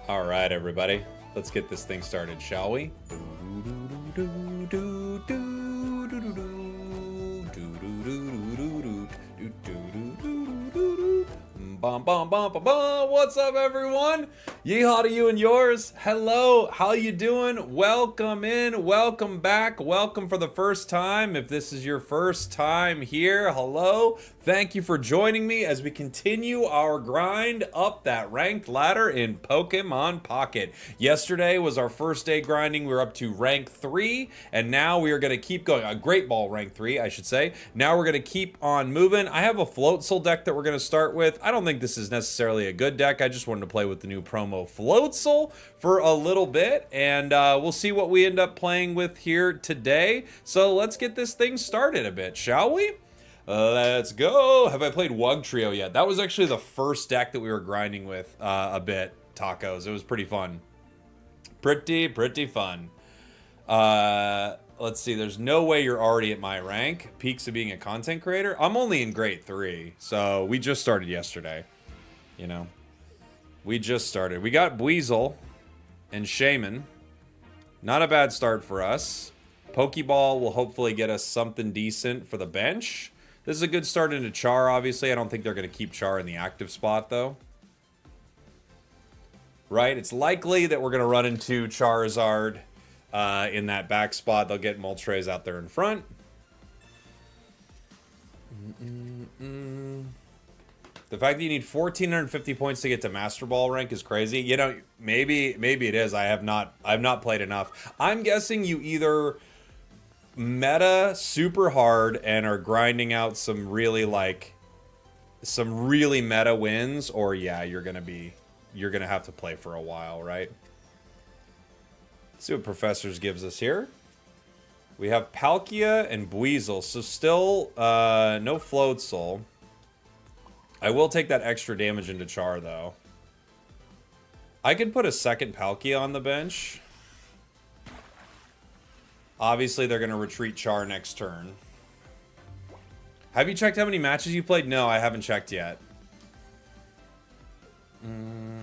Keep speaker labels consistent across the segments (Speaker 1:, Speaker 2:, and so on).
Speaker 1: All right, everybody. Let's get this thing started, shall we? Bum, bum, bum, bum, bum. What's up, everyone? Yeehaw to you and yours. Hello, how you doing? Welcome in, welcome back, welcome for the first time. If this is your first time here, hello. Thank you for joining me as we continue our grind up that ranked ladder in Pokemon Pocket. Yesterday was our first day grinding. We were up to rank 3, and now we are going to keep going. A Great Ball rank 3, I should say. Now we're going to keep on moving. I have a Floatzel deck that we're going to start with. I don't think this is necessarily a good deck. I just wanted to play with the new promo Floatzel for a little bit, and we'll see what we end up playing with here today. So let's get this thing started a bit, shall we? Let's go. Have I played Wugtrio yet? That was actually the first deck that we were grinding with a bit, Tacos. It was pretty fun. Pretty fun. Let's see. There's no way you're already at my rank. Peaks of being a content creator. I'm only in grade 3, so we just started yesterday. You know, we just started. We got Buizel and Shaman. Not a bad start for us. Pokeball will hopefully get us something decent for the bench. This is a good start into Char, obviously. I don't think they're going to keep Char in the active spot, though. Right? It's likely that we're going to run into Charizard in that back spot. They'll get Moltres out there in front. The fact that you need 1,450 points to get to Master Ball rank is crazy. You know, maybe it is. I've not played enough. I'm guessing you either meta super hard and are grinding out some really meta wins, or yeah, you're gonna have to play for a while, right? Let's see what Professors gives us here. We have Palkia and Buizel, so still no Floatzel. I will take that extra damage into Char, though. I could put a second Palkia on the bench. Obviously, they're going to retreat Char next turn. Have you checked how many matches you played? No, I haven't checked yet.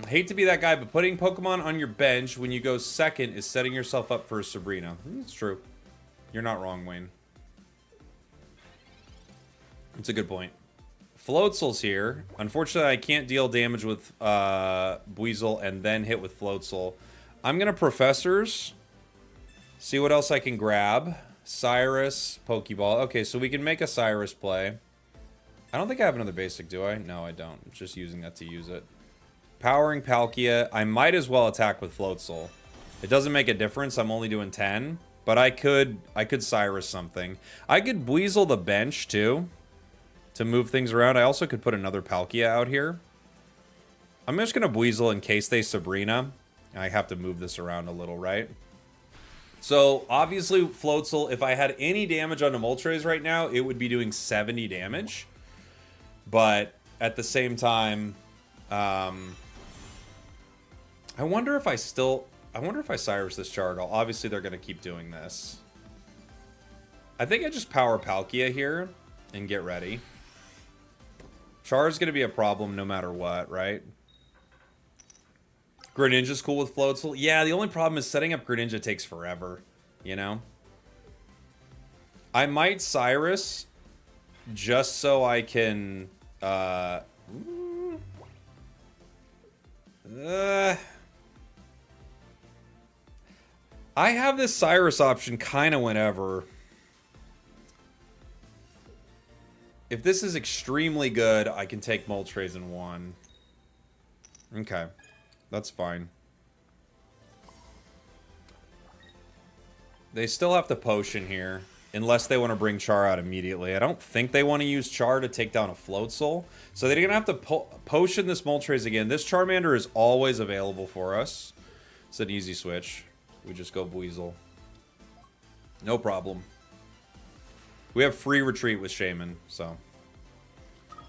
Speaker 1: Hate to be that guy, but putting Pokemon on your bench when you go second is setting yourself up for a Sabrina. It's true. You're not wrong, Wayne. It's a good point. Floatzel's here. Unfortunately, I can't deal damage with Buizel and then hit with Floatzel. I'm going to Professors. See what else I can grab. Cyrus, Pokeball. Okay, so we can make a Cyrus play. I don't think I have another basic, do I? No, I don't. I'm just using that to use it. Powering Palkia. I might as well attack with Floatzel. It doesn't make a difference. I'm only doing 10. But I could Cyrus something. I could Buizel the bench, too, to move things around. I also could put another Palkia out here. I'm just going to Buizel in case they Sabrina. I have to move this around a little, right? So, obviously, Floatzel, if I had any damage on the Moltres right now, it would be doing 70 damage. But at the same time, I wonder if I Cyrus this Char at all. Obviously, they're going to keep doing this. I think I just power Palkia here and get ready. Char is going to be a problem no matter what, right? Greninja's cool with Floatzel. Yeah, the only problem is setting up Greninja takes forever, you know? I might Cyrus just so I can... I have this Cyrus option kind of whenever. If this is extremely good, I can take Moltres in one. Okay. That's fine. They still have to potion here. Unless they want to bring Char out immediately. I don't think they want to use Char to take down a Floatzel. So they're going to have to potion this Moltres again. This Charmander is always available for us. It's an easy switch. We just go Buizel. No problem. We have free retreat with Shaman, so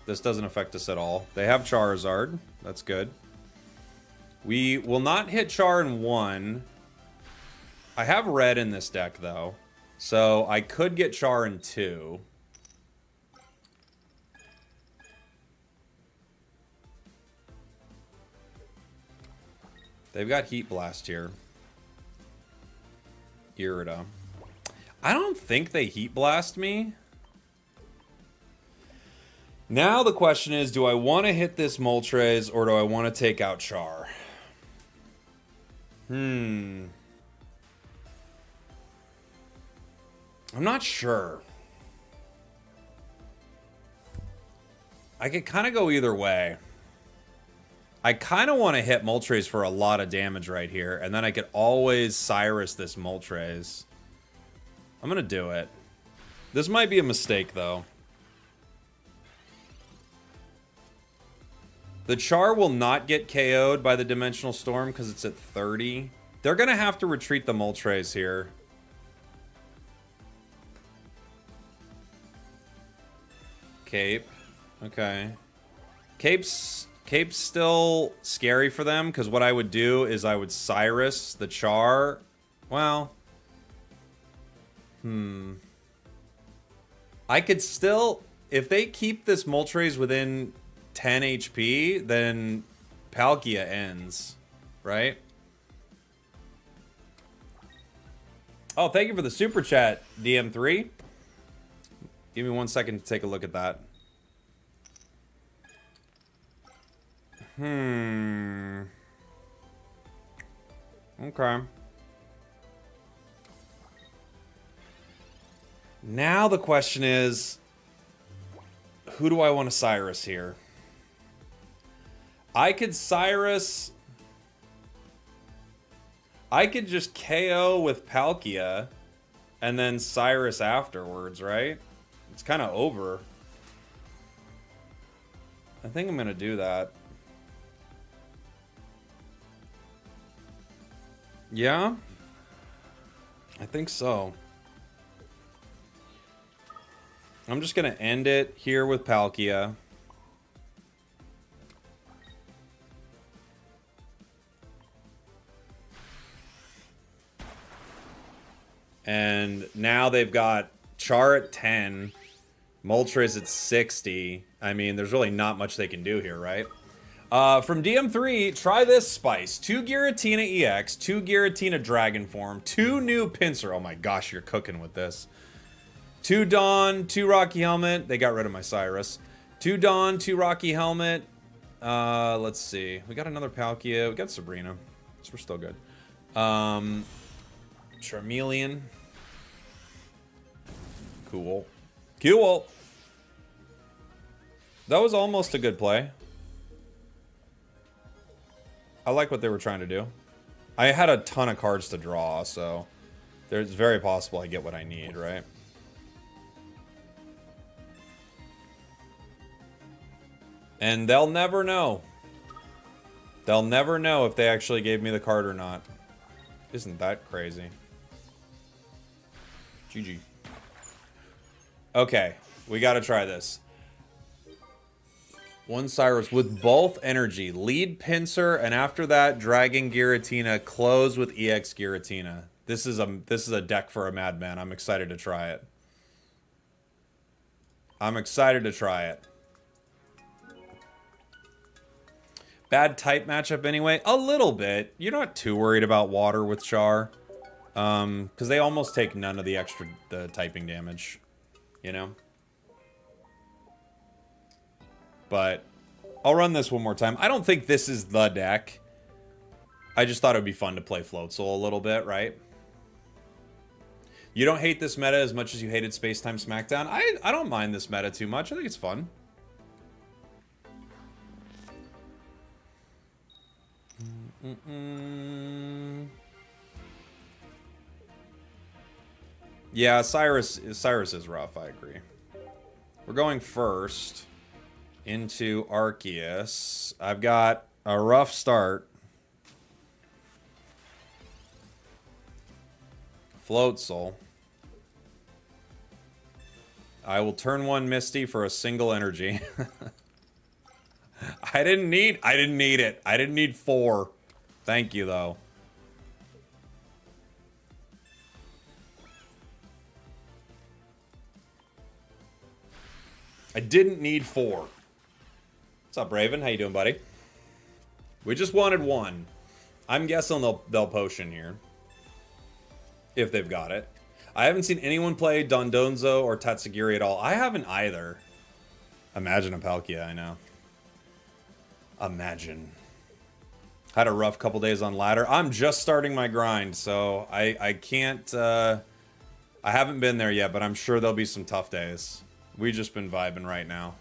Speaker 1: this doesn't affect us at all. They have Charizard. That's good. We will not hit Char in one. I have red in this deck, though. So I could get Char in 2. They've got Heat Blast here. Gyarados. I don't think they Heat Blast me. Now the question is, do I want to hit this Moltres or do I want to take out Char? I'm not sure. I could kind of go either way. I kind of want to hit Moltres for a lot of damage right here, and then I could always Cyrus this Moltres. I'm going to do it. This might be a mistake, though. The Char will not get KO'd by the Dimensional Storm because it's at 30. They're going to have to retreat the Moltres here. Cape. Okay. Cape's still scary for them because what I would do is I would Cyrus the Char. Well. I could still... If they keep this Moltres within 10 HP, then Palkia ends, right? Oh, thank you for the super chat, DM3. Give me 1 second to take a look at that. Okay. Now the question is, who do I want to Cyrus here? I could Cyrus... I could just KO with Palkia and then Cyrus afterwards, right? It's kind of over. I think I'm going to do that. Yeah? I think so. I'm just going to end it here with Palkia. And now they've got Char at 10, Moltres at 60. I mean, there's really not much they can do here, right? From DM3, try this spice. 2 Giratina EX, 2 Giratina Dragon Form, 2 new Pinsir. Oh my gosh, you're cooking with this. 2 Dawn, 2 Rocky Helmet. They got rid of my Cyrus. 2 Dawn, 2 Rocky Helmet. Let's see. We got another Palkia. We got Sabrina. So we're still good. Charmeleon. Cool. Cool. That was almost a good play. I like what they were trying to do. I had a ton of cards to draw, so it's very possible I get what I need, right? And they'll never know. They'll never know if they actually gave me the card or not. Isn't that crazy? GG. Okay, we gotta try this. 1 Cyrus with both energy. Lead Pinsir, and after that, Dragon Giratina. Close with EX Giratina. This is a deck for a madman. I'm excited to try it. I'm excited to try it. Bad type matchup anyway? A little bit. You're not too worried about water with Char. Because they almost take none of the typing damage. You know? But I'll run this one more time. I don't think this is the deck. I just thought it would be fun to play Floatzel a little bit, right? You don't hate this meta as much as you hated Space Time Smackdown? I don't mind this meta too much. I think it's fun. Yeah, Cyrus is rough, I agree. We're going first into Arceus. I've got a rough start. Floatzel. I will turn 1 Misty for a single energy. I didn't need it. I didn't need 4. Thank you, though. I didn't need 4. What's up, Raven? How you doing, buddy? We just wanted 1. I'm guessing they'll potion here. If they've got it. I haven't seen anyone play Dondonzo or Tatsugiri at all. I haven't either. Imagine a Palkia, I know. Imagine. Had a rough couple days on ladder. I'm just starting my grind, so I can't... I haven't been there yet, but I'm sure there'll be some tough days. We've just been vibing right now.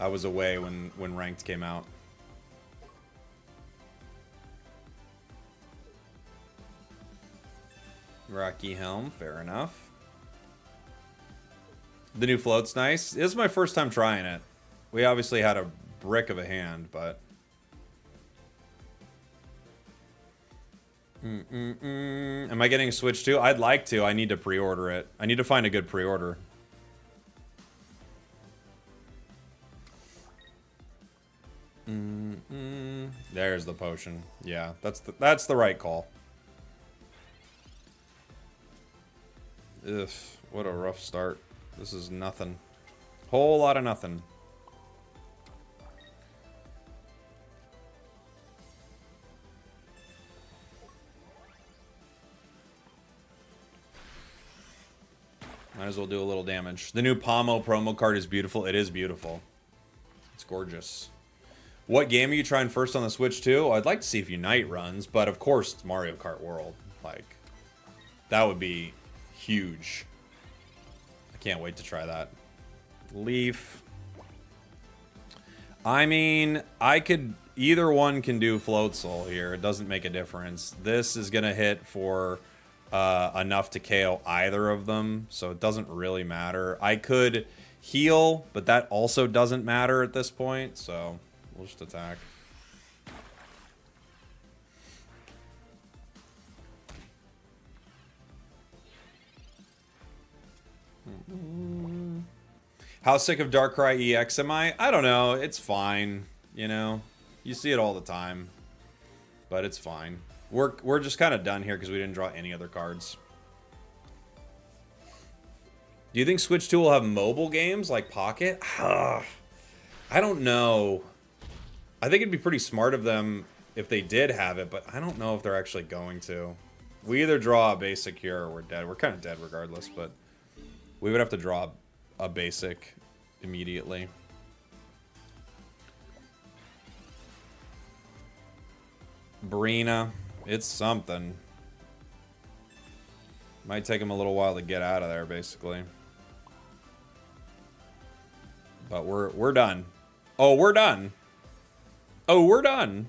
Speaker 1: I was away when Ranked came out. Rocky Helm, fair enough. The new float's nice. This is my first time trying it. We obviously had a brick of a hand, but... Am I getting a Switch too? I'd like to. I need to pre-order it. I need to find a good pre-order. There's the potion. Yeah, that's the right call. Ugh, what a rough start. This is nothing. Whole lot of nothing. Might as well do a little damage. The new Pomo promo card is beautiful. It is beautiful. It's gorgeous. What game are you trying first on the Switch too? I'd like to see if Unite runs, but of course it's Mario Kart World. Like, that would be huge. I can't wait to try that. Leaf. I mean, I could... Either one can do Floatzel here. It doesn't make a difference. This is going to hit for enough to KO either of them, so it doesn't really matter. I could heal, but that also doesn't matter at this point, so we'll just attack. How sick of Darkrai EX am I? I don't know. It's fine. You know, you see it all the time, but it's fine. We're just kind of done here because we didn't draw any other cards. Do you think Switch 2 will have mobile games like Pocket? I don't know. I think it'd be pretty smart of them if they did have it, but I don't know if they're actually going to. We either draw a basic here or we're dead. We're kind of dead regardless, but we would have to draw a basic immediately. Brina, it's something. Might take him a little while to get out of there, basically. But we're done. Oh, we're done. Oh, we're done.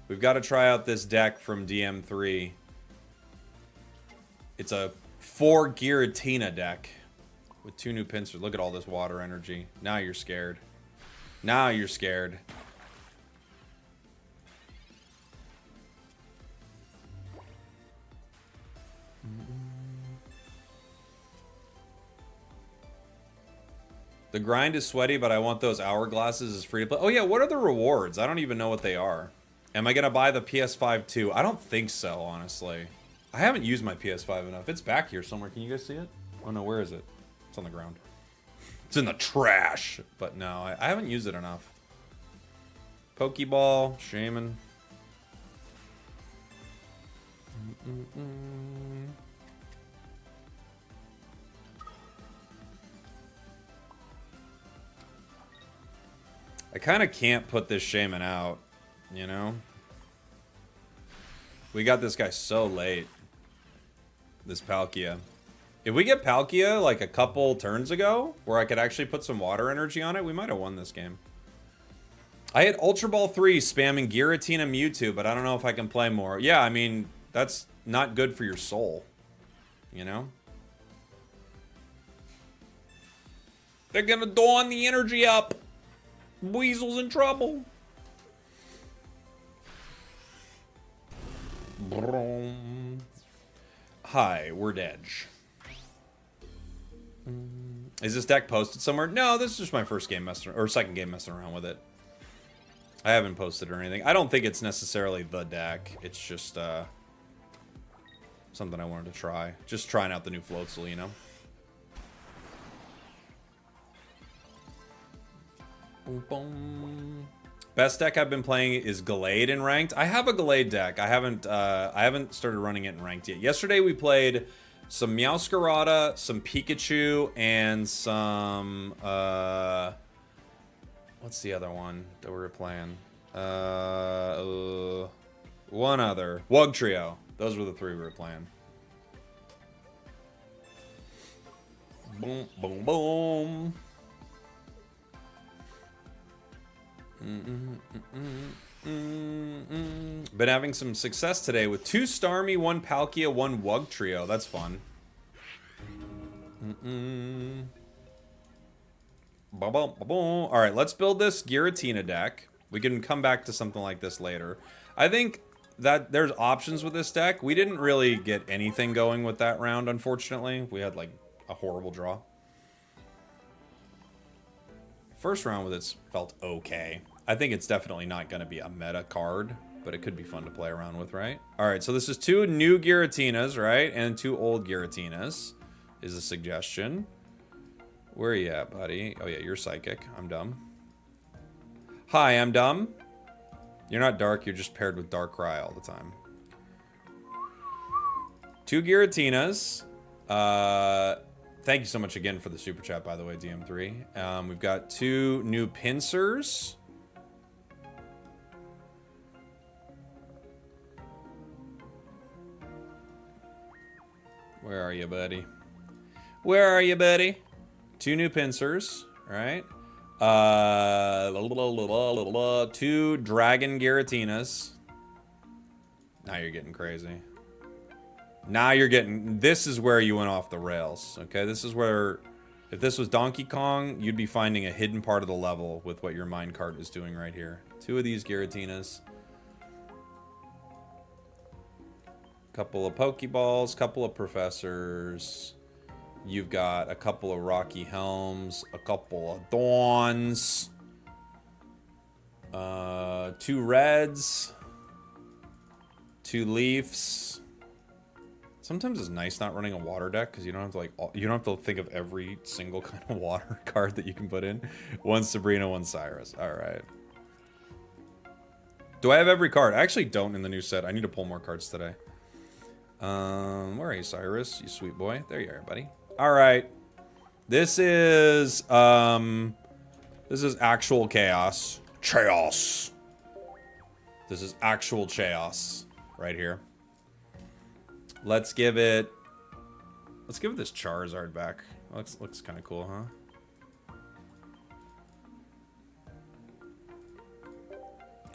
Speaker 1: We've got to try out this deck from DM3. It's a 4 Giratina deck with 2 new pincers. Look at all this water energy. Now you're scared. Now you're scared. The grind is sweaty, but I want those hourglasses as free to play. Oh yeah, what are the rewards? I don't even know what they are. Am I gonna buy the PS5 too? I don't think so, honestly. I haven't used my PS5 enough. It's back here somewhere. Can you guys see it? Oh no, where is it? It's on the ground. It's in the trash. But no, I haven't used it enough. Pokeball, Shaman. I kind of can't put this Shaman out, you know? We got this guy so late. This Palkia. If we get Palkia like a couple turns ago, where I could actually put some water energy on it, we might have won this game. I hit Ultra Ball 3 spamming Giratina Mewtwo, but I don't know if I can play more. Yeah, I mean, that's not good for your soul, you know? They're gonna dawn the energy up. Weasel's in trouble. Hi, we're dead. Is this deck posted somewhere? No, this is just my first game messing, or second game messing around with it. I haven't posted or anything. I don't think it's necessarily the deck. It's just something I wanted to try. Just trying out the new Floatzel, you know? Boom, boom. Best deck I've been playing is Gallade in ranked. I have a Gallade deck. I haven't started running it in ranked yet. Yesterday we played some Meowscarada, some Pikachu, and some what's the other one that we were playing? One other. Wug Trio. Those were the three we were playing. Boom, boom, boom. Been having some success today with 2 Starmie, 1 Palkia, 1 Wug Trio. That's fun. All right, let's build this Giratina deck. We can come back to something like this later. I think that there's options with this deck. We didn't really get anything going with that round, unfortunately. We had like a horrible draw. First round with it felt okay. I think it's definitely not going to be a meta card, but it could be fun to play around with, right? All right, so this is 2 new Giratinas, right? And 2 old Giratinas is a suggestion. Where are you at, buddy? Oh, yeah, you're psychic. I'm dumb. Hi, I'm dumb. You're not dark. You're just paired with Darkrai all the time. 2 Giratinas. Thank you so much again for the super chat, by the way, DM3. We've got 2 new pincers. Where are you, buddy? Where are you, buddy? 2 new pincers, right? 2 dragon Giratinas. Now you're getting crazy. Now you're getting... This is where you went off the rails, okay? This is where... If this was Donkey Kong, you'd be finding a hidden part of the level with what your minecart is doing right here. 2 of these Giratinas. Couple of Pokeballs, couple of Professors. You've got a couple of Rocky Helms, a couple of Dawns. 2 Reds. 2 Leafs. Sometimes it's nice not running a water deck because you don't have to you don't have to think of every single kind of water card that you can put in. 1 Sabrina, 1 Cyrus. All right. Do I have every card? I actually don't in the new set. I need to pull more cards today. Where are you, Cyrus? You sweet boy. There you are, buddy. All right. This is actual chaos. Chaos. This is actual chaos right here. Let's give it this Charizard back. Looks kind of cool, huh?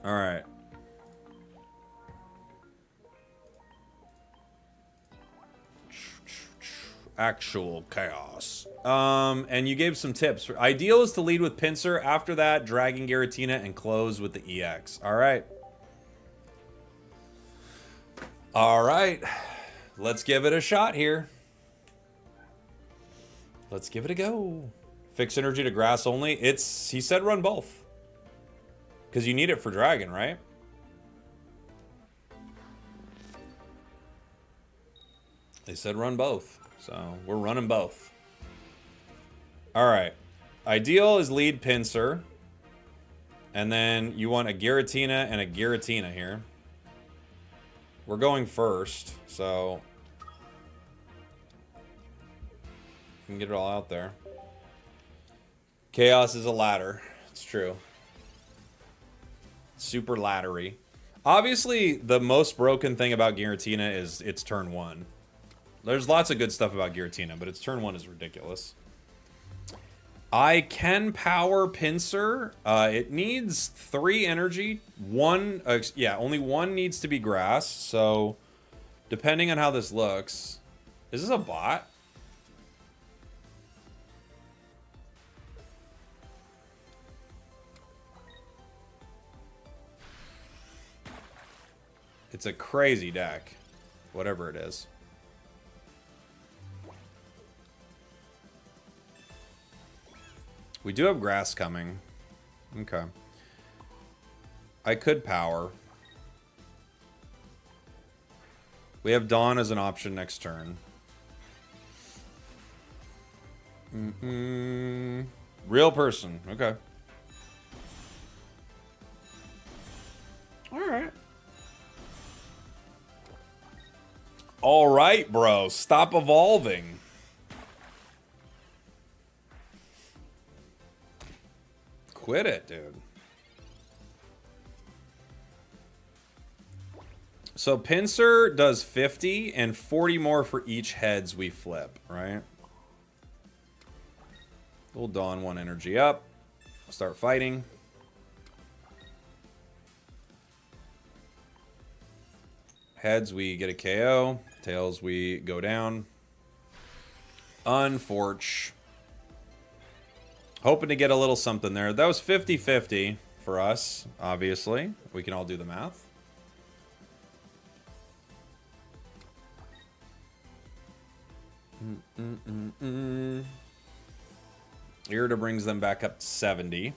Speaker 1: All right. Actual chaos. And you gave some tips. Ideal is to lead with Pinsir. After that, Dragon Giratina and close with the EX. All right. All right. Let's give it a shot here. Let's give it a go. Fix energy to grass only. He said run both. Because you need it for dragon, right? They said run both. So we're running both. All right. Ideal is lead Pinsir. And then you want a Giratina and a Giratina here. We're going first, so we can get it all out there. Chaos is a ladder. It's true. Super laddery. Obviously, the most broken thing about Giratina is its turn 1. There's lots of good stuff about Giratina, but its turn 1 is ridiculous. I can power Pinsir. It needs 3 energy. Only 1 needs to be grass. So, depending on how this looks, is this a bot? It's a crazy deck, whatever it is. We do have grass coming. Okay. I could power. We have Dawn as an option next turn. Real person. Okay. right, bro. Stop evolving. Quit it, dude. So Pinsir does 50 and 40 more for each heads we flip, right? We'll Dawn 1 energy up. Start fighting. Heads, we get a KO. Tails, we go down. Unforge. Hoping to get a little something there. That was 50-50 for us, obviously. We can all do the math. Irida brings them back up to 70.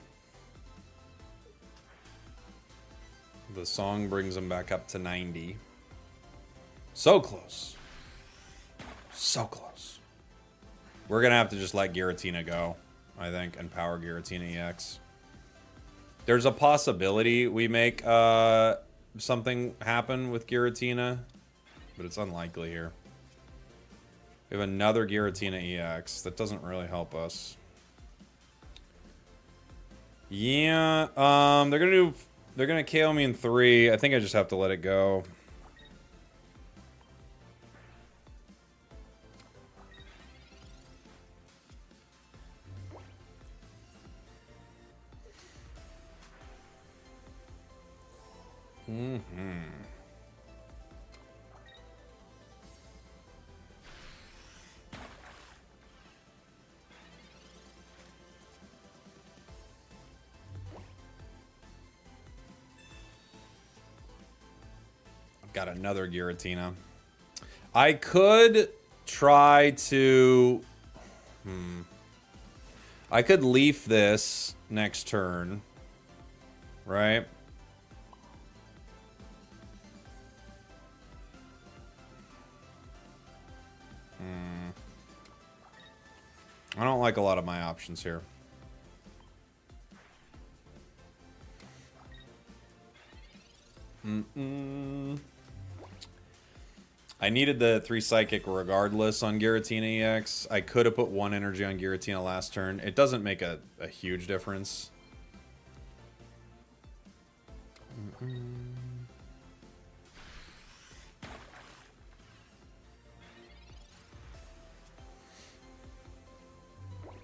Speaker 1: The song brings them back up to 90. So close. So close. We're going to have to just let Giratina go, I think, and power Giratina EX. There's a possibility we make something happen with Giratina, but it's unlikely here. We have another Giratina EX. That doesn't really help us. Yeah, they're gonna KO me in 3. I think I just have to let it go. Got another Giratina. I could try to... I could leaf this next turn. Right? I don't like a lot of my options here. I needed the 3 Psychic regardless on Giratina EX. I could have put 1 energy on Giratina last turn. It doesn't make a huge difference.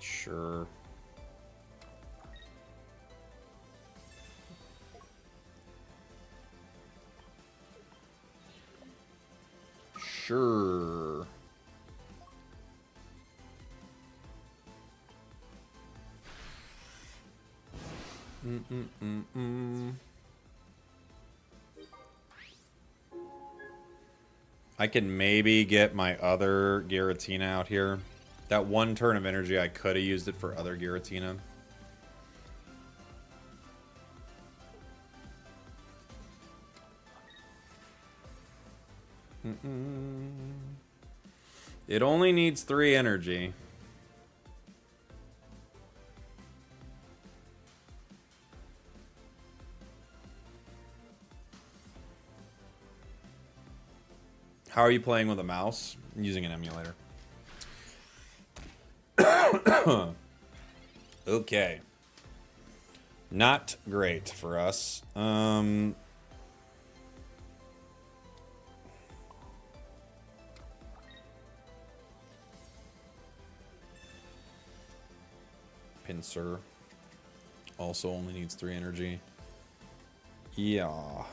Speaker 1: Sure. Sure. I can maybe get my other Giratina out here. That 1 turn of energy, I could have used it for other Giratina. It only needs 3 energy. How are you playing with a mouse? I'm using an emulator. Okay. Not great for us. Pinsir also only needs 3 energy. Yeah.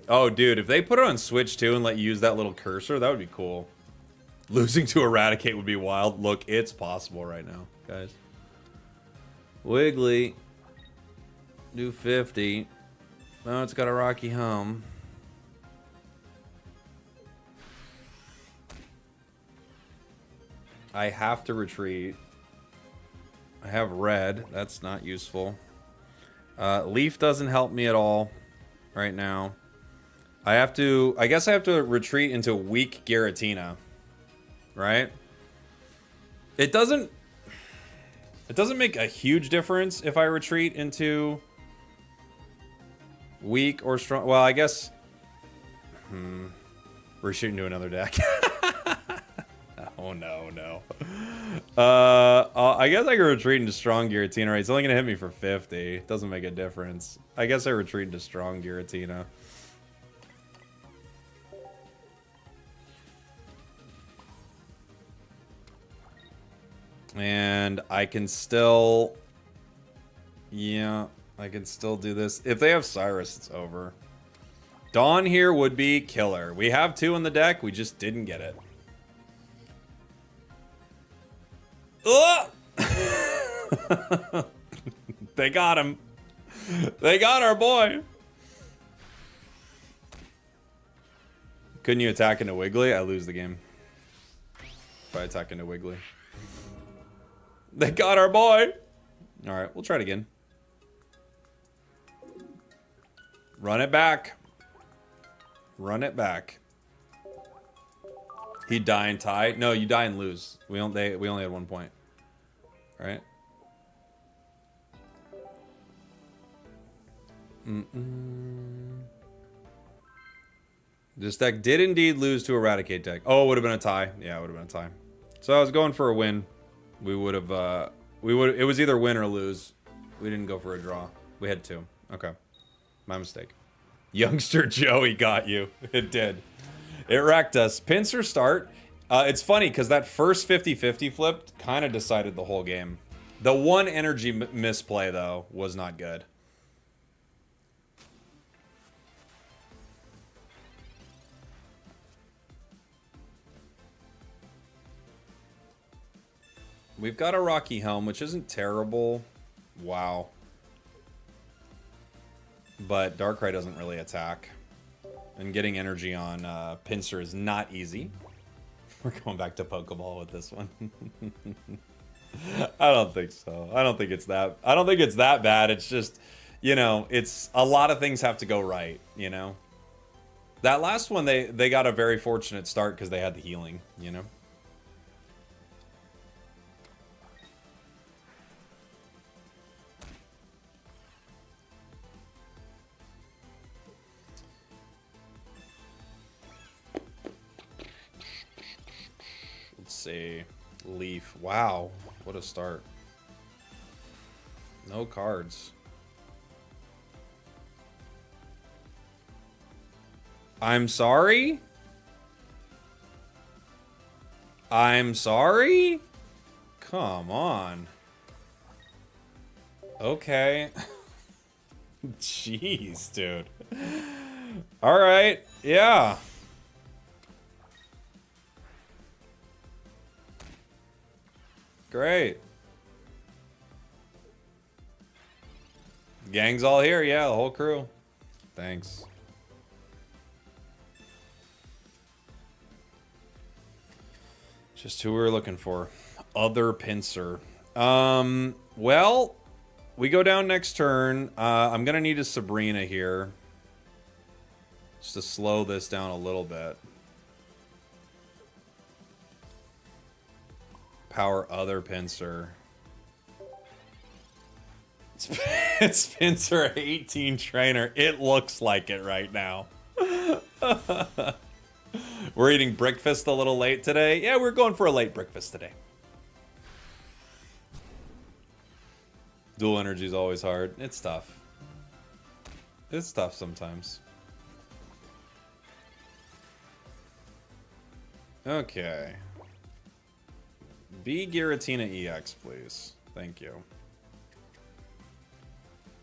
Speaker 1: Oh, dude, if they put it on Switch too and let you use that little cursor, that would be cool. Losing to Eradicate would be wild. Look, it's possible right now, guys. Wiggly. Do 50. Oh, it's got a rocky home. I have to retreat. I have red. That's not useful. Leaf doesn't help me at all right now. I guess I have to retreat into weak Giratina. Right? It doesn't make a huge difference if I retreat into weak or strong. Well, I guess we're shooting to another deck. Oh no, no. I guess I can retreat into strong Giratina, right? It's only gonna hit me for 50. It doesn't make a difference. I guess I retreat into strong Giratina. And I can still... Yeah, I can still do this. If they have Cyrus, it's over. Dawn here would be killer. We have 2 in the deck, we just didn't get it. Ugh! They got him. They got our boy. Couldn't you attack into Wiggly? I lose the game if I attack into Wiggly. They got our boy. All right, we'll try it again. Run it back. Run it back. He die and tie. No, you die and lose. We only had 1 point. All right. This deck did indeed lose to Eradicate deck. Oh, it would have been a tie. Yeah, it would have been a tie. So I was going for a win. We would have, it was either win or lose. We didn't go for a draw. We had 2. Okay. My mistake. Youngster Joey got you. It did. It wrecked us. Pincer start. It's funny because that first 50-50 flip kind of decided the whole game. The one energy misplay, though, was not good. We've got a Rocky Helm, which isn't terrible. Wow. But Darkrai doesn't really attack. And getting energy on Pincer is not easy. We're going back to Pokeball with this one. I don't think so. I don't think it's that bad. It's just, you know, it's a lot of things have to go right, you know. That last one they got a very fortunate start because they had the healing, you know. Let's see. Leaf. Wow. What a start. No cards. I'm sorry? I'm sorry? Come on. Okay. Jeez, dude. All right. Yeah. Great. Gang's all here. Yeah, the whole crew. Thanks. Just who we were looking for. Other Pincer. Well, we go down next turn. I'm going to need a Sabrina here. Just to slow this down a little bit. Power other Pincer. It's Pincer 18 trainer. It looks like it right now. We're eating breakfast a little late today. Yeah, we're going for a late breakfast today. Dual energy is always hard. It's tough. It's tough sometimes. Okay. Be Giratina EX, please. Thank you.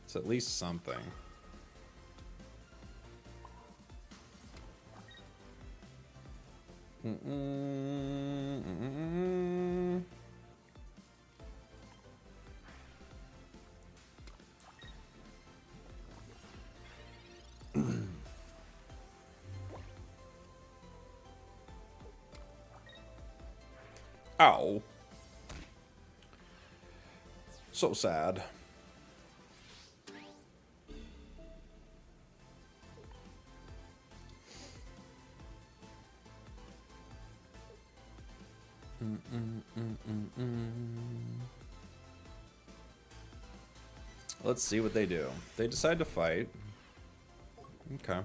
Speaker 1: It's at least something. Ow. So sad. Let's see what they do. They decide to fight. Okay.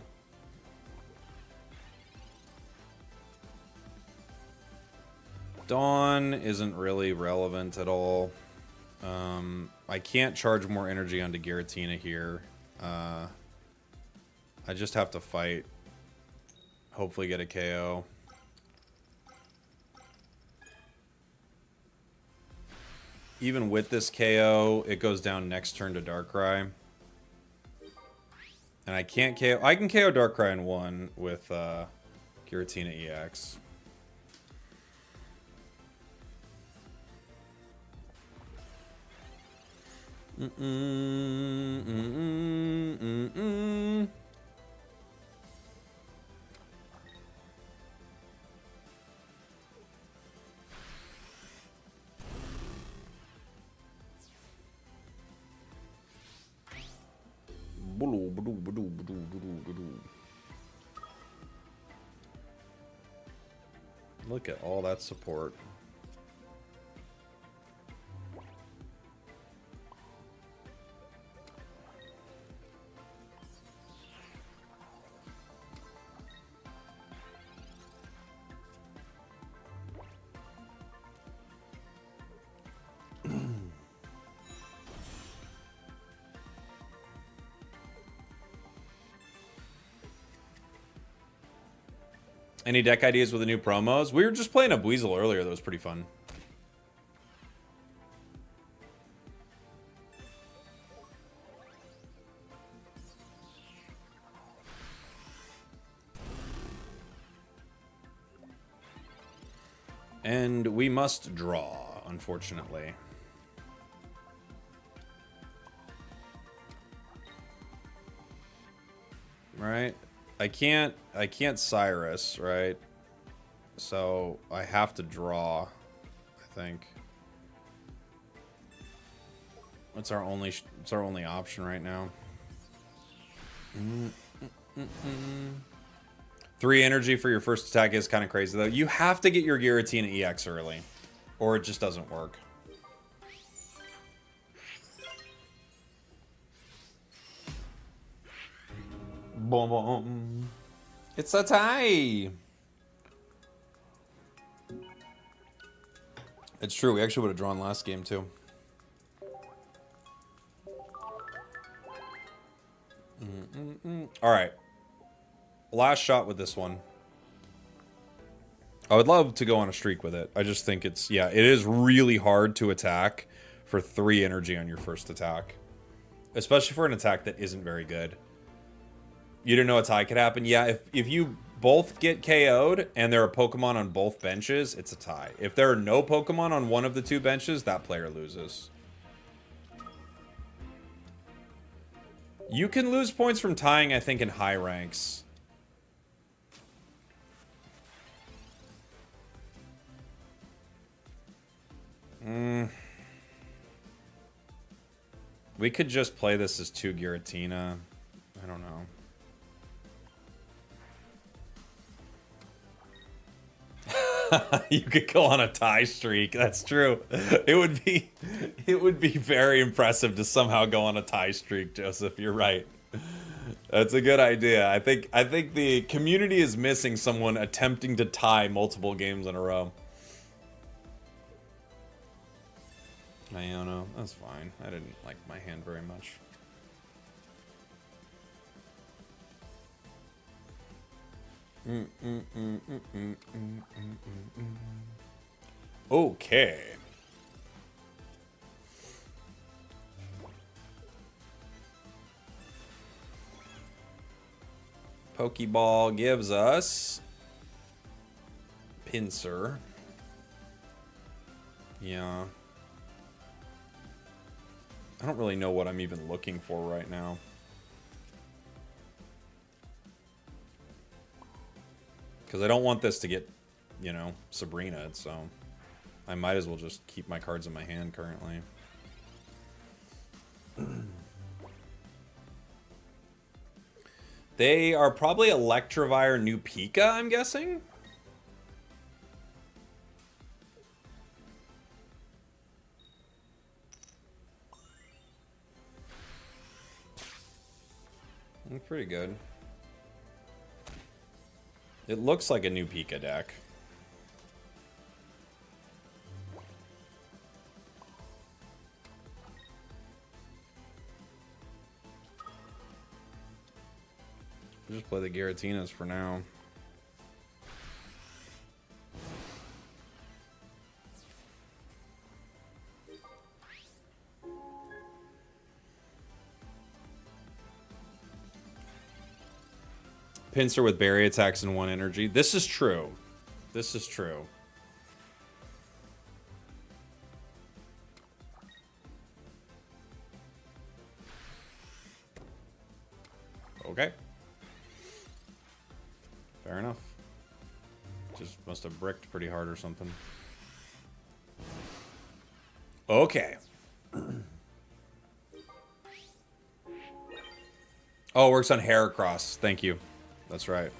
Speaker 1: Dawn isn't really relevant at all. I can't charge more energy onto Giratina here. I just have to fight. Hopefully get a KO. Even with this KO, it goes down next turn to Darkrai. And I can't KO... I can KO Darkrai in one with Giratina EX. Look at all that support. Any deck ideas with the new promos? We were just playing a Weasel earlier that was pretty fun. And we must draw, unfortunately. Right? I can't Cyrus, right? So I have to draw, I think. It's our only option right now. 3 energy for your first attack is kind of crazy though. You have to get your Giratina EX early, or it just doesn't work. Boom, boom. It's a tie. It's true. We actually would have drawn last game too. All right. Last shot with this one. I would love to go on a streak with it. I just think it's, yeah, it is really hard to attack for 3 energy on your first attack. Especially for an attack that isn't very good. You didn't know a tie could happen? Yeah, if you both get KO'd and there are Pokemon on both benches, it's a tie. If there are no Pokemon on one of the 2 benches, that player loses. You can lose points from tying, I think, in high ranks. We could just play this as 2 Giratina. I don't know. You could go on a tie streak. That's true. It would be very impressive to somehow go on a tie streak, Joseph. You're right. That's a good idea. I think the community is missing someone attempting to tie multiple games in a row. I don't know. That's fine. I didn't like my hand very much. Okay. Pokeball gives us Pinsir. Yeah. I don't really know what I'm even looking for right now. Because I don't want this to get, you know, Sabrina, so I might as well just keep my cards in my hand currently. They are probably Electivire New Pika, I'm guessing? Pretty good. It looks like a new Pika deck. We'll just play the Giratinas for now. Pinsir with berry attacks and 1 energy. This is true. This is true. Okay. Fair enough. Just must have bricked pretty hard or something. Okay. Oh, it works on Heracross. Thank you. That's right.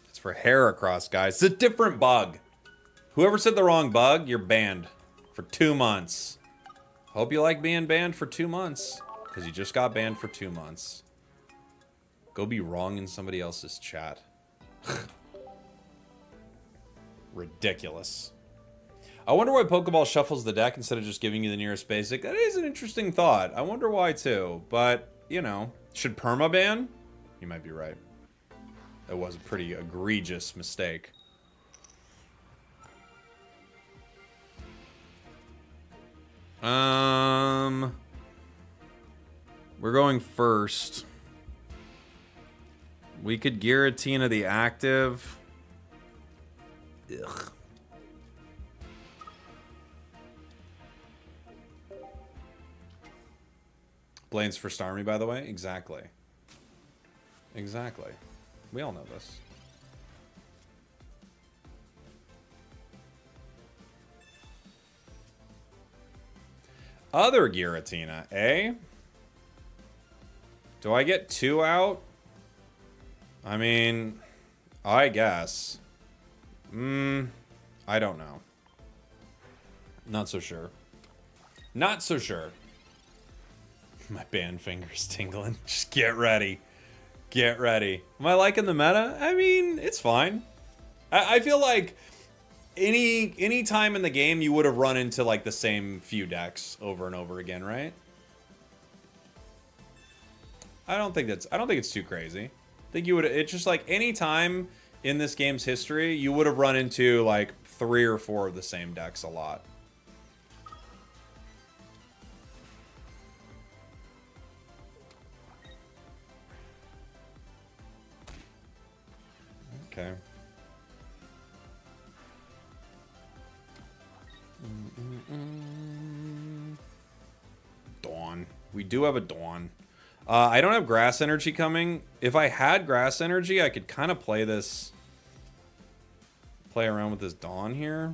Speaker 1: It's for Heracross, guys. It's a different bug. Whoever said the wrong bug, you're banned for 2 months. Hope you like being banned for 2 months. Because you just got banned for 2 months. Go be wrong in somebody else's chat. Ridiculous. I wonder why Pokeball shuffles the deck instead of just giving you the nearest basic. That is an interesting thought. I wonder why too. But, you know, should perma ban? You might be right. That was a pretty egregious mistake. We're going first. We could Giratina the active. Ugh. Blaine's for Starmie, by the way. Exactly. Exactly. We all know this. Other Giratina, eh? Do I get 2 out? I mean, I guess. I don't know. Not so sure. Not so sure. My band finger's tingling. Just get ready. Get ready. Am I liking the meta? I mean, it's fine. I feel like any time in the game you would have run into like the same few decks over and over again, right? I don't think it's too crazy. I think you would. It's just like any time in this game's history you would have run into like 3 or 4 of the same decks a lot. Okay. Dawn. We do have a Dawn. I don't have Grass Energy coming. If I had Grass Energy, I could kind of play this. Play around with this Dawn here.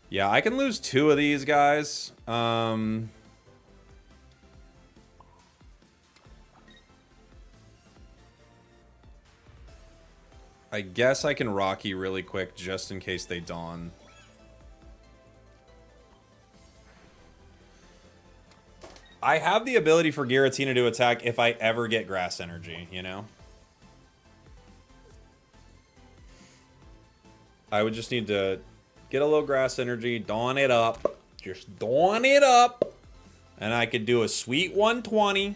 Speaker 1: Yeah, I can lose 2 of these guys. I guess I can Rocky really quick just in case they Dawn. I have the ability for Giratina to attack if I ever get Grass Energy, you know? I would just need to get a little Grass Energy, Dawn it up. Just Dawn it up. And I could do a sweet 120.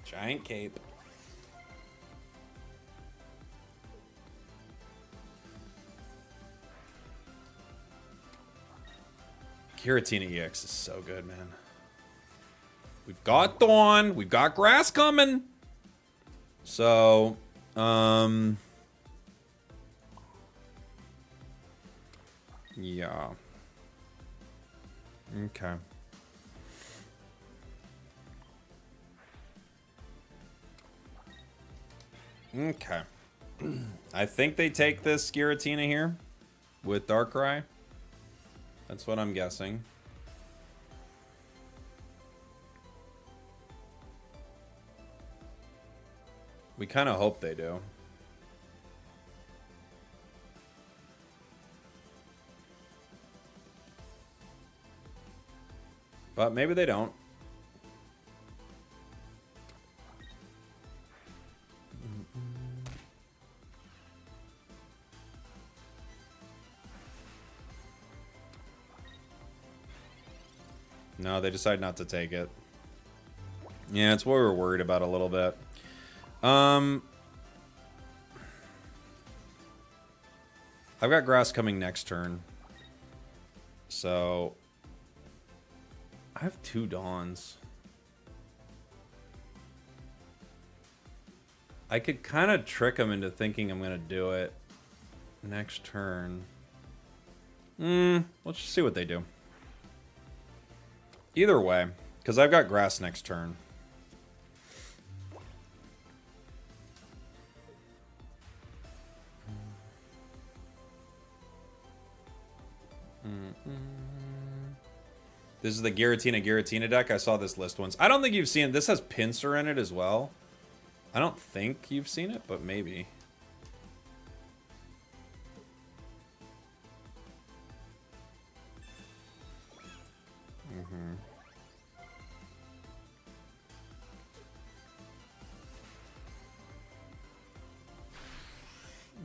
Speaker 1: Giant Cape. Giratina EX is so good, man. We've got Dawn. We've got Grass coming. So, yeah. Okay. Okay. I think they take this Giratina here with Darkrai. That's what I'm guessing. We kind of hope they do. But maybe they don't. No, they decide not to take it. Yeah, it's what we were worried about a little bit. I've got grass coming next turn. So I have 2 Dawns. I could kind of trick them into thinking I'm going to do it next turn. Let's just see what they do. Either way, because I've got grass next turn. This is the Giratina deck. I saw this list once. I don't think you've seen it. This has Pinsir in it as well. I don't think you've seen it, but maybe.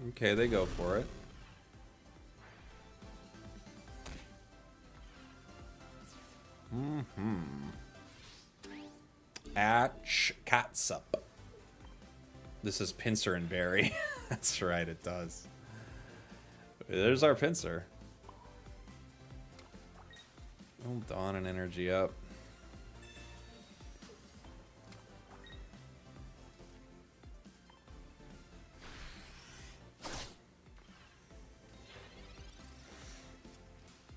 Speaker 1: Okay, they go for it. Atch Catsup. This is Pinsir and Berry. That's right, it does. There's our Pinsir. Hold on and energy up.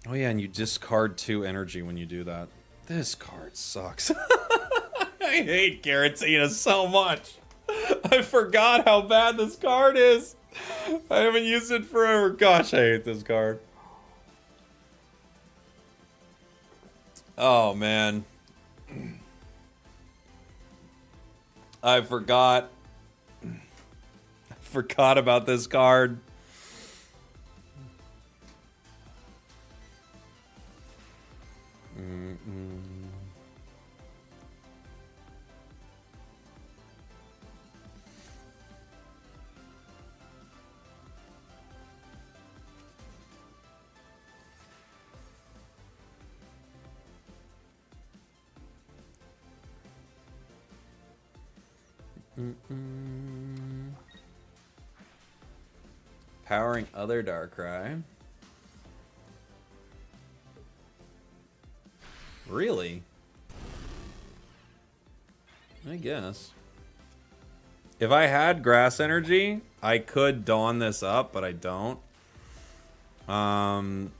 Speaker 1: Oh yeah, and you discard 2 energy when you do that. This card sucks. I hate Giratina so much. I forgot how bad this card is. I haven't used it forever. Gosh, I hate this card. Oh, man. I forgot. I forgot about this card. Powering other Darkrai. Really? I guess. If I had grass energy, I could dawn this up, but I don't. I've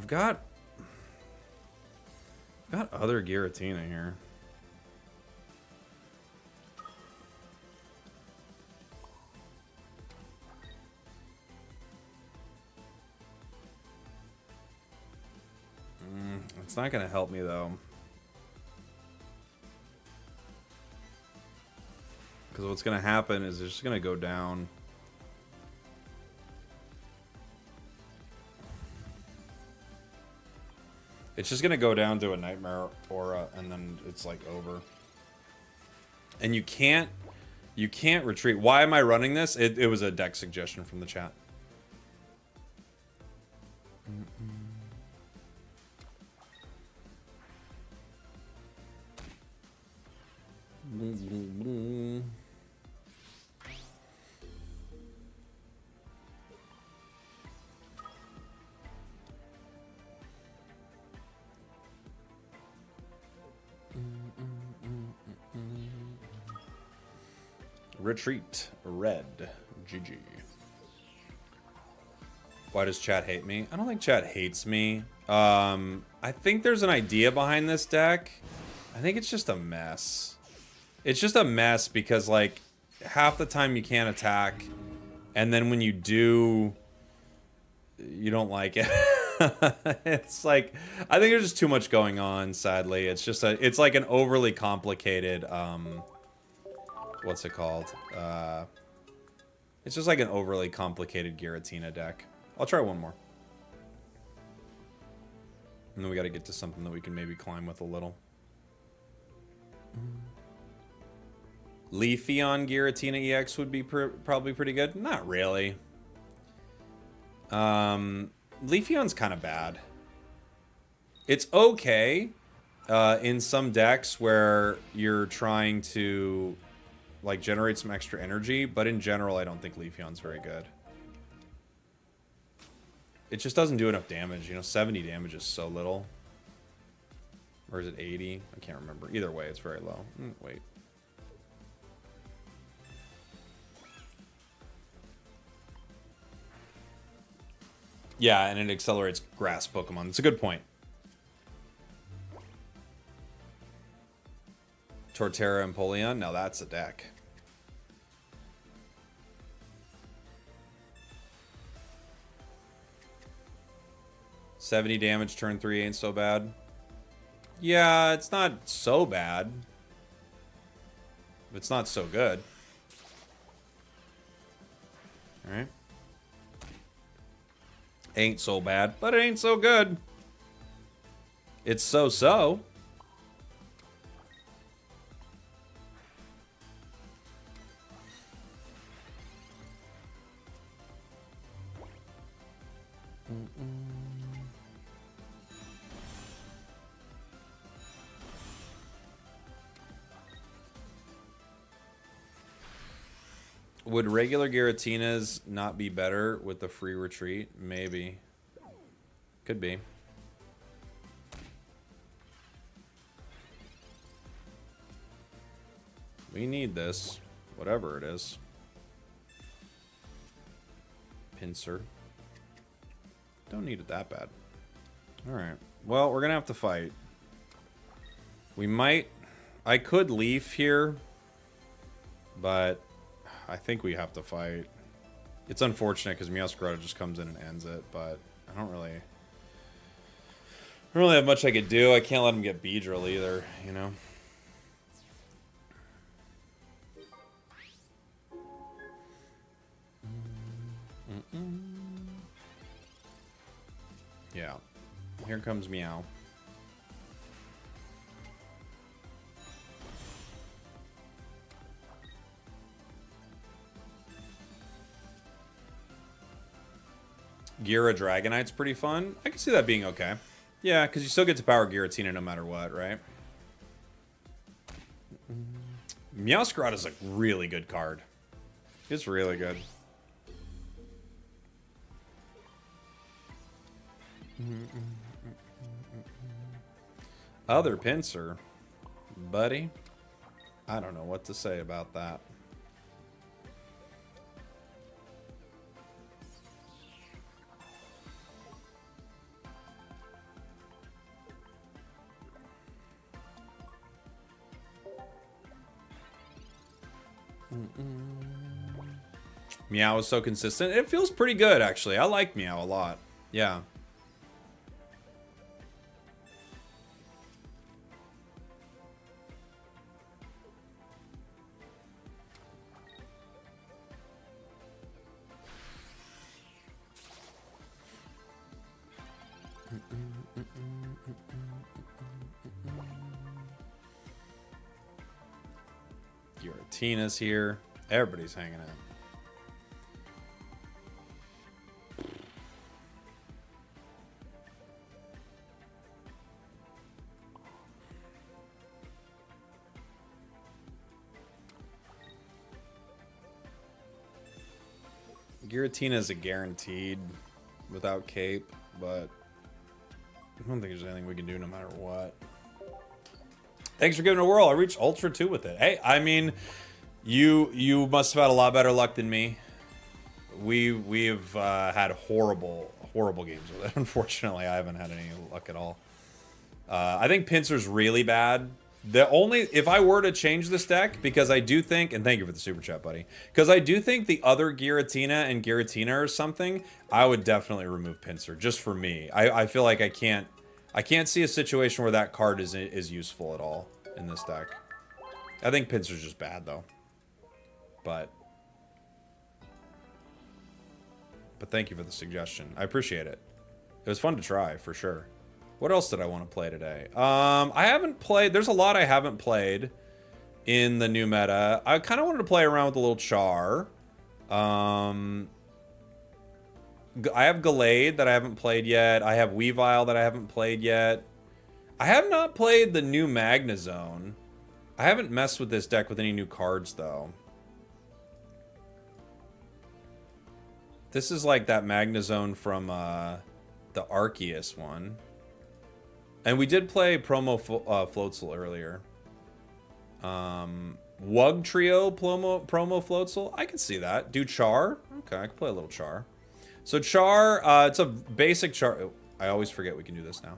Speaker 1: got other Giratina here. It's not going to help me, though. Because what's going to happen is it's just going to go down. It's just going to go down to a Nightmare Aura, and then it's, like, over. And you can't retreat. Why am I running this? It was a deck suggestion from the chat. Retreat. Red. GG. Why does chat hate me? I don't think chat hates me. I think there's an idea behind this deck. I think it's just a mess. It's just a mess because, like, half the time you can't attack, and then when you do, you don't like it. It's like, I think there's just too much going on, sadly. It's just it's like an overly complicated, what's it called? It's just like an overly complicated Giratina deck. I'll try one more. And then we got to get to something that we can maybe climb with a little. Leafeon Giratina EX would be probably pretty good. Not really. Leafeon's kind of bad. It's okay in some decks where you're trying to like generate some extra energy, but in general, I don't think Leafeon's very good. It just doesn't do enough damage. You know, 70 damage is so little. Or is it 80? I can't remember. Either way, it's very low. Wait. Yeah, and it accelerates grass Pokemon. It's a good point. Torterra and Polion? No, that's a deck. $70 damage, turn 3 ain't so bad. Yeah, it's not so bad. It's not so good. Alright. Ain't so bad, but it ain't so good. It's so-so. Would regular Giratinas not be better with the free retreat? Maybe. Could be. We need this. Whatever it is. Pincer. Don't need it that bad. Alright. Well, we're going to have to fight. We might... I could leaf here. But... I think we have to fight. It's unfortunate because Meowscarada just comes in and ends it, but I don't really have much I could do. I can't let him get Beedrill either, you know? Yeah. Here comes Meow. Gira Dragonite's pretty fun. I can see that being okay. Yeah, because you still get to power Giratina no matter what, right? Meowscarada is a really good card. It's really good. Other Pinsir. Buddy. I don't know what to say about that. Meow is so consistent. It feels pretty good, actually. I like Meow a lot. Yeah. Giratina's here. Everybody's hanging out. Giratina is a guaranteed without cape, but I don't think there's anything we can do no matter what. Thanks for giving it a whirl. I reached Ultra 2 with it. Hey, I mean, you must have had a lot better luck than me. We've had horrible games with it. Unfortunately, I haven't had any luck at all. I think Pinsir's really bad. If I were to change this deck, because I do think, and thank you for the super chat, buddy, because I do think the other Giratina and Giratina or something, I would definitely remove Pinsir, just for me. I feel like I can't see a situation where that card is useful at all in this deck. I think Pinsir's just bad, though. But thank you for the suggestion. I appreciate it. It was fun to try, for sure. What else did I want to play today? I haven't played. There's a lot I haven't played in the new meta. I kind of wanted to play around with a little Char. I have Gallade that I haven't played yet. I have Weavile that I haven't played yet. I have not played the new Magnezone. I haven't messed with this deck with any new cards, though. This is like that Magnezone from the Arceus one. And we did play promo Floatzel earlier. Wug Trio promo Floatzel. I can see that. Do Char. Okay, I can play a little Char. So Char, it's a basic Char. Oh, I always forget we can do this now.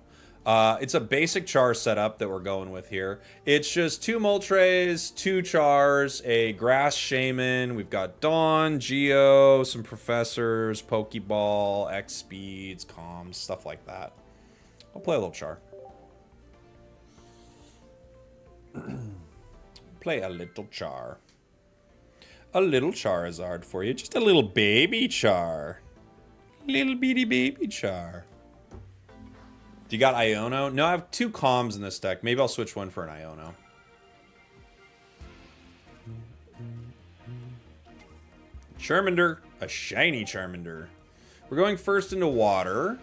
Speaker 1: It's a basic Char setup that we're going with here. It's just 2 Moltres, 2 Chars, a Grass Shaman. We've got Dawn, Geo, some Professors, Pokeball, X Speeds, Comms, stuff like that. I'll play a little Char. Play a little Char. A little Charizard for you. Just a little baby Char. Little bitty baby Char. Do you got Iono? No, I have 2 Comms in this deck. Maybe I'll switch one for an Iono. Charmander. A shiny Charmander. We're going first into water.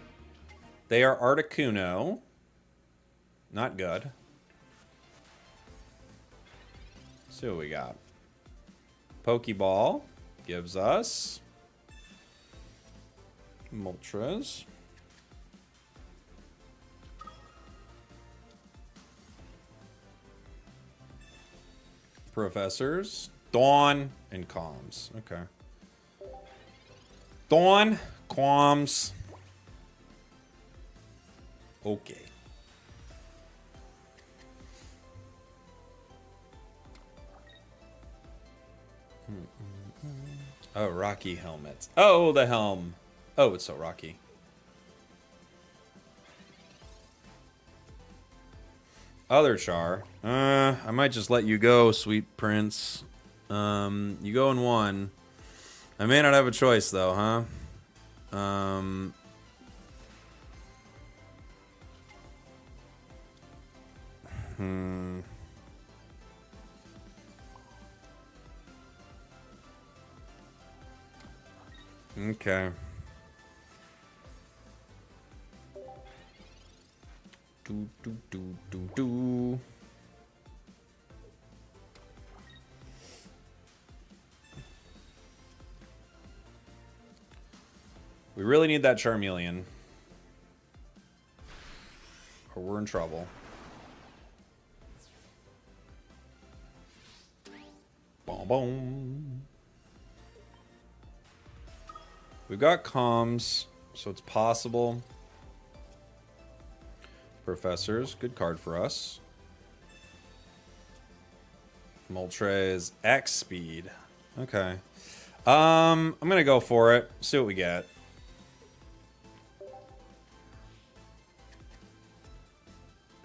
Speaker 1: They are Articuno. Not good. See what we got. Pokeball gives us Moltres. Professors. Dawn and Comms. Okay. Dawn, Comms. Okay. Oh, Rocky helmets. Oh, the helm. Oh, it's so rocky. Other Char. I might just let you go, sweet prince. You go in 1. I may not have a choice, though, huh? Okay. Do. We really need that Charmeleon, or we're in trouble. Boom, boom. We've got Comms, so it's possible. Professors, good card for us. Moltres, X Speed. Okay. I'm gonna go for it. See what we get.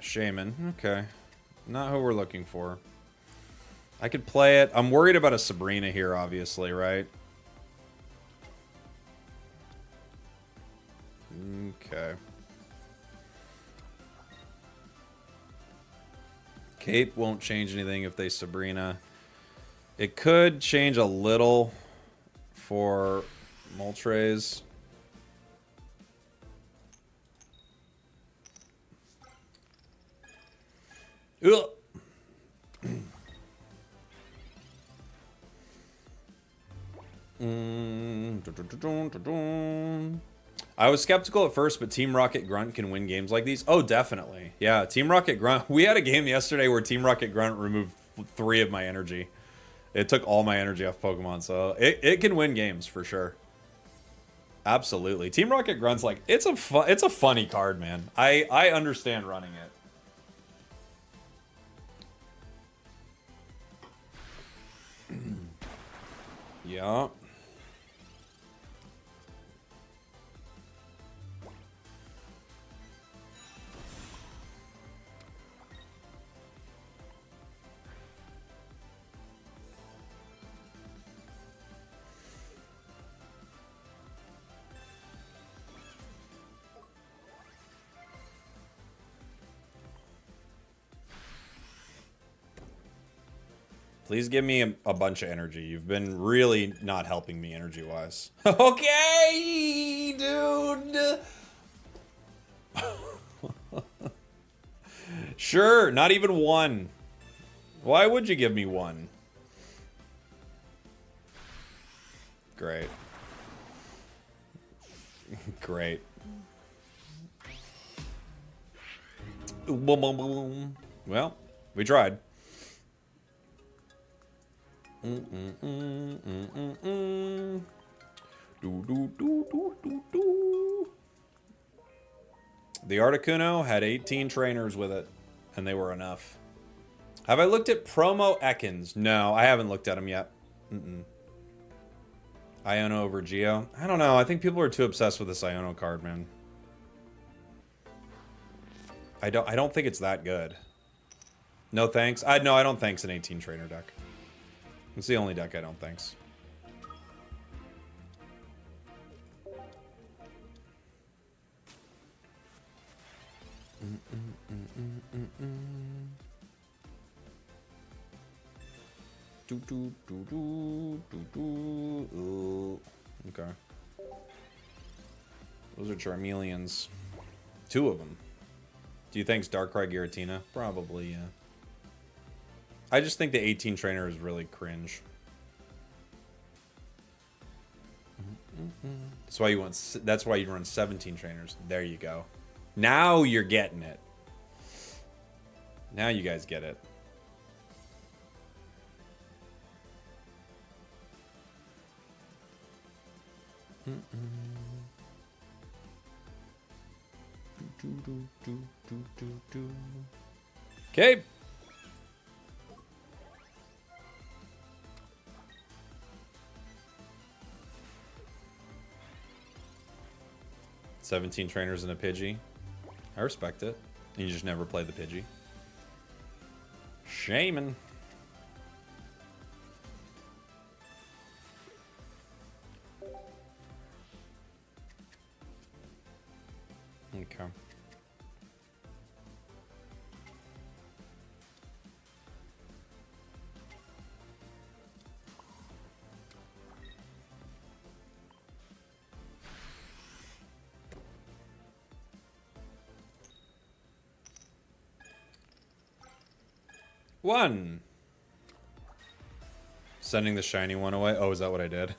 Speaker 1: Shaman. Okay. Not who we're looking for. I could play it. I'm worried about a Sabrina here, obviously, right? Okay. Cape won't change anything if they Sabrina. It could change a little for Moltres. Ugh. I was skeptical at first, but Team Rocket Grunt can win games like these. Oh, definitely. Yeah, Team Rocket Grunt. We had a game yesterday where Team Rocket Grunt removed 3 of my energy. It took all my energy off Pokemon, so it can win games for sure. Absolutely. Team Rocket Grunt's like, it's a funny card, man. I understand running it. Yeah. Please give me a bunch of energy. You've been really not helping me energy-wise. Okay, dude. Sure, not even one. Why would you give me one? Great. Great. Boom, boom, boom. Well, we tried. Do, do, do, do, do, do. The Articuno had 18 trainers with it, and they were enough. Have I looked at promo Ekans? No, I haven't looked at them yet. Iono over Geo? I don't know. I think people are too obsessed with this Iono card, man. I don't think it's that good. No thanks. No, I don't thanks an 18 trainer deck. It's the only deck I don't thanks. Okay. Those are Charmeleons. 2 of them. Do you think it's Darkrai Giratina? Probably, yeah. I just think the 18 trainer is really cringe. That's why you want. That's why you run 17 trainers. There you go. Now you're getting it. Now you guys get it. Okay. "17 trainers and a Pidgey." I respect it. You just never play the Pidgey. Shaman. Okay. One. Sending the shiny one away. Oh, is that what I did?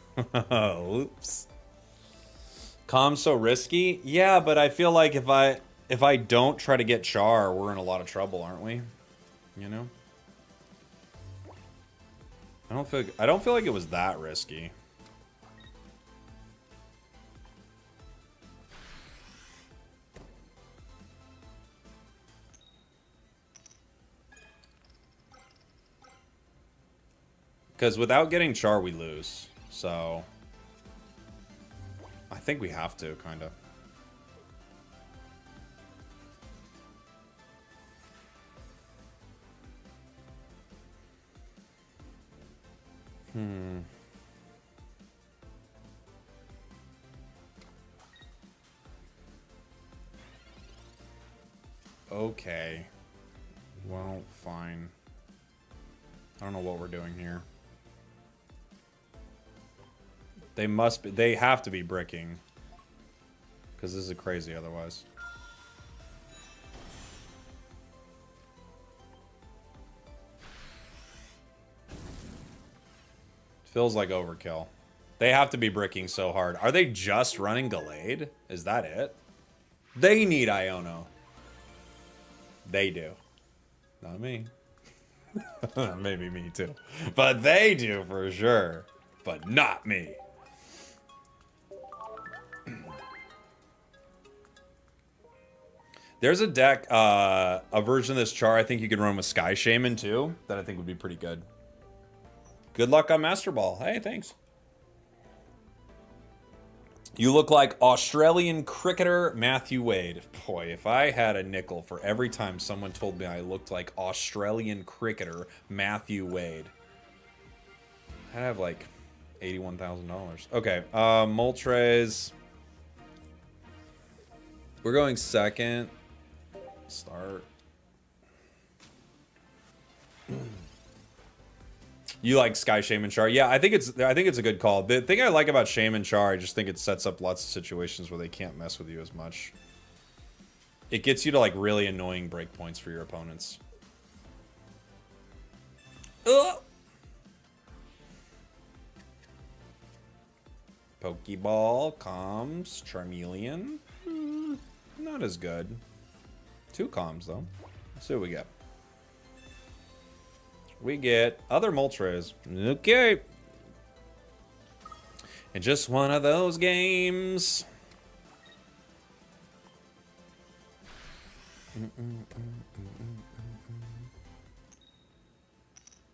Speaker 1: Oops. Calm's so risky? Yeah, but I feel like if I don't try to get Char, we're in a lot of trouble, aren't we? You know? I don't feel like it was that risky. Because without getting Char, we lose. So I think we have to, kind of. Okay. Well, fine. I don't know what we're doing here. They have to be bricking. Because this is crazy otherwise. Feels like overkill. They have to be bricking so hard. Are they just running Gallade? Is that it? They need Iono. They do. Not me. Maybe me too. But they do for sure. But not me. There's a deck, a version of this Char I think you could run with Sky Shaman too, that I think would be pretty good. Good luck on Master Ball. Hey, thanks. You look like Australian cricketer Matthew Wade. Boy, if I had a nickel for every time someone told me I looked like Australian cricketer Matthew Wade, I'd have like $81,000. Okay, Moltres. We're going second. Start. You like Sky Shaman Char? Yeah, I think it's a good call. The thing I like about Shaman Char, I just think it sets up lots of situations where they can't mess with you as much. It gets you to like really annoying breakpoints for your opponents. Ugh. Pokeball comes Charmeleon. Not as good. 2 comms though. Let's see what we get. We get other Moltres. Okay. And just one of those games.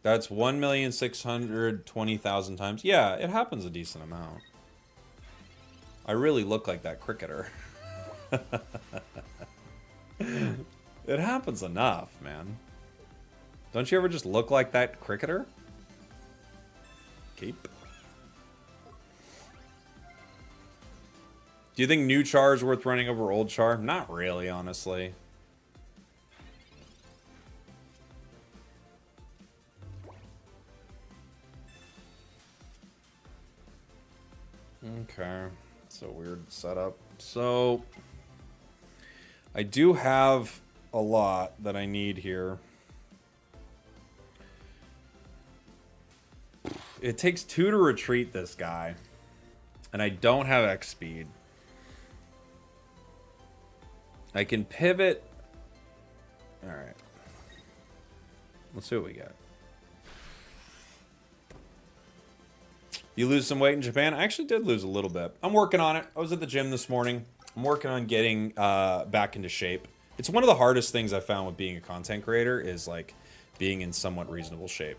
Speaker 1: That's 1,620,000 times. Yeah, it happens a decent amount. I really look like that cricketer. It happens enough, man. Don't you ever just look like that cricketer? Keep. Do you think new Char is worth running over old Char? Not really, honestly. Okay. It's a weird setup. So, I do have a lot that I need here. It takes 2 to retreat this guy. And I don't have X speed. I can pivot. Alright. Let's see what we got. You lose some weight in Japan? I actually did lose a little bit. I'm working on it. I was at the gym this morning. I'm working on getting back into shape. It's one of the hardest things I found with being a content creator is like being in somewhat reasonable shape.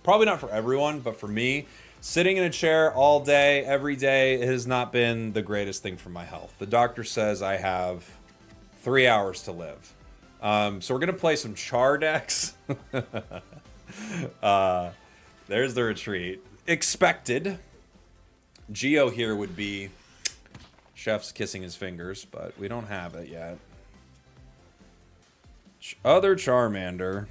Speaker 1: Probably not for everyone, but for me, sitting in a chair all day, every day, has not been the greatest thing for my health. The doctor says I have 3 hours to live. So we're going to play some Char decks. There's the retreat. Expected. Geo here would be chef's kissing his fingers, but we don't have it yet. Other Charmander.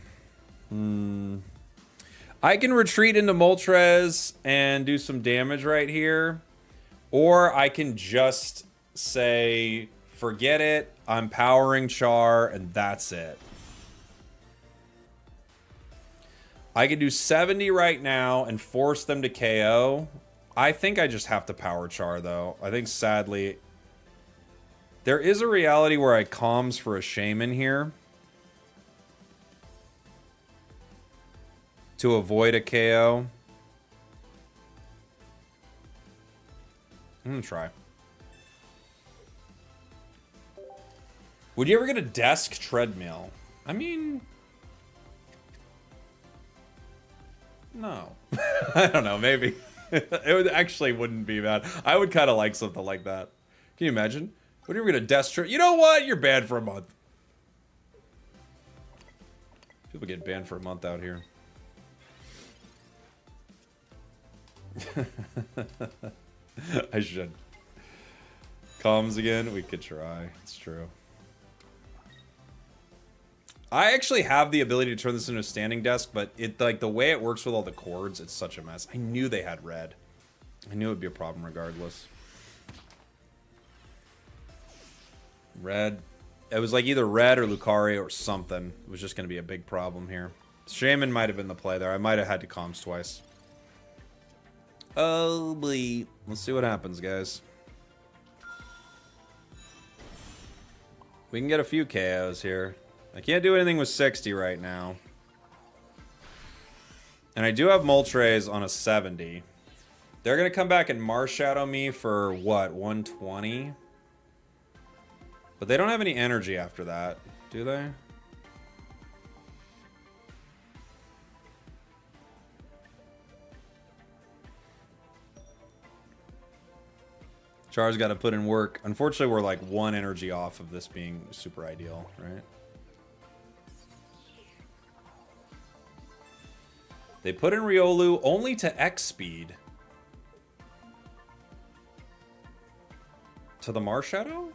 Speaker 1: I can retreat into Moltres and do some damage right here. Or I can just say, forget it, I'm powering Char, and that's it. I can do 70 right now and force them to KO. I think I just have to power Char, though. I think, sadly, there is a reality where I comms for a Shaman here to avoid a KO. I'm gonna try. Would you ever get a desk treadmill? I mean, no. I don't know, maybe. It would actually wouldn't be bad. I would kind of like something like that. Can you imagine? Would you ever get a desk treadmill? You know what? You're banned for a month. People get banned for a month out here. I should. Comms again? We could try. It's true. I actually have the ability to turn this into a standing desk, but it like the way it works with all the cords, it's such a mess. I knew they had red. I knew it would be a problem regardless. Red. It was like either red or Lucario or something. It was just going to be a big problem here. Shaman might have been the play there. I might have had to comms twice. Oh, boy. Let's see what happens, guys. We can get a few KOs here. I can't do anything with 60 right now. And I do have Moltres on a 70. They're going to come back and Marshadow me for, what, 120? But they don't have any energy after that, do they? Char's got to put in work. Unfortunately, we're like 1 energy off of this being super ideal, right? They put in Riolu only to X speed. To the Marshadow?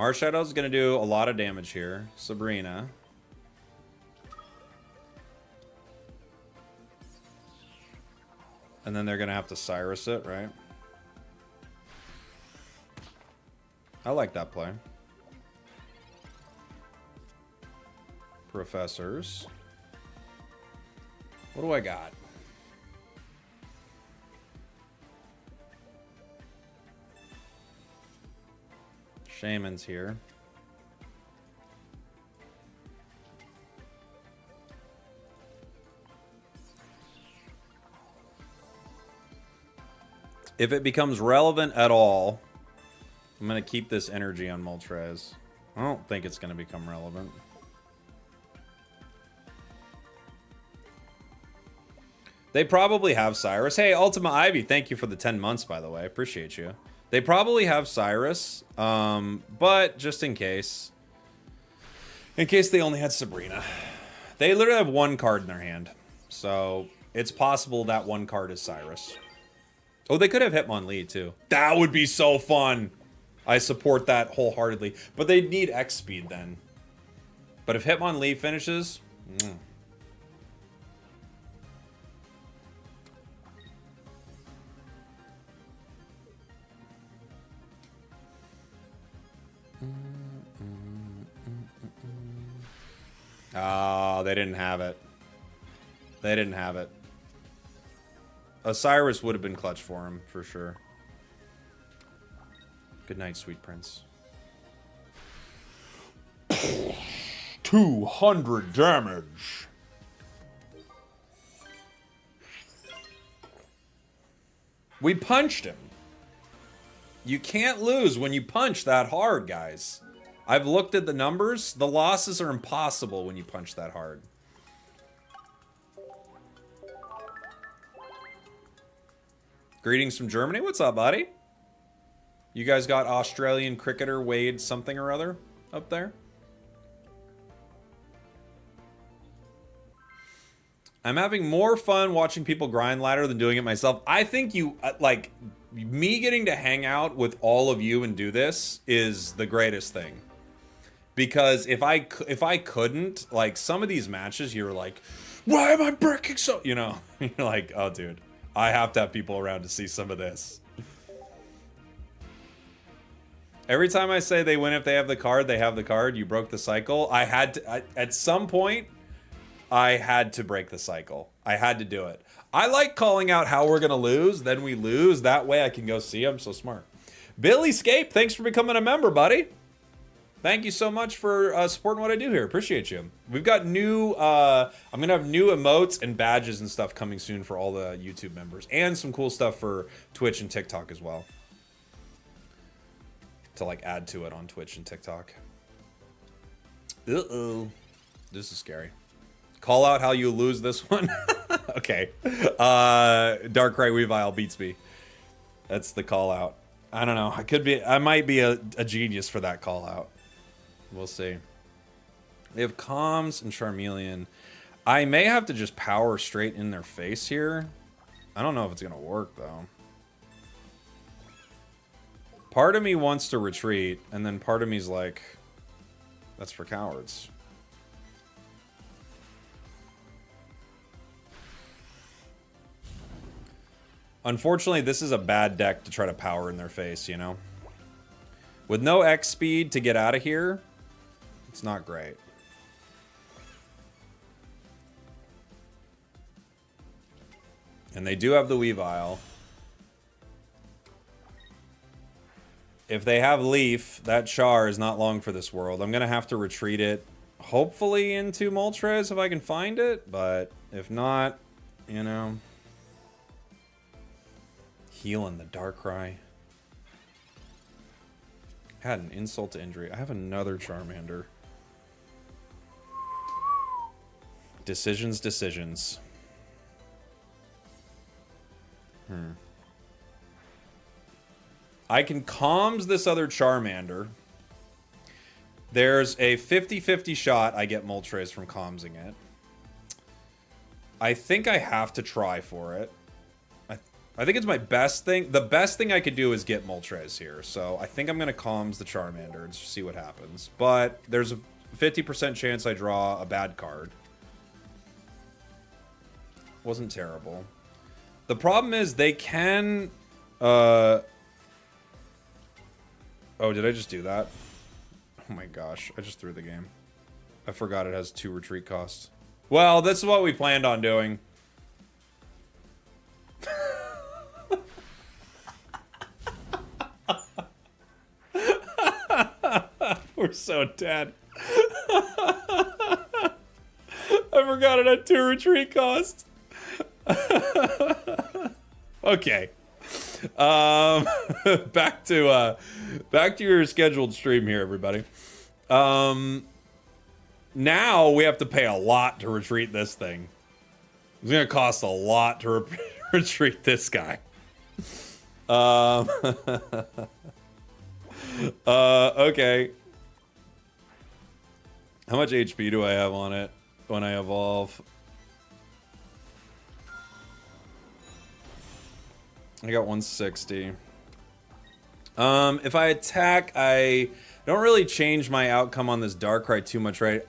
Speaker 1: Marshadow's going to do a lot of damage here. Sabrina. And then they're going to have to Cyrus it, right? I like that play. Professors. What do I got? Shaman's here. If it becomes relevant at all, I'm going to keep this energy on Moltres. I don't think it's going to become relevant. They probably have Cyrus. Hey, Ultima Ivy, thank you for the 10 months, by the way. I appreciate you. They probably have Cyrus, but just in case they only had Sabrina. They literally have one card in their hand, so it's possible that one card is Cyrus. Oh, they could have Hitmonlee, too. That would be so fun. I support that wholeheartedly. But they'd need X speed then. But if Hitmonlee finishes... Oh, they didn't have it. They didn't have it. Osiris would have been clutch for him, for sure. Good night, sweet prince. 200 damage. We punched him. You can't lose when you punch that hard, guys. I've looked at the numbers. The losses are impossible when you punch that hard. Greetings from Germany. What's up, buddy? You guys got Australian cricketer Wade something or other up there? I'm having more fun watching people grind ladder than doing it myself. I think you, like, me getting to hang out with all of you and do this is the greatest thing. Because if I couldn't, like, some of these matches, you're like, why am I breaking so... You know, you're like, oh, dude, I have to have people around to see some of this. Every time I say they win if they have the card, they have the card. You broke the cycle. I had to... at some point, I had to break the cycle. I had to do it. I like calling out how we're going to lose. Then we lose. That way I can go see. I'm so smart. Billy Scape, thanks for becoming a member, buddy. Thank you so much for supporting what I do here. Appreciate you. We've got new... I'm going to have new emotes and badges and stuff coming soon for all the YouTube members. And some cool stuff for Twitch and TikTok as well. To, like, add to it on Twitch and TikTok. Uh-oh. This is scary. Call out how you lose this one. Okay. Darkrai Weavile beats me. That's the call out. I don't know. I might be a genius for that call out. We'll see. They have Comms and Charmeleon. I may have to just power straight in their face here. I don't know if it's going to work, though. Part of me wants to retreat, and then part of me's like, that's for cowards. Unfortunately, this is a bad deck to try to power in their face, you know? With no X speed to get out of here, it's not great. And they do have the Weavile. If they have Leaf, that Char is not long for this world. I'm going to have to retreat it, hopefully into Moltres if I can find it. But if not, you know... Healing the Darkrai. Had an insult to injury. I have another Charmander. Decisions. I can Calms this other Charmander. There's a 50-50 shot I get Moltres from Calmsing it. I think I have to try for it. I think it's my best thing. The best thing I could do is get Moltres here. So I think I'm going to Calms the Charmander and see what happens. But there's a 50% chance I draw a bad card. Wasn't terrible. The problem is they can... Oh, did I just do that? Oh my gosh, I just threw the game. I forgot it has 2 retreat costs. Well, this is what we planned on doing. We're so dead. I forgot it had 2 retreat costs. Okay. Back to your scheduled stream here, everybody. Now we have to pay a lot to retreat this thing. It's gonna cost a lot to retreat this guy. Okay. How much HP do I have on it when I evolve? I got 160. If I attack, I don't really change my outcome on this Darkrai too much, right?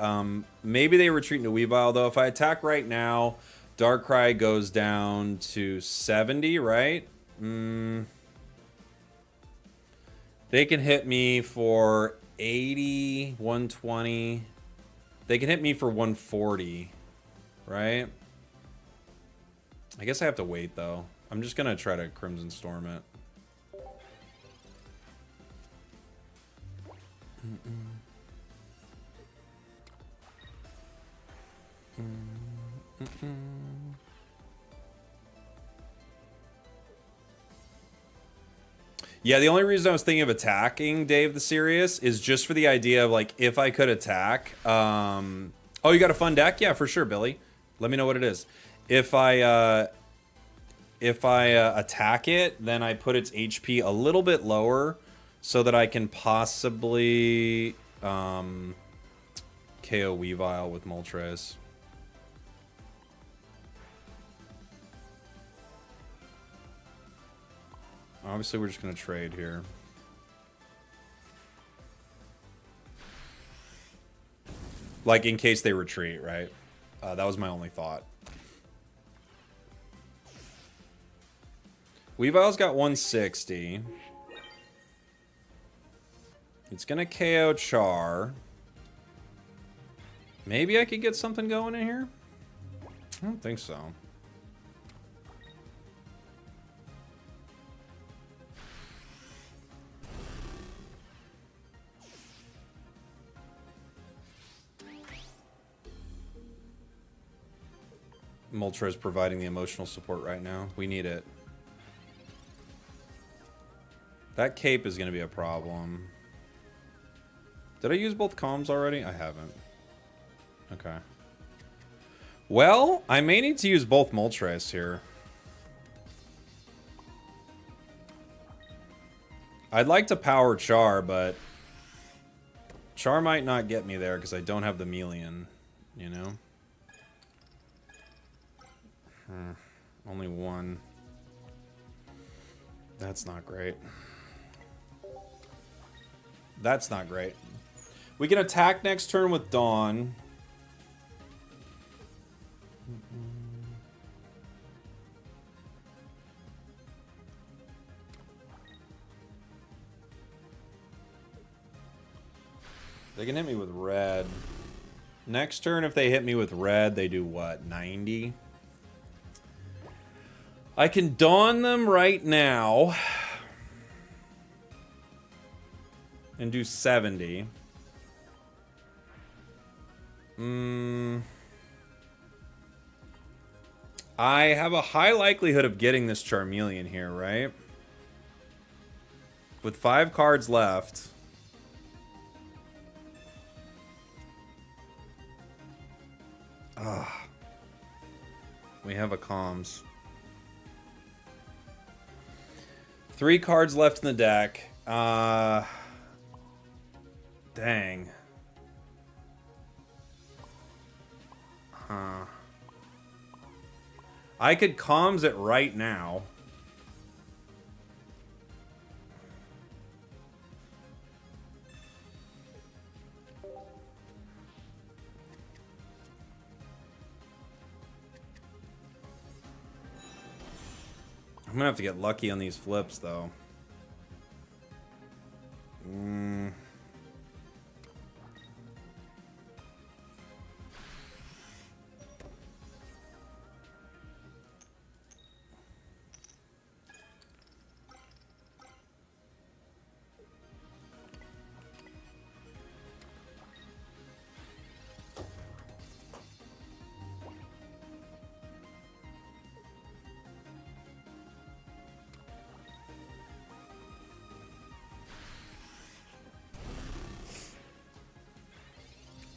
Speaker 1: Maybe they retreat into Weavile, though. If I attack right now, Darkrai goes down to 70, right? They can hit me for 80, 120. They can hit me for 140, right? I guess I have to wait, though. I'm just gonna try to Crimson Storm it. Yeah, the only reason I was thinking of attacking Dave the Serious is just for the idea of, like, if I could attack. Oh, you got a fun deck? Yeah, for sure, Billy. Let me know what it is. If I attack it, then I put its HP a little bit lower so that I can possibly KO Weavile with Moltres. Obviously, we're just going to trade here. Like, in case they retreat, right? That was my only thought. Weavile's got 160. It's going to KO Char. Maybe I could get something going in here? I don't think so. Moltres is providing the emotional support right now. We need it. That cape is going to be a problem. Did I use both comms already? I haven't. Okay. Well, I may need to use both Moltres here. I'd like to power Char, but Char might not get me there because I don't have the Melian, you know? Only one. That's not great. That's not great. We can attack next turn with Dawn. They can hit me with red. Next turn, if they hit me with red, they do what? 90? I can Dawn them right now. And do 70. I have a high likelihood of getting this Charmeleon here, right? With 5 cards left. We have a comms. 3 cards left in the deck. Dang. Huh. I could comms it right now. gonna have to get lucky on these flips, though.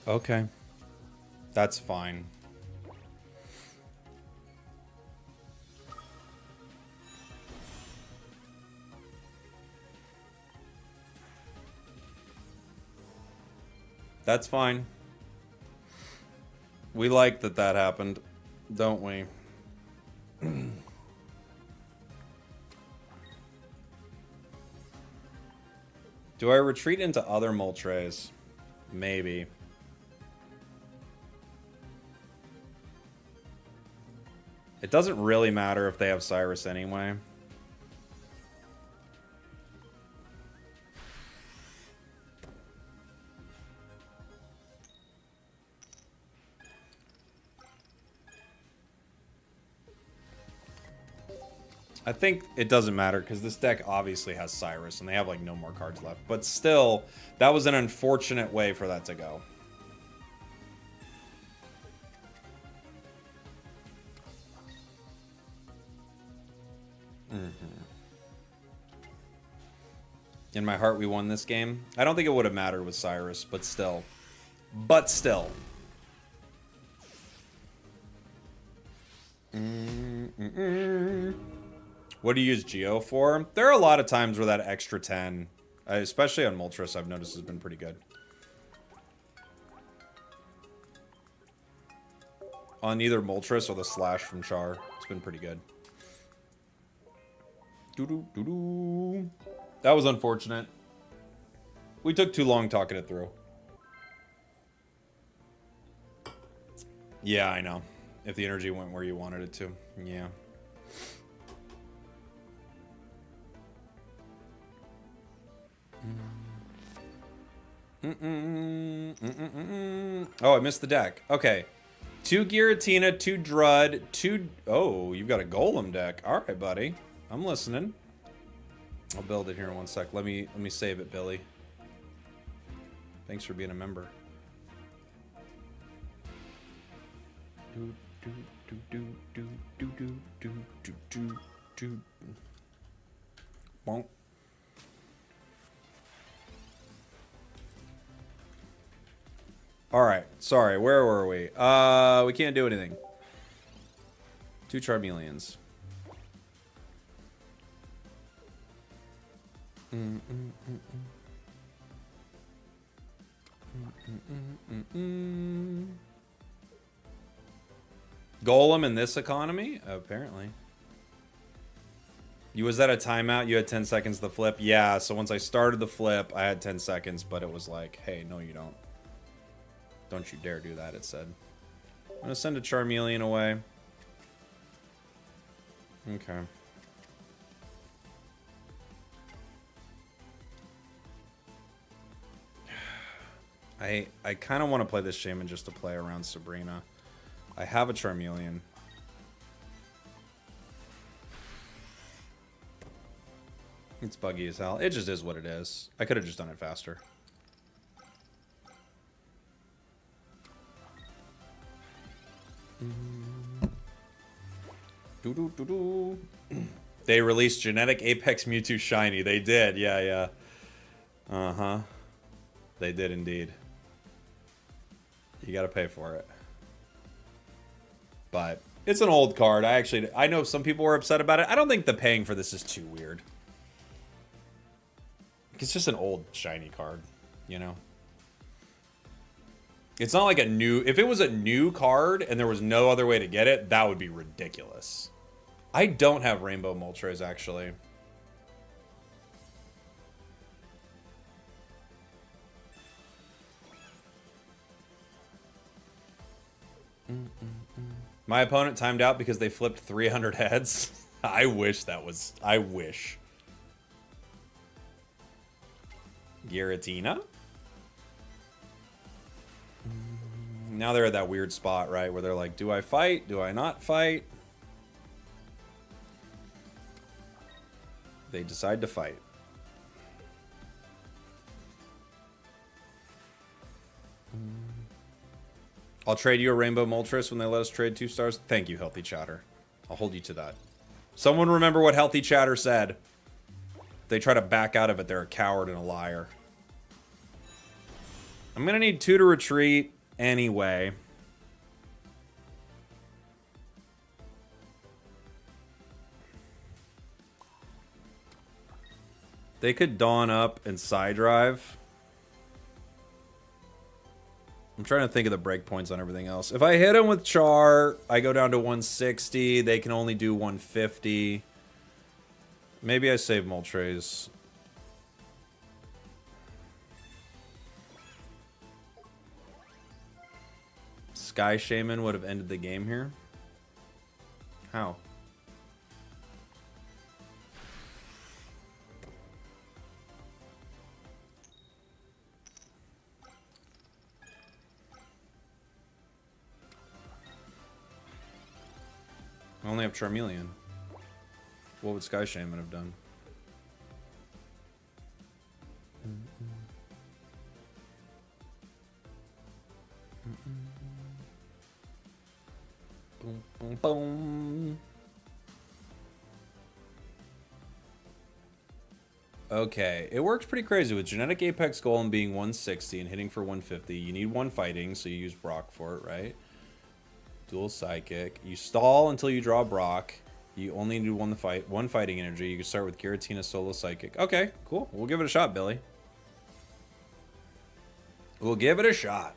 Speaker 1: Okay. That's fine. That's fine. We like that that happened, don't we? Do I retreat into other Moltres? Maybe. It doesn't really matter if they have Cyrus anyway. I think it doesn't matter because this deck obviously has Cyrus and they have like no more cards left. But still, that was an unfortunate way for that to go. In my heart, we won this game. I don't think it would have mattered with Cyrus, but still. But still. What do you use Geo for? There are a lot of times where that extra 10, especially on Moltres, I've noticed has been pretty good. On either Moltres or the Slash from Char, it's been pretty good. Doo-doo-doo-doo. That was unfortunate. We took too long talking it through. Yeah, I know. If the energy went where you wanted it to. Yeah. Oh, I missed the deck. Okay. 2 Giratina, 2 Drud, 2... Oh, you've got a Golem deck. All right, buddy. I'm listening. I'll build it here in 1 sec. Let me save it, Billy. Thanks for being a member. Bonk. All right. Sorry. Where were we? We can't do anything. 2 Charmeleons. Golem in this economy? Apparently. Was that a timeout? You had 10 seconds to flip? Yeah, so once I started the flip, I had 10 seconds, but it was like, hey, no you don't. Don't you dare do that, it said. I'm going to send a Charmeleon away. Okay. I kind of want to play this Shaman just to play around Sabrina. I have a Charmeleon. It's buggy as hell. It just is what it is. I could have just done it faster. They released Genetic Apex Mewtwo Shiny. They did. Yeah, yeah. Uh-huh. They did indeed. You gotta pay for it. But it's an old card. I know some people were upset about it. I don't think the paying for this is too weird. It's just an old shiny card, you know? It's not like a new... If it was a new card and there was no other way to get it, that would be ridiculous. I don't have Rainbow Moltres, actually. My opponent timed out because they flipped 300 heads. I wish that was... I wish. Giratina? Now they're at that weird spot, right? Where they're like, do I fight? Do I not fight? They decide to fight. I'll trade you a Rainbow Moltres when they let us trade 2 stars. Thank you, Healthy Chatter. I'll hold you to that. Someone remember what Healthy Chatter said. If they try to back out of it, they're a coward and a liar. I'm going to need 2 to retreat anyway. They could Dawn up and Side Drive. I'm trying to think of the breakpoints on everything else. If I hit them with Char, I go down to 160. They can only do 150. Maybe I save Moltres. Sky Shaman would have ended the game here. How? I only have Charmeleon. What would Sky Shaman have done? Boom, boom, boom. Okay, it works pretty crazy with Genetic Apex Golem being 160 and hitting for 150. You need 1 fighting, so you use Brock for it, right? Dual Psychic. You stall until you draw Brock. You only need 1 fighting energy. You can start with Giratina Solo Psychic. Okay, cool. We'll give it a shot, Billy. We'll give it a shot.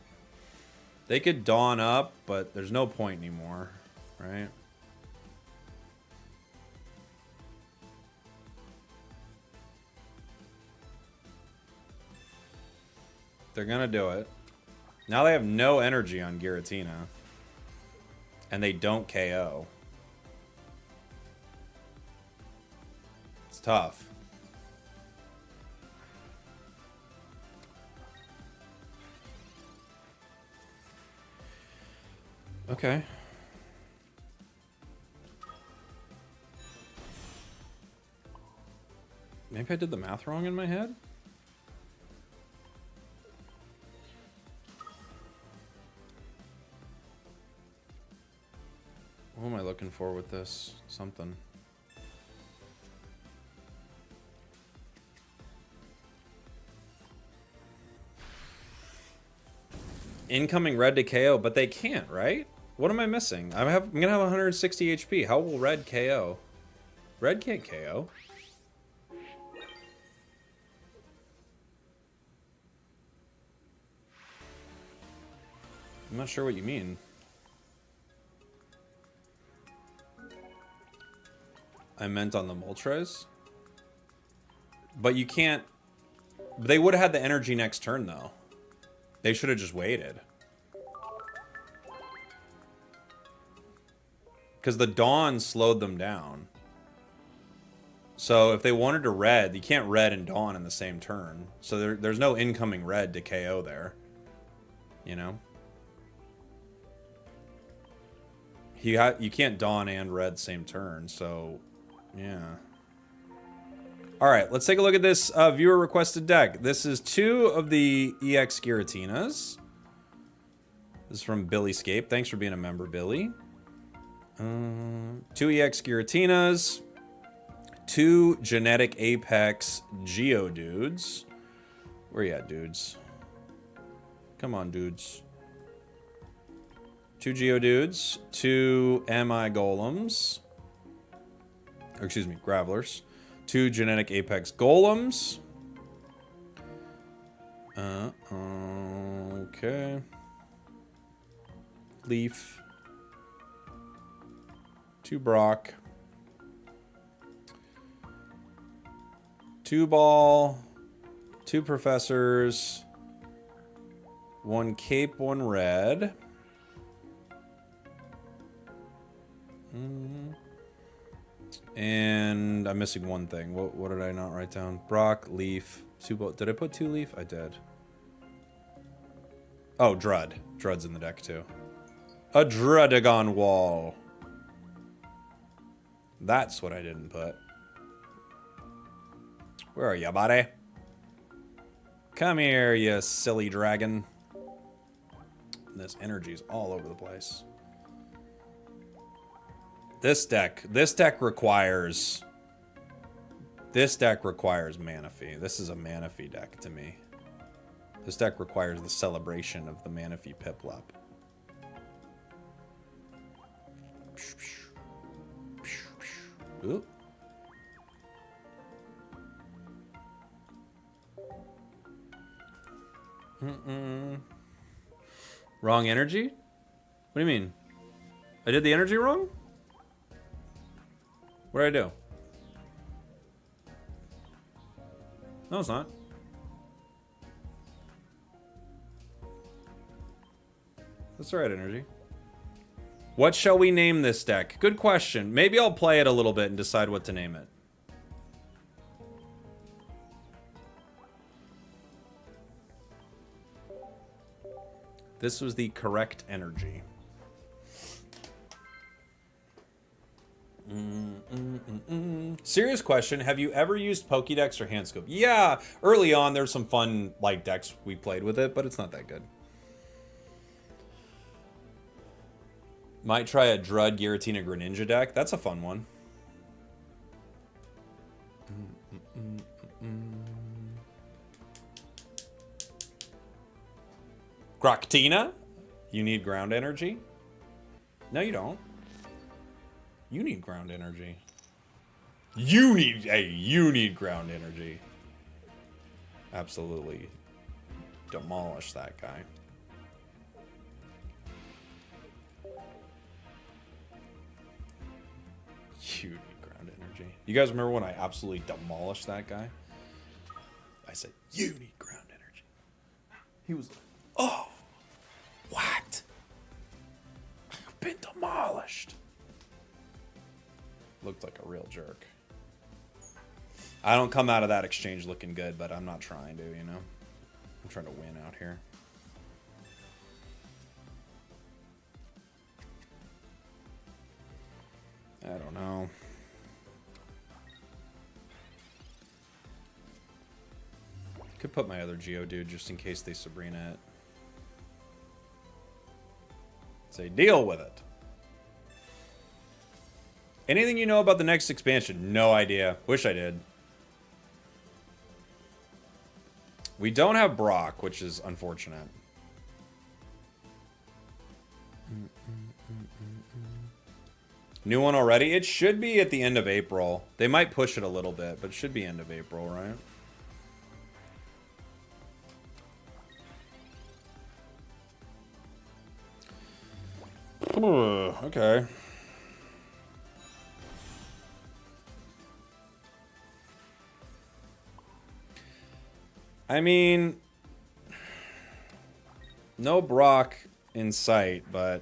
Speaker 1: They could Dawn up, but there's no point anymore, right? They're gonna do it. Now they have no energy on Giratina. And they don't KO. It's tough. Okay. Maybe I did the math wrong in my head? What am I looking for with this? Something. Incoming red to KO, but they can't, right? What am I missing? I'm gonna have 160 HP. How will red KO? Red can't KO. I'm not sure what you mean. I meant on the Moltres. But you can't... They would have had the energy next turn, though. They should have just waited. Because the Dawn slowed them down. So if they wanted to red, you can't red and Dawn in the same turn. So there's no incoming red to KO there. You know? You can't Dawn and red same turn, so... Yeah. Alright, let's take a look at this viewer requested deck. This is 2 of the EX Giratinas. This is from Billyscape. Thanks for being a member, Billy. 2 EX Giratinas. 2 Genetic Apex Geodudes. Where you at, dudes? Come on, dudes. 2 Geodudes. 2 MI Golems. Or excuse me, Gravelers. 2 Genetic Apex Golems. Okay. Leaf. 2 Brock. 2 Ball. 2 Professors. 1 Cape, 1 Red. And I'm missing one thing. What did I not write down? Brock, Leaf, Subo. Did I put 2 Leaf? I did. Oh, Drud. Drud's in the deck too. A Drudagon wall. That's what I didn't put. Where are you, buddy? Come here, you silly dragon. This energy's all over the place. This deck requires Manaphy. This is a Manaphy deck to me. This deck requires the celebration of the Manaphy Piplup. Ooh. Wrong energy? What do you mean? I did the energy wrong? What did I do? No, it's not. That's the right energy. What shall we name this deck? Good question. Maybe I'll play it a little bit and decide what to name it. This was the correct energy. Serious question. Have you ever used Pokédex or Handscope? Yeah, early on there's some fun like decks we played with it, but it's not that good. Might try a Drud Giratina Greninja deck. That's a fun one. Giratina? You need ground energy? No, you don't. You need ground energy. You need ground energy. Absolutely. Demolish that guy. You need ground energy. You guys remember when I absolutely demolished that guy? I said, you need ground energy. He was like, oh, what? I've been demolished. Looked like a real jerk. I don't come out of that exchange looking good, but I'm not trying to, you know? I'm trying to win out here. I don't know. Could put my other Geodude just in case they Sabrina it. Say, deal with it. Anything you know about the next expansion? No idea. Wish I did. We don't have Brock, which is unfortunate. New one already? It should be at the end of April. They might push it a little bit, but it should be end of April, right? Okay. I mean, no Brock in sight, but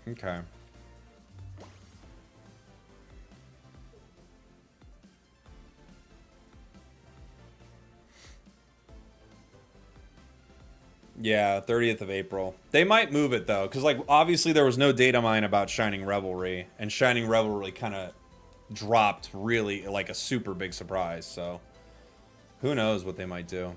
Speaker 1: okay. Yeah, 30th of April. They might move it though, because like obviously there was no data mine about Shining Revelry, and Shining Revelry kind of dropped really like a super big surprise, so who knows what they might do.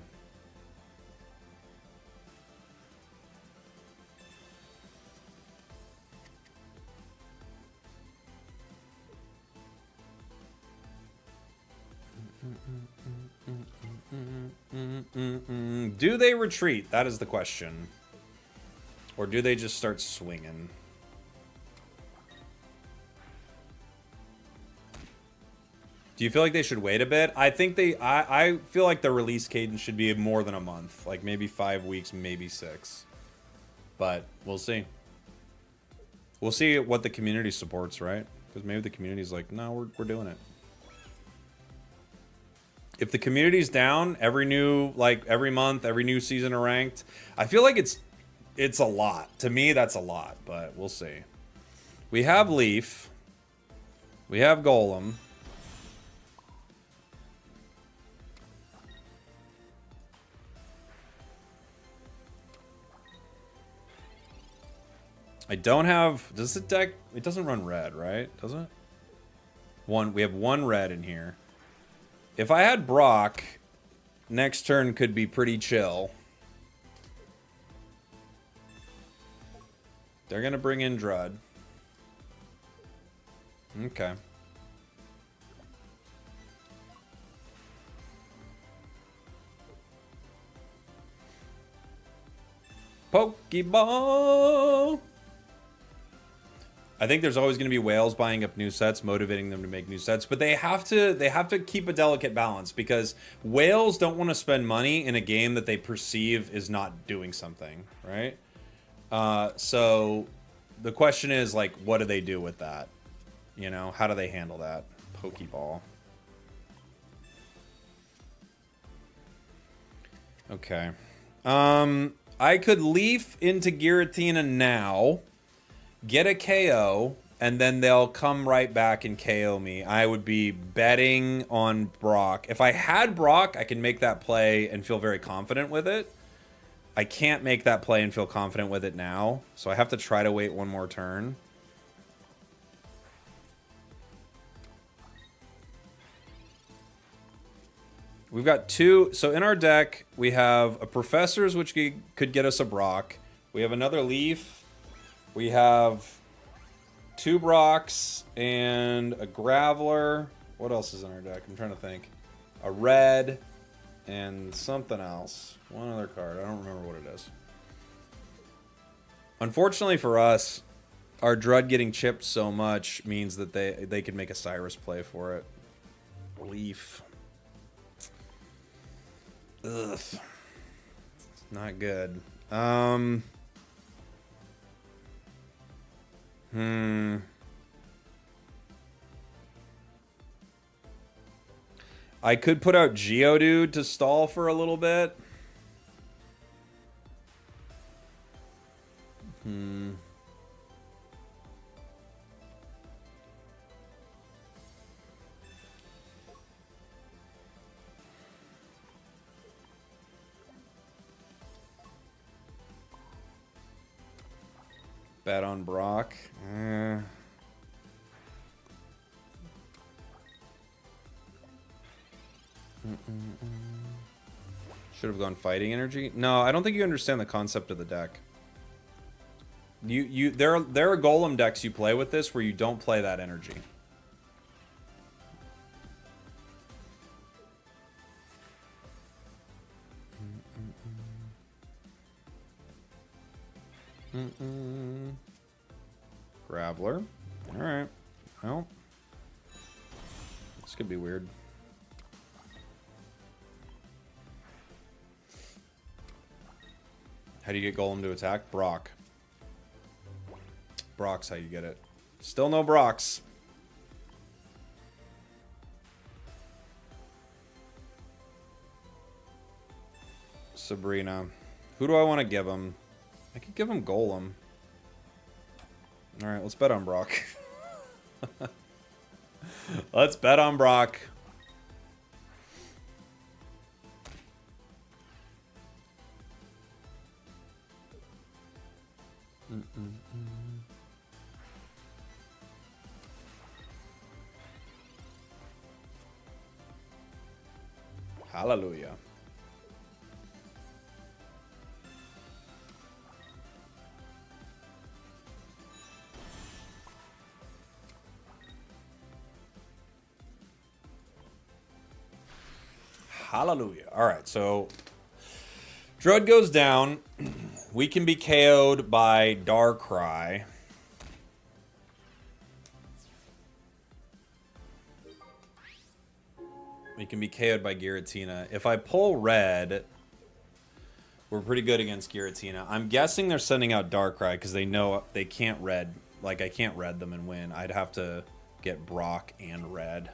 Speaker 1: Do they retreat? That is the question. Or do they just start swinging? Do you feel like they should wait a bit? I think I feel like the release cadence should be more than a month. Like maybe 5 weeks, maybe 6. But we'll see. We'll see what the community supports, right? Because maybe the community's like, no, we're doing it. If the community's down every month, every new season of ranked, I feel like it's a lot. To me, that's a lot, but we'll see. We have Leaf. We have Golem. I don't have... Does the deck... It doesn't run red, right? Does it? We have one red in here. If I had Brock, next turn could be pretty chill. They're going to bring in Drud. Okay. Pokeball! I think there's always going to be whales buying up new sets, motivating them to make new sets, but they have to keep a delicate balance because whales don't want to spend money in a game that they perceive is not doing something, right? So the question is, like, what do they do with that? You know, how do they handle that? Pokeball. Okay. I could leaf into Giratina now, get a KO, and then they'll come right back and KO me. I would be betting on Brock. If I had Brock, I can make that play and feel very confident with it. I can't make that play and feel confident with it now, so I have to try to wait one more turn. We've got two. So in our deck, we have a Professor's, which could get us a Brock. We have another Leaf. We have two Brocks and a Graveler. What else is in our deck? I'm trying to think. A red and something else. One other card. I don't remember what it is. Unfortunately for us, our Drud getting chipped so much means that they could make a Cyrus play for it. Leaf. Ugh. It's not good. I could put out Geodude to stall for a little bit. Bet on Brock. Should have gone fighting energy. No, I don't think you understand the concept of the deck. There are Golem decks you play with this where you don't play that energy. Graveler. Alright. Well. This could be weird. How do you get Golem to attack? Brock. Brock's how you get it. Still no Brocks. Sabrina. Who do I want to give him? I could give him Golem. Alright, let's bet on Brock. Let's bet on Brock. Hallelujah. Hallelujah. Alright, so Drud goes down. We can be KO'd by Darkrai. We can be KO'd by Giratina. If I pull red, we're pretty good against Giratina. I'm guessing they're sending out Darkrai because they know they can't red. Like, I can't red them and win. I'd have to get Brock and red.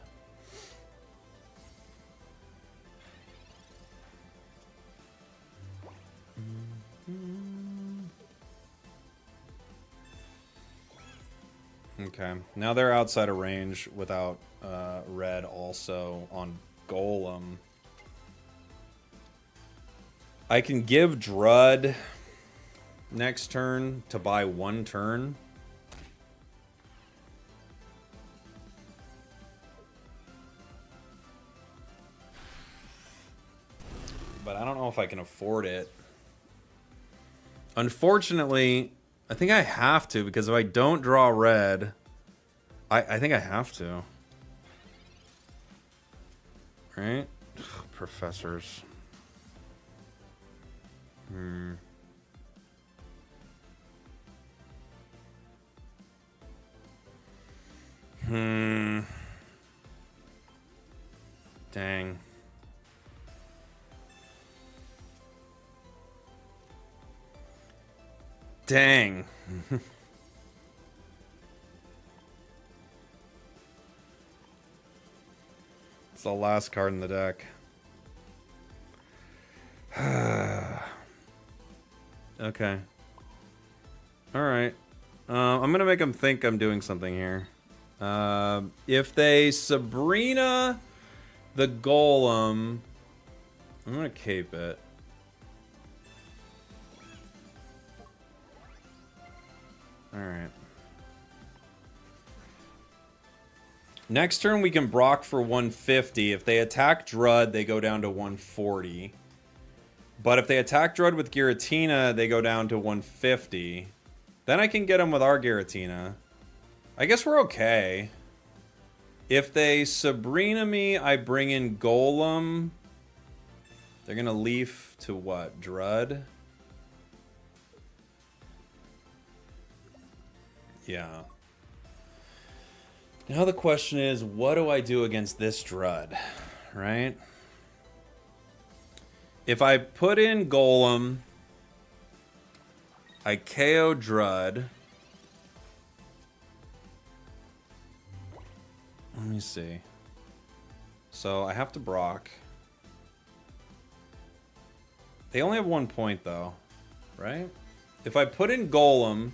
Speaker 1: Okay, now they're outside of range without red also on Golem. I can give Drud next turn to buy 1 turn. But I don't know if I can afford it. Unfortunately, I think I have to, because if I don't draw red, I think I have to. Right? Ugh, professors. Dang. Dang. It's the last card in the deck. Okay. Alright. I'm gonna make them think I'm doing something here. If they Sabrina the Golem, I'm gonna cape it. Alright. Next turn we can Brock for 150. If they attack Drud, they go down to 140. But if they attack Drud with Giratina, they go down to 150. Then I can get them with our Giratina. I guess we're okay. If they Sabrina me, I bring in Golem. They're gonna leaf to what? Drud? Yeah. Now the question is, what do I do against this Drud? Right? If I put in Golem, I KO Drud. Let me see. So I have to Brock. They only have 1 point though, right? If I put in Golem,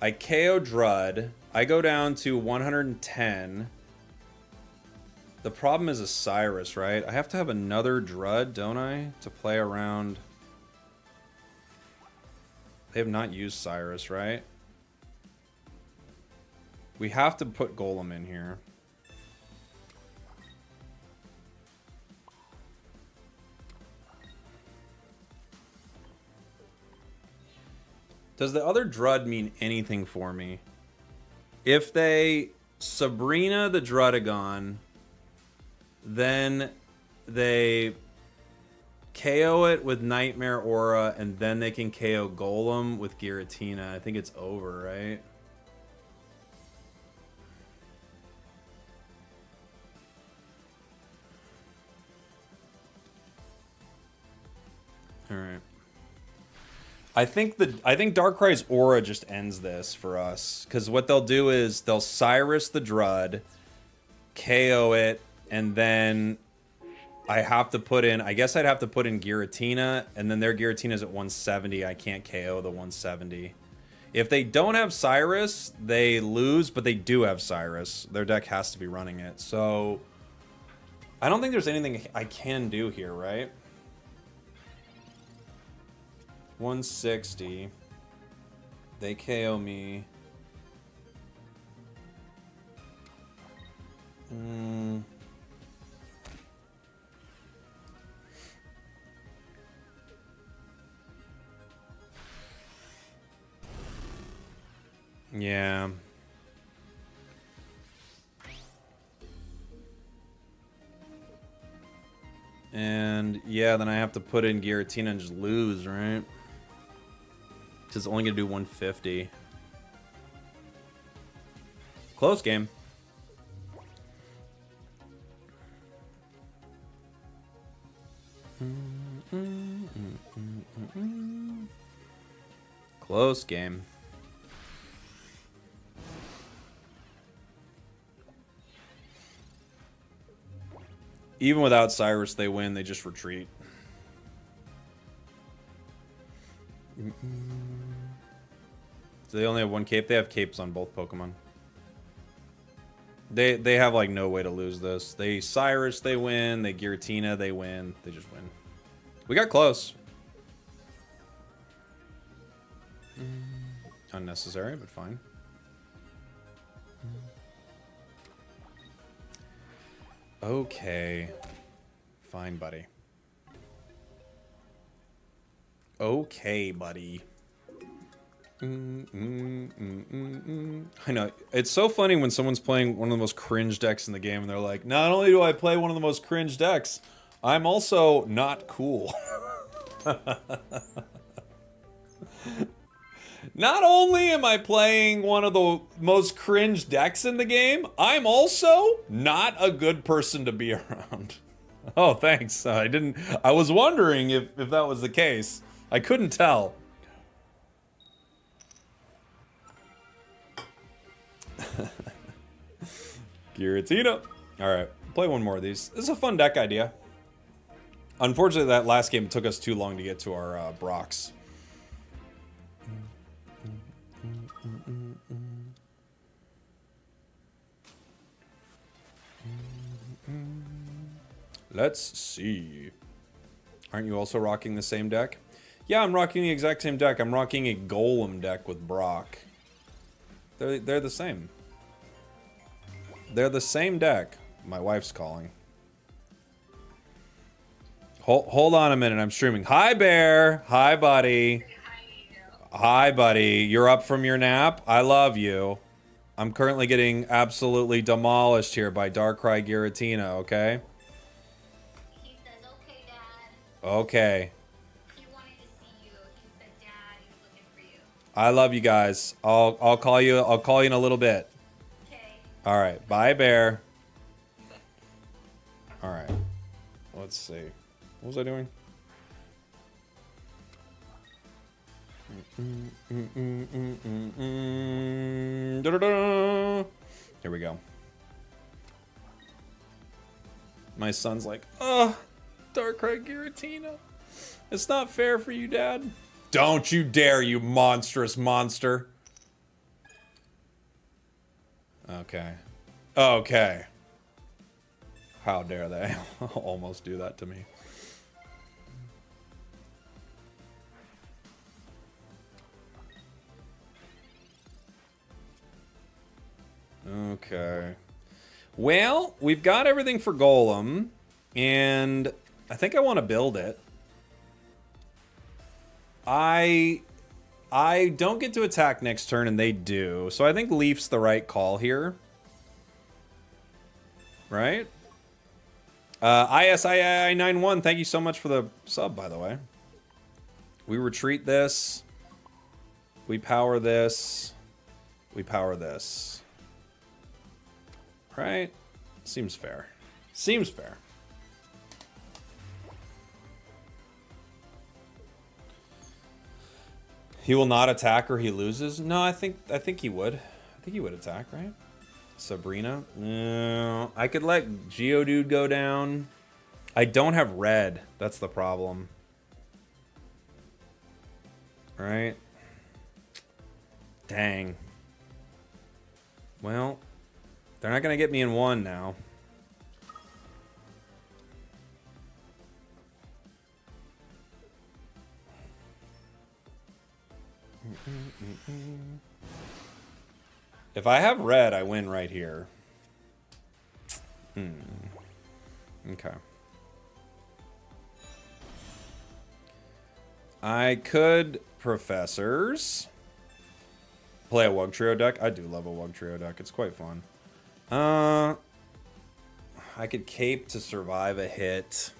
Speaker 1: I KO Drud. I go down to 110. The problem is a Cyrus, right? I have to have another Drud, don't I? To play around. They have not used Cyrus, right? We have to put Golem in here. Does the other Drud mean anything for me? If they Sabrina the Drudagon, then they KO it with Nightmare Aura, and then they can KO Golem with Giratina. I think it's over, right? All right. I think Darkrai's Aura just ends this for us, because what they'll do is they'll Cyrus the Drud, KO it, and then I have to put in, I guess I'd have to put in Giratina, and then their Giratina's at 170. I can't KO the 170. If they don't have Cyrus, they lose, but they do have Cyrus. Their deck has to be running it. So I don't think there's anything I can do here, right? 160. They KO me. Yeah. And yeah, then I have to put in Giratina and just lose, right? Because it's only going to do 150. Close game. Close game. Even without Cyrus, they win. They just retreat. Do they only have one cape? They have capes on both Pokemon. They have like no way to lose this. They Cyrus, they win. They Giratina, they win. They just win. We got close. Unnecessary, but fine. Okay. Fine, buddy. Okay, buddy. I know. It's so funny when someone's playing one of the most cringe decks in the game and they're like, not only do I play one of the most cringe decks, I'm also not cool. Not only am I playing one of the most cringe decks in the game, I'm also not a good person to be around. Oh, thanks. I was wondering if that was the case. I couldn't tell. Giratina. Alright, play one more of these. This is a fun deck idea. Unfortunately, that last game took us too long to get to our Brox. Let's see. Aren't you also rocking the same deck? Yeah, I'm rocking the exact same deck. I'm rocking a Golem deck with Brock. They're the same. They're the same deck. My wife's calling. Hold on a minute. I'm streaming. Hi, Bear. Hi, buddy. Hi, buddy. You're up from your nap? I love you. I'm currently getting absolutely demolished here by Darkrai Giratina, okay?
Speaker 2: He says, okay, Dad.
Speaker 1: Okay.
Speaker 2: He wanted to see you. He said, Dad, he's looking for you.
Speaker 1: I love you guys. I'll call you in a little bit.
Speaker 2: Okay.
Speaker 1: All right. Bye, Bear. All right. Let's see. What was I doing? Here we go. My son's like, oh, Darkrai Giratina. It's not fair for you, Dad. Don't you dare, you monstrous monster. Okay. Okay. How dare they almost do that to me. Okay. Well, we've got everything for Golem, and I think I want to build it. I don't get to attack next turn, and they do. So I think Leaf's the right call here. Right? ISII91, thank you so much for the sub, by the way. We retreat this. We power this. We power this. Right? Seems fair. Seems fair. He will not attack or he loses? No, I think he would. I think he would attack, right? Sabrina? No. I could let Geodude go down. I don't have red. That's the problem. Right? Dang. Well, they're not going to get me in one now. If I have red, I win right here. Okay. I could Professors. Play a Wugtrio deck. I do love a Wugtrio deck. It's quite fun. I could Cape to survive a hit.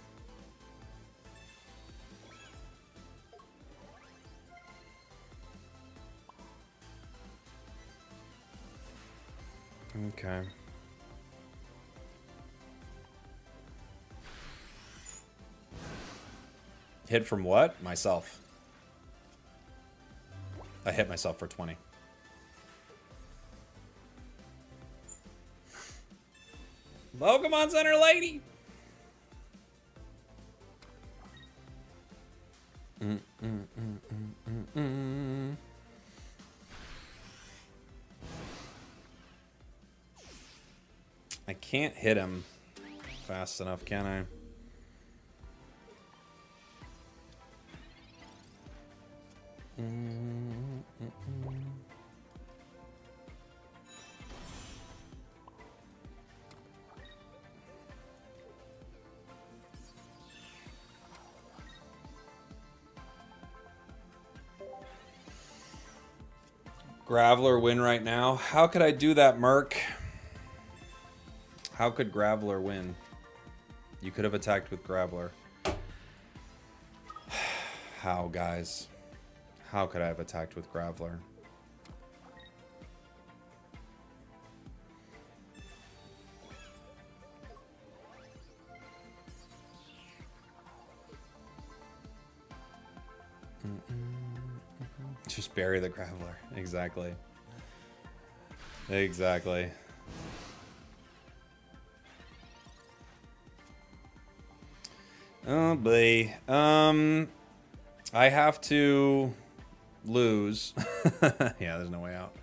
Speaker 1: Okay. Hit from what? Myself. I hit myself for 20. Pokemon Center lady! can't hit him fast enough, can I? Graveler win right now. How could I do that, Merc? How could Graveler win? You could have attacked with Graveler. How, guys? How could I have attacked with Graveler? Just bury the Graveler. Exactly. Exactly. Oh boy. I have to lose. Yeah, there's no way out.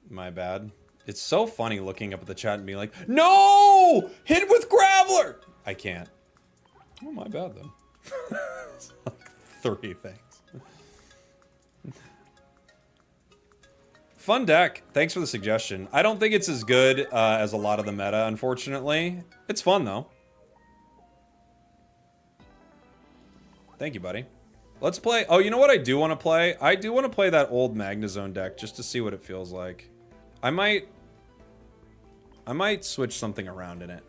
Speaker 1: My bad. It's so funny looking up at the chat and being like, no! Hit with Graveler! I can't. Oh, my bad then. It's like 3 things. Fun deck. Thanks for the suggestion. I don't think it's as good as a lot of the meta, unfortunately. It's fun, though. Thank you, buddy. Let's play... Oh, you know what I do want to play? I do want to play that old Magnezone deck just to see what it feels like. I might switch something around in it.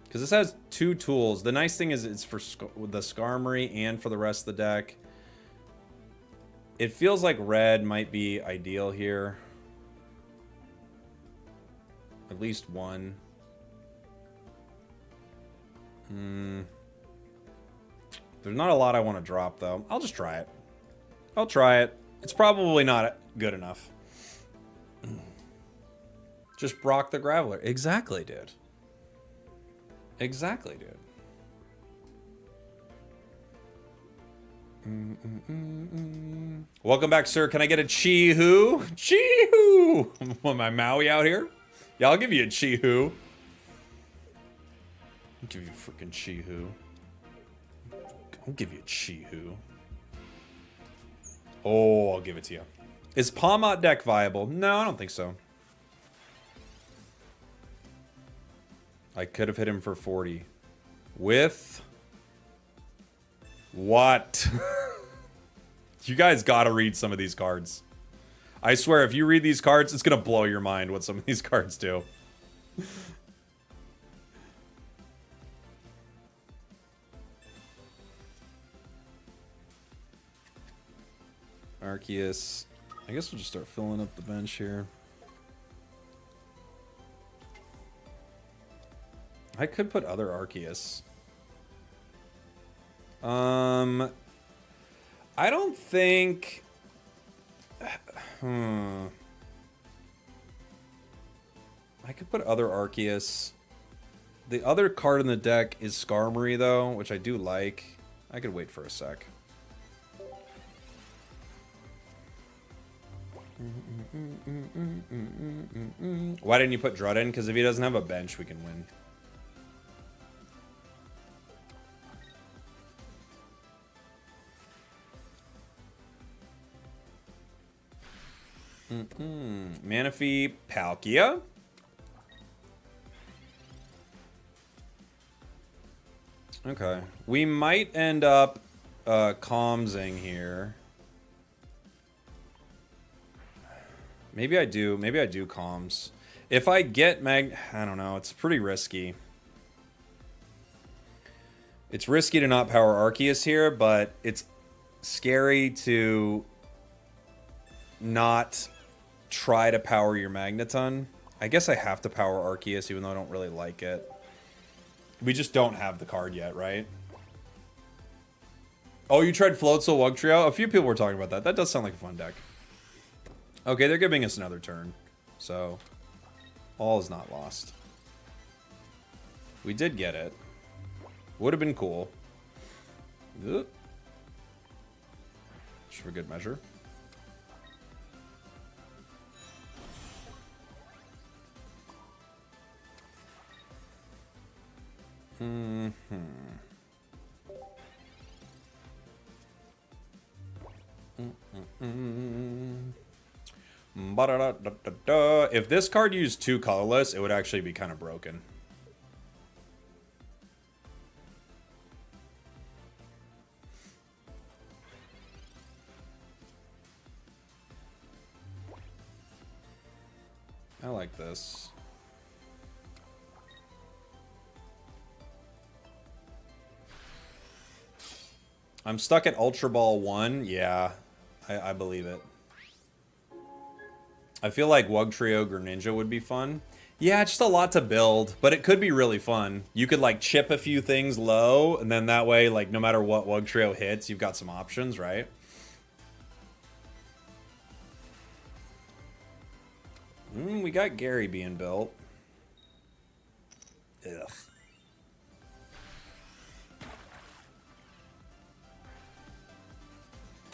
Speaker 1: Because this has 2 tools. The nice thing is it's for the Skarmory and for the rest of the deck. It feels like red might be ideal here. At least one. There's not a lot I want to drop, though. I'll just try it. I'll try it. It's probably not good enough. Just Brock the Graveler. Exactly, dude. Exactly, dude. Welcome back, sir. Can I get a Chi-Hu? Chi-Hu! Want my Maui out here? Yeah, I'll give you a Chi-Hu. I'll give you a freaking Chi-Hu. I'll give you a Chi-Hu. Oh, I'll give it to you. Is Palmot deck viable? No, I don't think so. I could have hit him for 40. With... what? You guys gotta read some of these cards. I swear, if you read these cards, it's gonna blow your mind what some of these cards do. Arceus. I guess we'll just start filling up the bench here. I could put other Arceus. I don't think... I could put other Arceus. The other card in the deck is Skarmory, though, which I do like. I could wait for a sec. Why didn't you put Drud in? Because if he doesn't have a bench, we can win. Manaphy, Palkia. Okay. We might end up Calmsing here. Maybe I do. Maybe I do Calms. If I get I don't know. It's pretty risky. It's risky to not power Arceus here, but it's scary to not try to power your Magneton. I guess I have to power Arceus even though I don't really like it. We just don't have the card yet, right? Oh, you tried Floatzel Wugtrio? A few people were talking about that. That does sound like a fun deck. Okay, they're giving us another turn. So, all is not lost. We did get it. Would have been cool. Ugh. Just for good measure. If this card used 2 colorless, it would actually be kind of broken. I like this. I'm stuck at Ultra Ball 1. Yeah, I believe it. I feel like Wugtrio Greninja would be fun. Yeah, just a lot to build, but it could be really fun. You could like chip a few things low, and then that way, like no matter what Wugtrio hits, you've got some options, right? We got Gary being built. Ugh.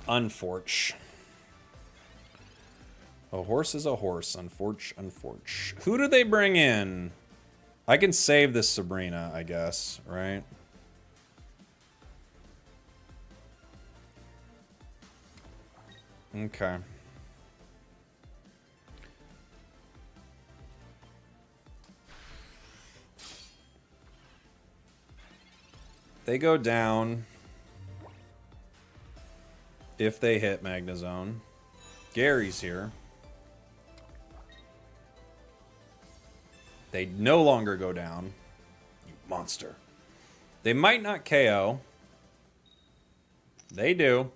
Speaker 1: Unforge. A horse is a horse. Unforge. Who do they bring in? I can save this Sabrina, I guess, right? Okay. They go down if they hit Magnezone. Gary's here. They no longer go down. You monster. They might not KO. They do.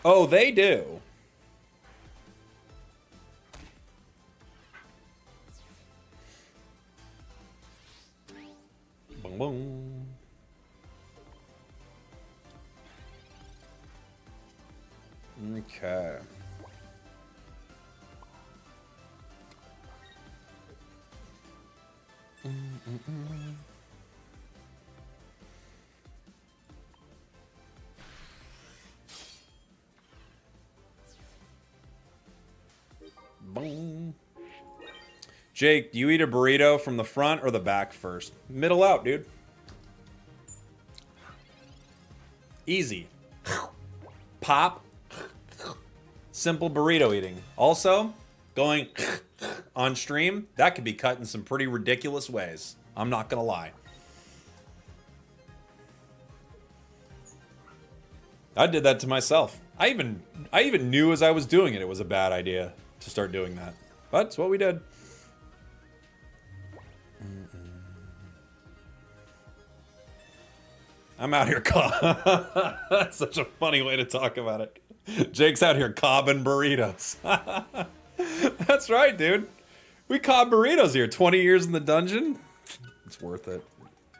Speaker 1: Oh, they do. Boom, boom. Okay. Boom. Jake, do you eat a burrito from the front or the back first? Middle out, dude. Easy. Pop. Simple burrito eating. Also, going on stream, that could be cut in some pretty ridiculous ways. I'm not gonna lie. I did that to myself. I even knew as I was doing it was a bad idea to start doing that. But it's what we did. I'm out here That's such a funny way to talk about it. Jake's out here cobbing burritos. That's right, dude. We cob burritos here. 20 years in the dungeon. It's worth it.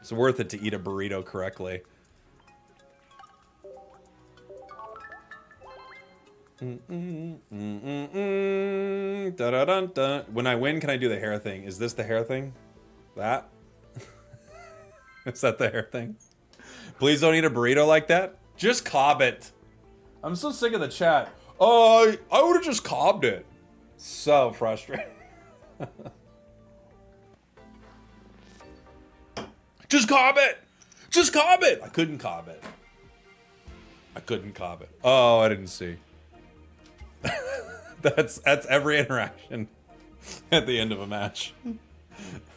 Speaker 1: It's worth it to eat a burrito correctly. Da-da-dun-dun. When I win, can I do the hair thing? Is this the hair thing? That? Is that the hair thing? Please don't eat a burrito like that. Just cob it. I'm so sick of the chat. I would have just cobbed it. So frustrating. Just cob it. Just cob it. I couldn't cob it. I couldn't cob it. Oh, I didn't see. That's every interaction at the end of a match.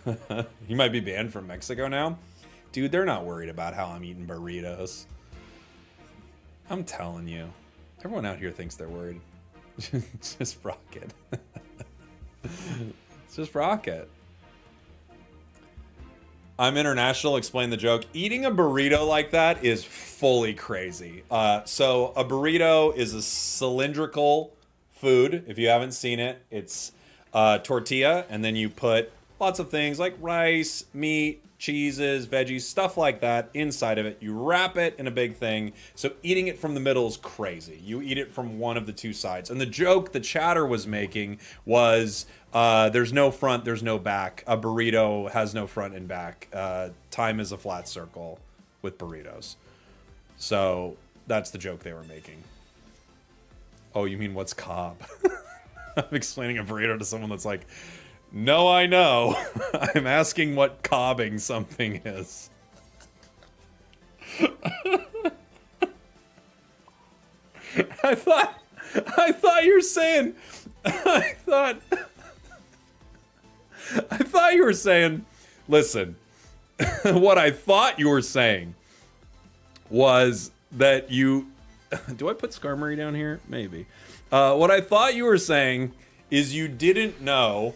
Speaker 1: You might be banned from Mexico now. Dude, they're not worried about how I'm eating burritos. I'm telling you. Everyone out here thinks they're worried. Just rock it. Just rock it. I'm international, explain the joke. Eating a burrito like that is fully crazy. So a burrito is a cylindrical food. If you haven't seen it, it's tortilla, and then you put lots of things like rice, meat, cheeses, veggies, stuff like that inside of it. You wrap it in a big thing. So eating it from the middle is crazy. You eat it from one of the two sides. And the joke the chatter was making was there's no front, there's no back. A burrito has no front and back. Time is a flat circle with burritos. So that's the joke they were making. Oh, you mean what's cob? I'm explaining a burrito to someone that's like, No, I know. I'm asking what cobbing something is. I thought you were saying, I thought you were saying, listen, what I thought you were saying was that you, do I put Skarmory down here? Maybe. What I thought you were saying is you didn't know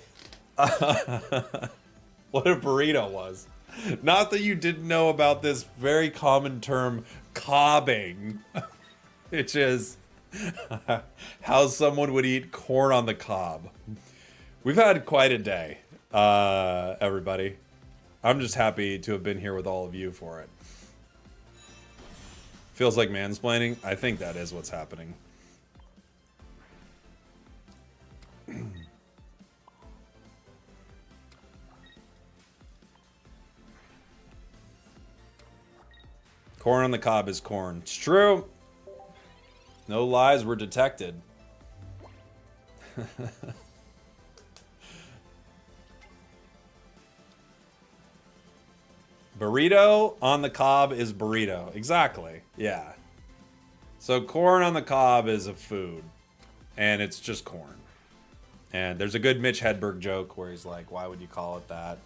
Speaker 1: what a burrito was. Not that you didn't know about this very common term, cobbing, which is how someone would eat corn on the cob. We've had quite a day, everybody. I'm just happy to have been here with all of you for it. Feels like mansplaining? I think that is what's happening. Corn on the cob is corn. It's true. No lies were detected. Burrito on the cob is burrito. Exactly. Yeah. So corn on the cob is a food. And it's just corn. And there's a good Mitch Hedberg joke where he's like, why would you call it that?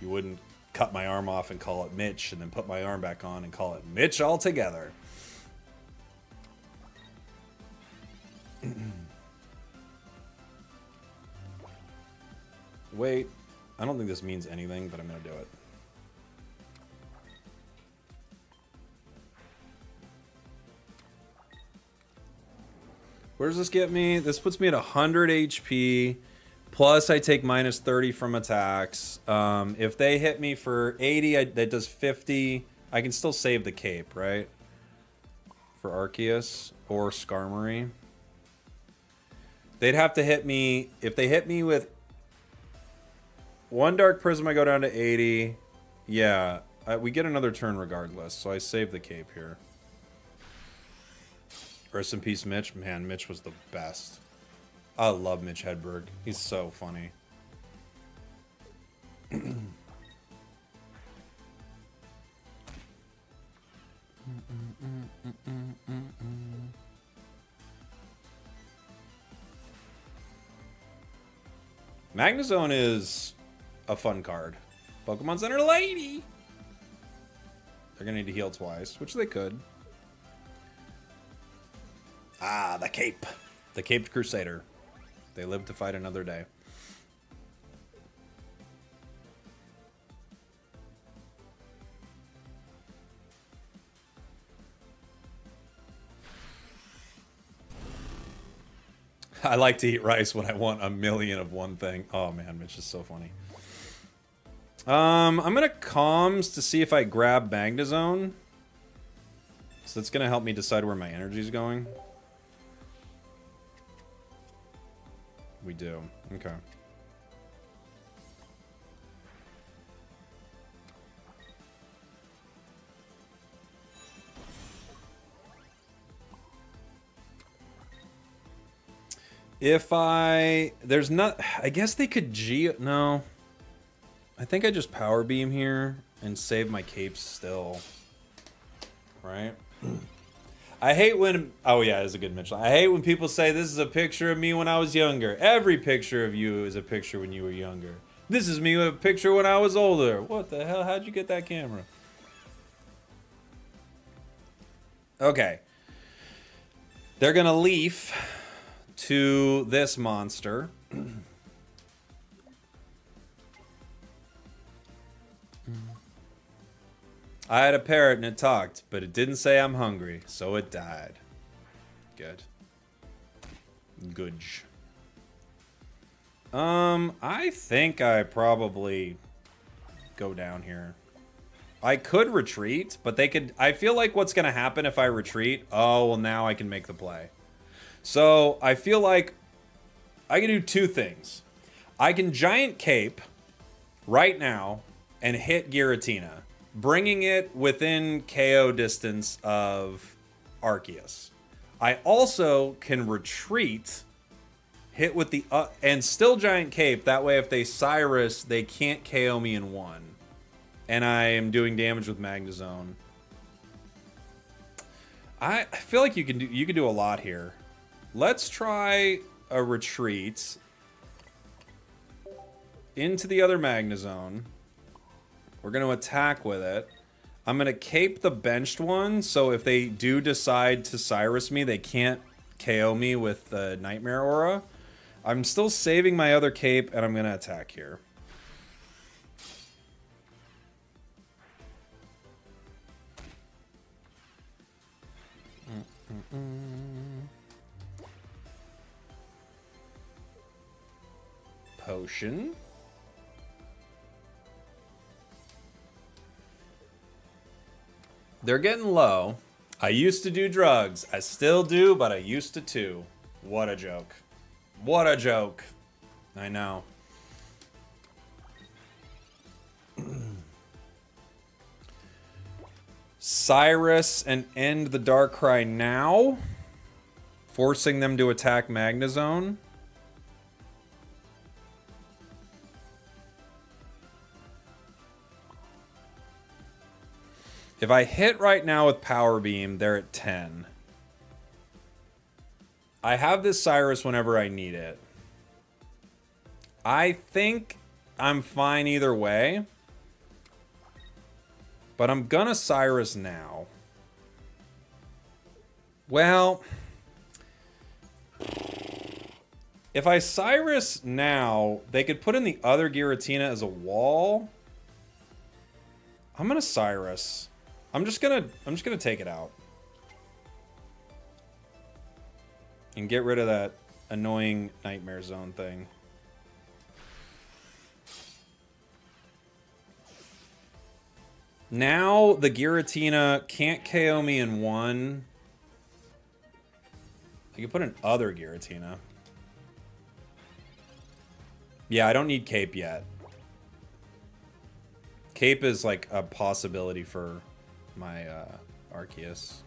Speaker 1: You wouldn't cut my arm off and call it Mitch and then put my arm back on and call it Mitch altogether. Wait, I don't think this means anything, but I'm gonna do it. Where does this get me? This puts me at 100 HP. Plus, I take minus 30 from attacks. If they hit me for 80, that does 50. I can still save the cape, right? For Arceus or Skarmory. They'd have to hit me... If they hit me with one Dark Prism, I go down to 80. Yeah, we get another turn regardless, so I save the cape here. Rest in peace, Mitch. Man, Mitch was the best. I love Mitch Hedberg. He's so funny. Magnezone is a fun card. Pokemon Center Lady! They're gonna need to heal twice, which they could. Ah, the cape. The Caped Crusader. They live to fight another day. I like to eat rice when I want a million of one thing. Oh man, Mitch is so funny. I'm gonna comms to see if I grab Magnezone. So that's gonna help me decide where my energy is going. We do. Okay. If there's not, I guess they could no. I think I just Power Beam here and save my capes still. Right? I hate when, oh yeah, it's a good Mitchell. I hate when people say this is a picture of me when I was younger. Every picture of you is a picture when you were younger. This is me with a picture when I was older. What the hell? How'd you get that camera? Okay. They're gonna leaf to this monster. I had a parrot and it talked, but it didn't say I'm hungry, so it died. Good. Good. I think I probably go down here. I could retreat, but they could... I feel like what's going to happen if I retreat... Oh, well, now I can make the play. So, I feel like I can do two things. I can Giant Cape right now and hit Giratina, bringing it within KO distance of Arceus. I also can retreat, hit with the and still Giant Cape. That way, if they Cyrus, they can't KO me in one, and I am doing damage with Magnezone. I feel like you can do a lot here. Let's try a retreat into the other Magnezone. We're going to attack with it. I'm going to cape the benched one, so if they do decide to Cyrus me, they can't KO me with the Nightmare Aura. I'm still saving my other cape, and I'm going to attack here. Potion. They're getting low. I used to do drugs. I still do, but I used to too. What a joke. What a joke. I know. Cyrus and end the Darkrai now, forcing them to attack Magnezone. If I hit right now with Power Beam, they're at 10. I have this Cyrus whenever I need it. I think I'm fine either way. But I'm gonna Cyrus now. Well, if I Cyrus now, they could put in the other Giratina as a wall. I'm gonna Cyrus. I'm just gonna take it out. And get rid of that annoying Nightmare Zone thing. Now the Giratina can't KO me in one. I can put an other Giratina. Yeah, I don't need Cape yet. Cape is like a possibility for my Arceus.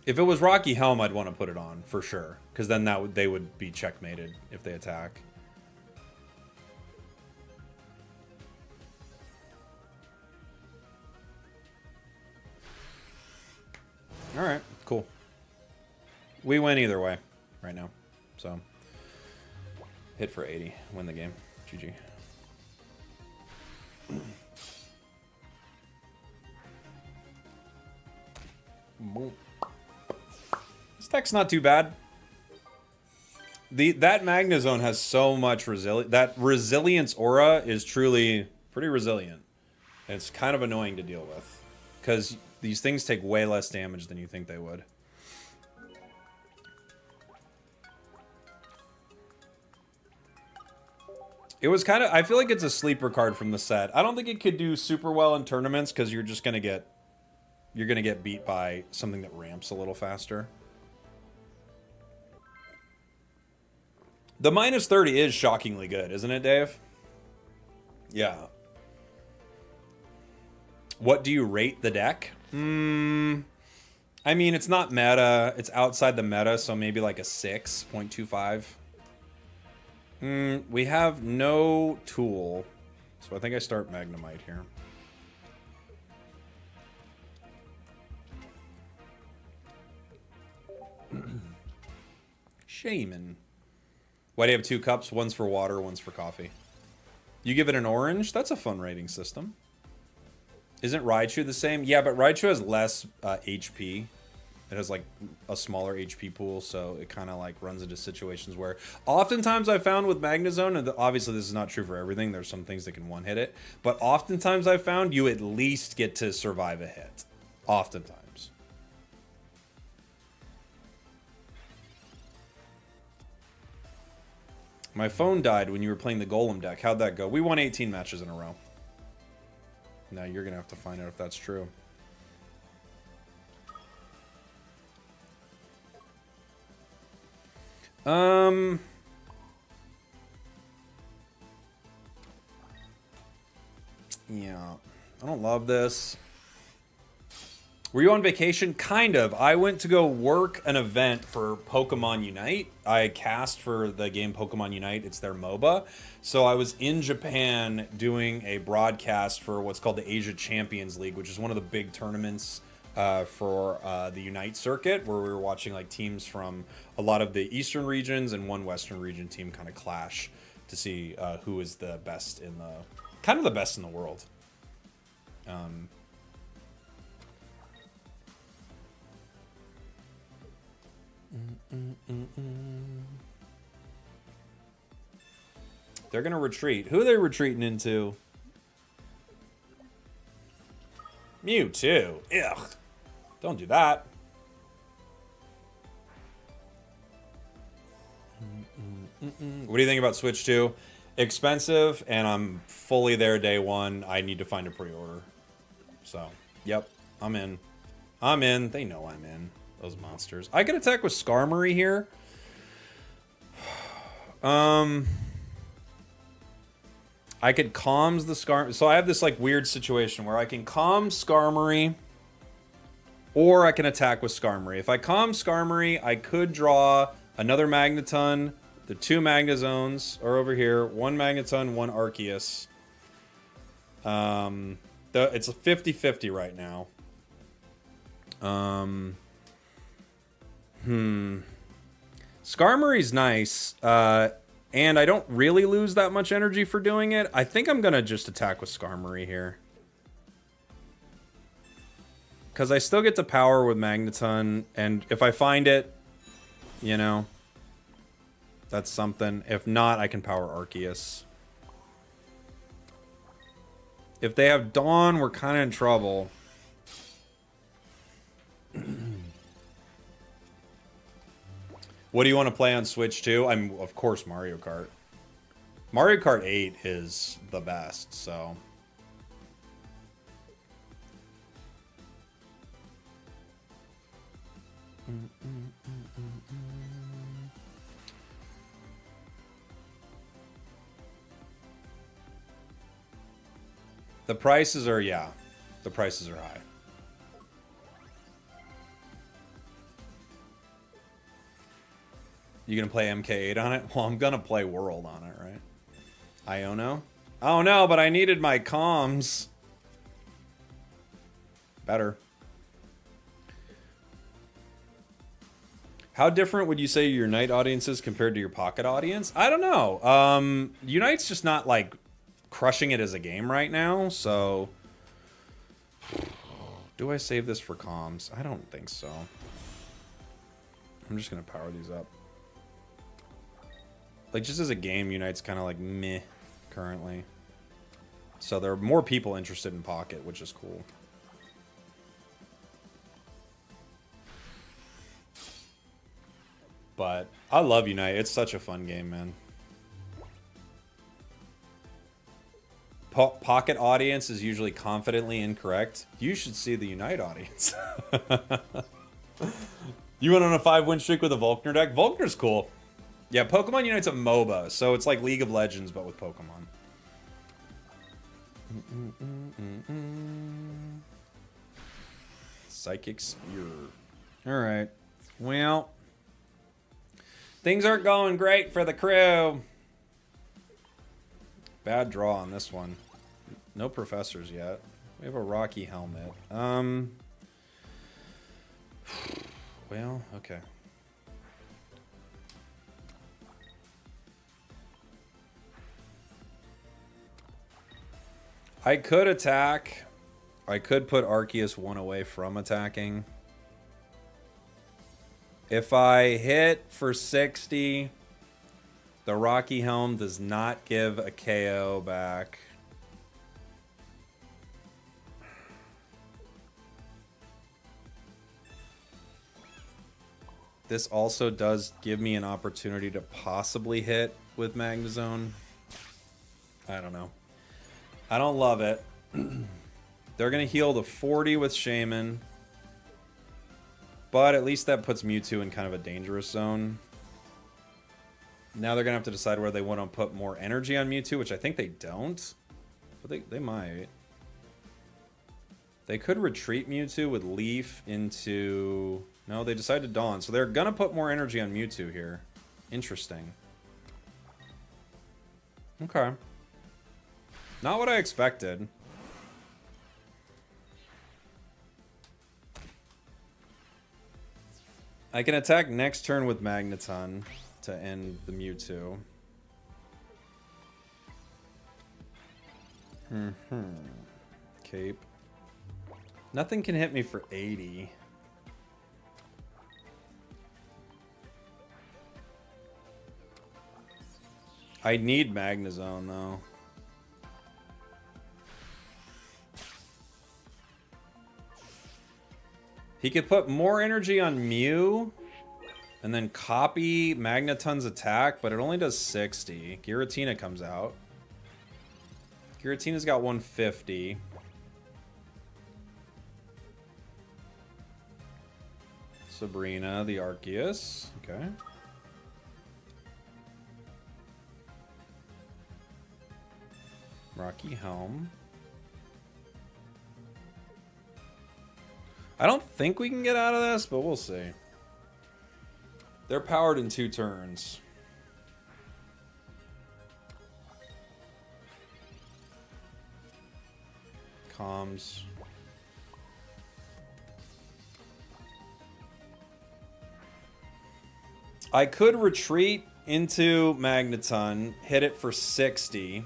Speaker 1: If it was Rocky Helm, I'd want to put it on for sure, because then they would be checkmated if they attack. All right, cool. We win either way right now, so hit for 80, win the game. GG. This deck's not too bad. That Magnezone has so much resilience. That resilience aura is truly pretty resilient. And it's kind of annoying to deal with, because these things take way less damage than you think they would. It was kind of... I feel like it's a sleeper card from the set. I don't think it could do super well in tournaments, because you're just going to get... You're going to get beat by something that ramps a little faster. The minus 30 is shockingly good, isn't it, Dave? Yeah. What do you rate the deck? I mean, it's not meta. It's outside the meta, so maybe like a 6.25. We have no tool, so I think I start Magnemite here. Shaman. Why do you have 2 cups? One's for water, one's for coffee. You give it an orange? That's a fun rating system. Isn't Raichu the same? Yeah, but Raichu has less HP. It has like a smaller HP pool, so it kind of like runs into situations where oftentimes I found with Magnezone, and obviously this is not true for everything, there's some things that can one-hit it, but oftentimes I found you at least get to survive a hit. Oftentimes. My phone died when you were playing the Golem deck. How'd that go? We won 18 matches in a row. Now you're going to have to find out if that's true. Yeah. I don't love this. Were you on vacation? Kind of. I went to go work an event for Pokemon Unite. I cast for the game Pokemon Unite. It's their MOBA. So I was in Japan doing a broadcast for what's called the Asia Champions League, which is one of the big tournaments for the Unite circuit, where we were watching like teams from a lot of the eastern regions and one western region team kind of clash to see who is the best in the, kind of the best in the world. They're gonna retreat. Who are they retreating into? Mewtwo. Ugh. Don't do that. What do you think about Switch 2? Expensive, and I'm fully there day one. I need to find a pre-order. So, yep, I'm in. I'm in. They know I'm in. Those monsters. I could attack with Skarmory here. I could calms the Skarmory. So I have this like weird situation where I can calm Skarmory, or I can attack with Skarmory. If I calm Skarmory, I could draw another Magneton. The two Magnezones are over here. One Magneton, one Arceus. It's a 50-50 right now. Skarmory's nice. And I don't really lose that much energy for doing it. I think I'm going to just attack with Skarmory here. Because I still get to power with Magneton. And if I find it, you know, that's something. If not, I can power Arceus. If they have Dawn, we're kind of in trouble. What do you want to play on Switch 2? I'm, of course, Mario Kart. Mario Kart 8 is the best, so... The prices are, yeah. The prices are high. You gonna play MK8 on it? Well, I'm gonna play World on it, right? Iono? Oh no, but I needed my comms. Better. How different would you say your Unite audience is compared to your Pocket audience? I don't know. Unite's just not, like, crushing it as a game right now, so... Do I save this for comms? I don't think so. I'm just gonna power these up. Like, just as a game, Unite's kind of like meh currently. So there are more people interested in Pocket, which is cool. But I love Unite. It's such a fun game, man. Pocket audience is usually confidently incorrect. You should see the Unite audience. You went on a 5-win streak with a Volkner deck? Volkner's cool. Yeah, Pokemon Unite's a MOBA, so it's like League of Legends, but with Pokemon. Psychic Spear. Alright. Well, things aren't going great for the crew. Bad draw on this one. No professors yet. We have a Rocky Helmet. Well, okay. I could attack. I could put Arceus 1 away from attacking. If I hit for 60, the Rocky Helm does not give a KO back. This also does give me an opportunity to possibly hit with Magnezone. I don't know. I don't love it. They're going to heal to 40 with Shaman. But at least that puts Mewtwo in kind of a dangerous zone. Now they're going to have to decide whether they want to put more energy on Mewtwo, which I think they don't. But they might. They could retreat Mewtwo with Leaf into... No, they decided Dawn. So they're going to put more energy on Mewtwo here. Interesting. Okay. Not what I expected. I can attack next turn with Magneton to end the Mewtwo. Cape. Nothing can hit me for 80. I need Magnezone, though. He could put more energy on Mew and then copy Magneton's attack, but it only does 60. Giratina comes out. Giratina's got 150. Sabrina, the Arceus. Okay. Rocky Helm. I don't think we can get out of this, but we'll see. They're powered in 2 turns. Comms. I could retreat into Magneton, hit it for 60.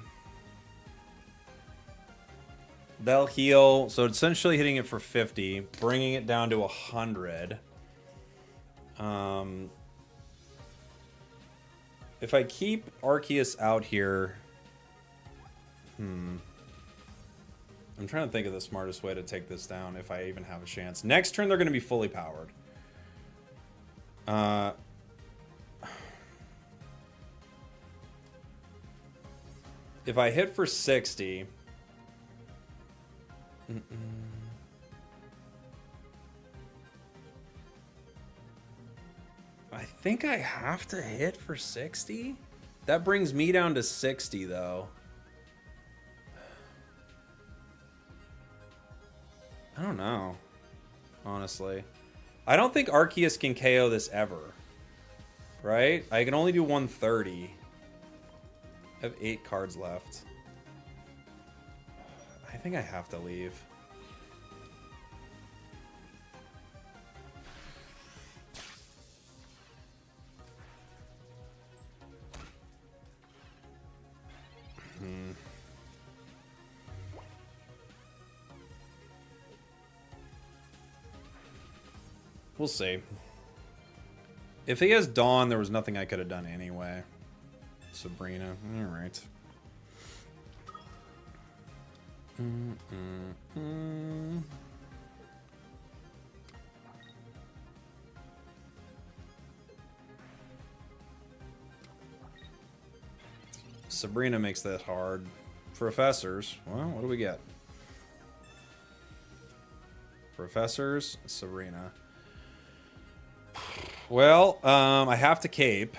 Speaker 1: They'll heal, so essentially hitting it for 50, bringing it down to 100. If I keep Arceus out here... I'm trying to think of the smartest way to take this down, if I even have a chance. Next turn, they're going to be fully powered. If I hit for 60... I think I have to hit for 60? That brings me down to 60, though. I don't know, honestly. I don't think Arceus can KO this ever. Right? I can only do 130. I have 8 cards left. I think I have to leave. We'll see. If he has Dawn, there was nothing I could have done anyway. Sabrina. All right. Sabrina makes that hard. Professors. Well, what do we get? Professors, Sabrina. Well, I have to cape.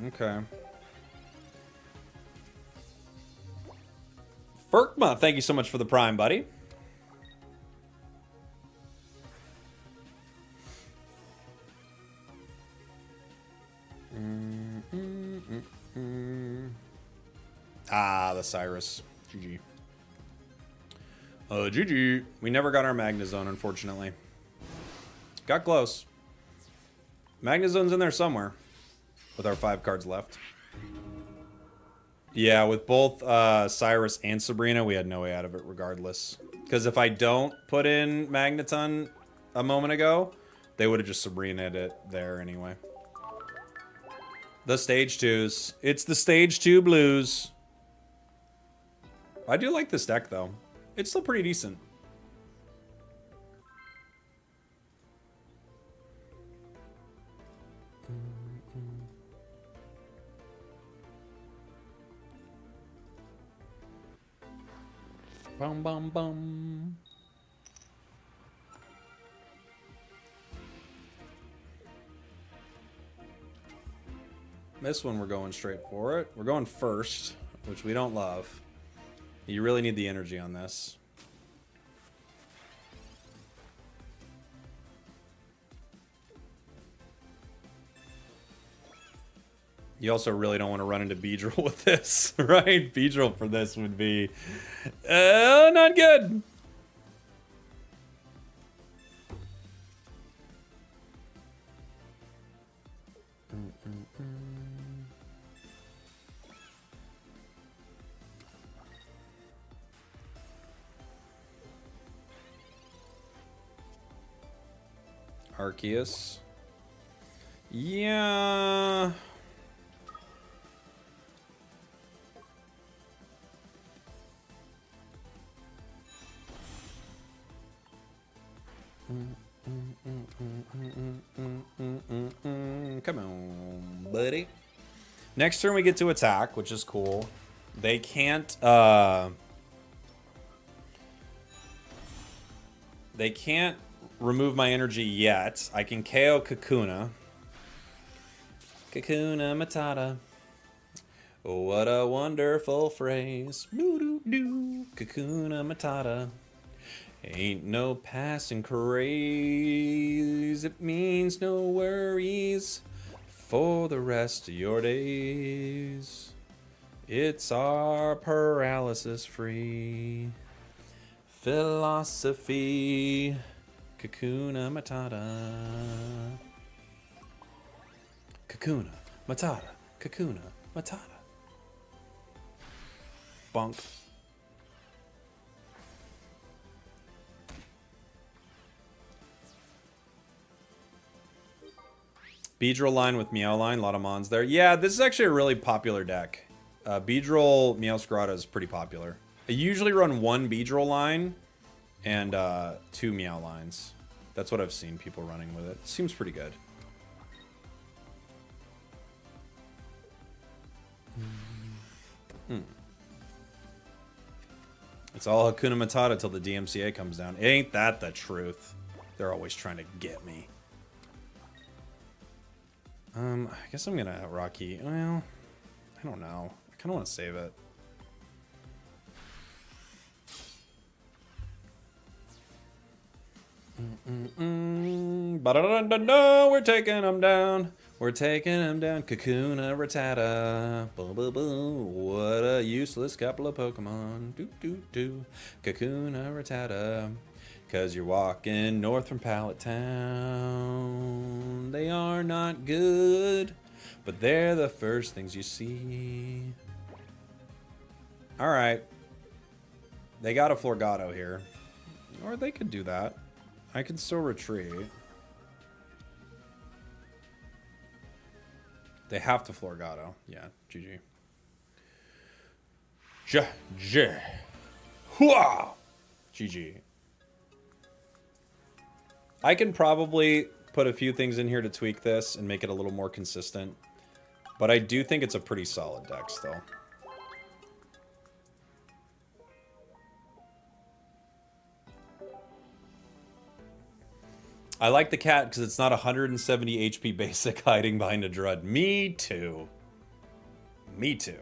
Speaker 1: Okay. Ferkma, thank you so much for the Prime, buddy. Ah, the Cyrus. GG. GG. We never got our Magnezone, unfortunately. Got close. Magnezone's in there somewhere. With our 5 cards left. Yeah, with both Cyrus and Sabrina, we had no way out of it regardless. Because if I don't put in Magneton a moment ago, they would have just Sabrina-ed it there anyway. The stage 2s. It's the stage 2 blues. I do like this deck, though. It's still pretty decent. Bum, bum, bum. This one we're going straight for it. We're going first, which we don't love. You really need the energy on this. You also really don't want to run into Beedrill with this, right? Beedrill for this would be not good. Arceus. Yeah. Come on, buddy. Next turn we get to attack, which is cool. They can't remove my energy yet. I can KO Kakuna. Kakuna Matata. What a wonderful phrase. Doo-doo-doo. Kakuna Matata. Ain't no passing craze. It means no worries for the rest of your days. It's our paralysis free philosophy. Kakuna Matata. Kakuna Matata. Kakuna Matata. Bonk. Beedrill line with Meow line, a lot of mons there. Yeah, this is actually a really popular deck. Beedrill Meowscarada is pretty popular. I usually run one Beedrill line and 2 Meow lines. That's what I've seen people running with it. Seems pretty good. It's all Hakuna Matata till the DMCA comes down. Ain't that the truth? They're always trying to get me. I guess I'm gonna Rocky. Well, I don't know. I kind of want to save it. We're taking them down. We're taking them down. Kakuna Rattata. Boo boo boo. What a useless couple of Pokemon. Doo doo doo. Kakuna Rattata. Cause you're walking north from Pallet Town. They are not good, but they're the first things you see. Alright. They got a Florgato here. Or they could do that. I can still retreat. They have to Florgato. Yeah, GG. GG. I can probably put a few things in here to tweak this and make it a little more consistent. But I do think it's a pretty solid deck still. I like the cat because it's not 170 HP basic hiding behind a Drud. Me too. Me too.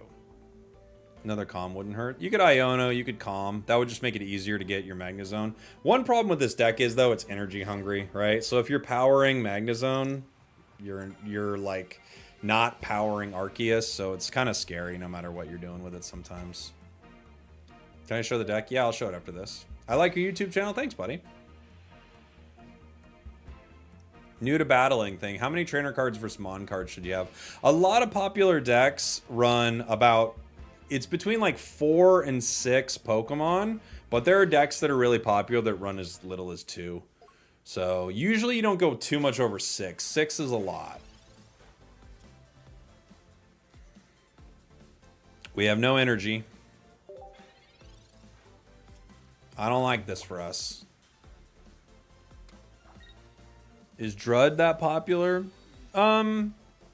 Speaker 1: Another Calm wouldn't hurt. You could Iono, you could Calm. That would just make it easier to get your Magnezone. One problem with this deck is, though, it's energy hungry, right? So if you're powering Magnezone, you're like not powering Arceus, so it's kind of scary no matter what you're doing with it sometimes. Can I show the deck? Yeah, I'll show it after this. I like your YouTube channel. Thanks, buddy. New to battling thing. How many trainer cards versus Mon cards should you have? A lot of popular decks run about... It's between like 4 and 6 Pokemon, but there are decks that are really popular that run as little as 2. So usually you don't go too much over 6. 6 is a lot. We have no energy. I don't like this for us. Is Drud that popular? I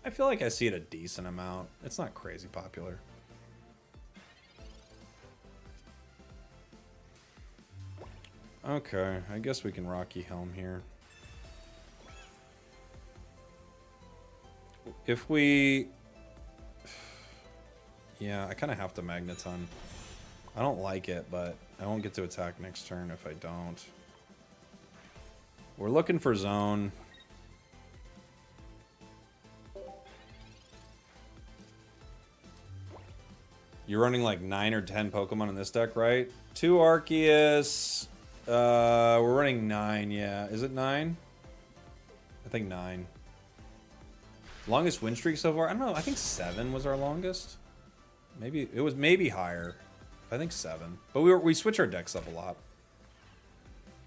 Speaker 1: feel like I see it a decent amount. It's not crazy popular. Okay, I guess we can Rocky Helm here. If we Yeah, I kind of have to Magneton. I don't like it, but I won't get to attack next turn if I don't. We're looking for zone. You're running like 9 or 10 Pokemon in this deck, right? 2 Arceus. We're running 9, yeah. Is it 9? I think 9. Longest win streak so far? I don't know. I think 7 was our longest. Maybe it was higher. I think 7. But we switch our decks up a lot.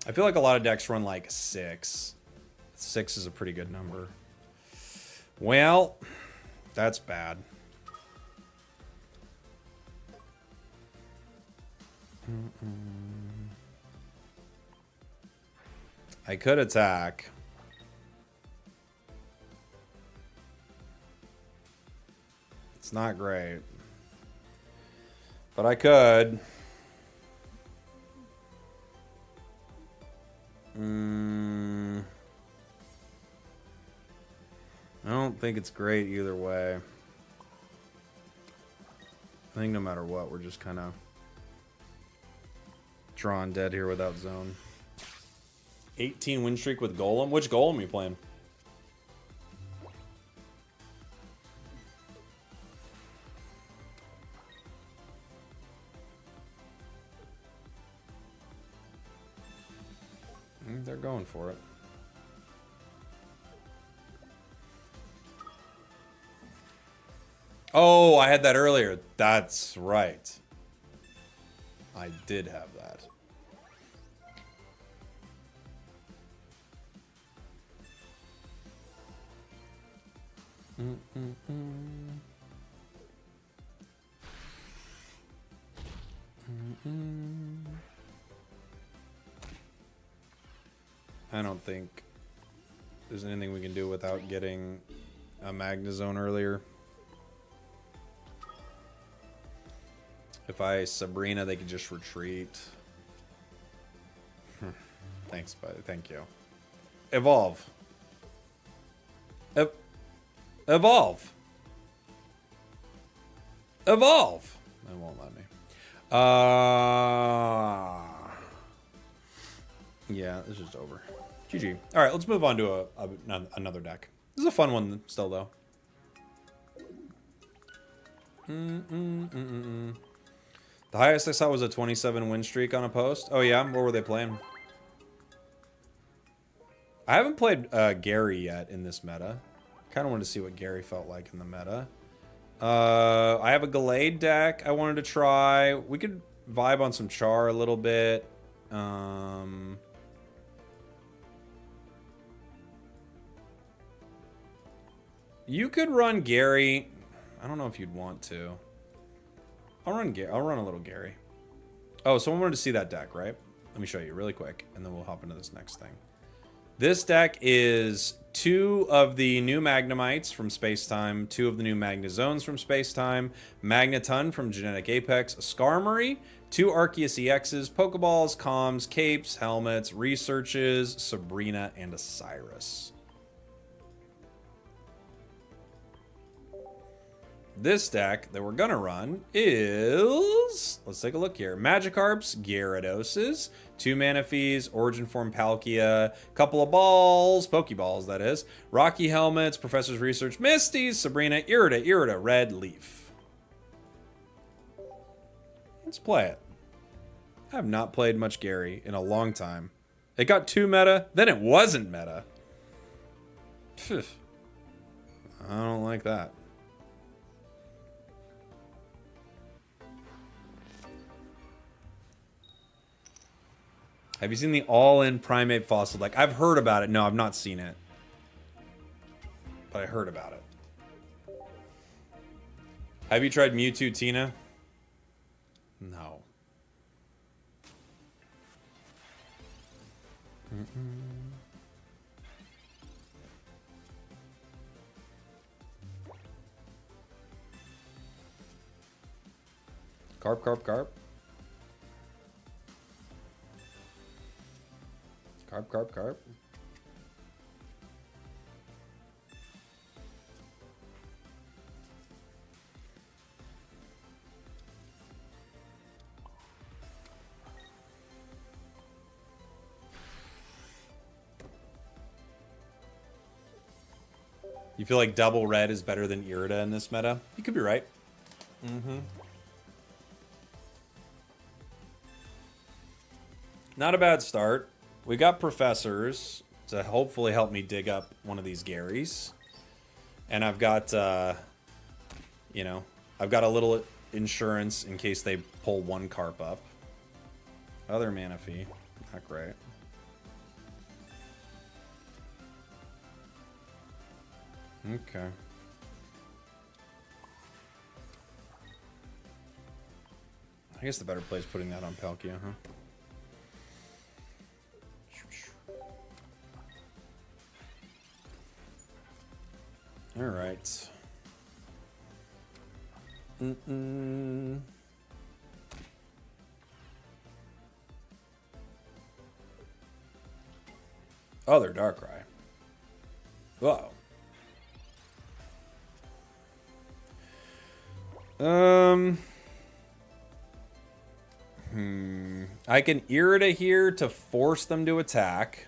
Speaker 1: I feel like a lot of decks run like 6. 6 is a pretty good number. Well, that's bad. I could attack. It's not great. But I could. I don't think it's great either way. I think no matter what, we're just kind of drawing dead here without zone. 18 win streak with Golem. Which Golem are you playing? They're going for it. Oh, I had that earlier. That's right. I did have that. I don't think there's anything we can do without getting a Magnezone earlier. If I Sabrina, they could just retreat. Thanks, buddy. Thank you. Evolve. Evolve. Evolve. It won't let me. Yeah, it's just over. GG. All right, let's move on to another deck. This is a fun one still, though. The highest I saw was a 27 win streak on a post. Oh, yeah? What were they playing? I haven't played Gary yet in this meta. Kind of wanted to see what Gary felt like in the meta. I have a Gallade deck I wanted to try. We could vibe on some Char a little bit. You could run Gary. I don't know if you'd want to. I'll run a little Gary. Oh, someone wanted to see that deck, right? Let me show you really quick, and then we'll hop into this next thing. This deck is 2 of the new Magnemites from Spacetime, 2 of the new Magnezones from Spacetime, Magneton from Genetic Apex, a Skarmory, 2 Arceus EXs, Pokeballs, Comms, Capes, Helmets, Researches, Sabrina, and a Cyrus. This deck that we're gonna run is, let's take a look here. Magikarps, Gyaradoses, 2 Manaphies, Origin Form Palkia, couple of balls, Pokeballs that is, Rocky Helmets, Professor's Research, Misties, Sabrina, Irida, Red Leaf. Let's play it. I have not played much Gary in a long time. It got 2 meta, then it wasn't meta. Phew. I don't like that. Have you seen the all-in primate fossil deck? I've heard about it. No, I've not seen it. But I heard about it. Have you tried Mewtwo Tina? No. Carp. Carp. You feel like double red is better than Irida in this meta? You could be right. Mm-hmm. Not a bad start. We got professors to hopefully help me dig up one of these Garys. And I've got, you know, I've got a little insurance in case they pull one carp up. Other mana fee. Not great. Okay. I guess the better play is putting that on Palkia, huh? All right. Oh, they're Darkrai. Whoa. I can Irida here to force them to attack.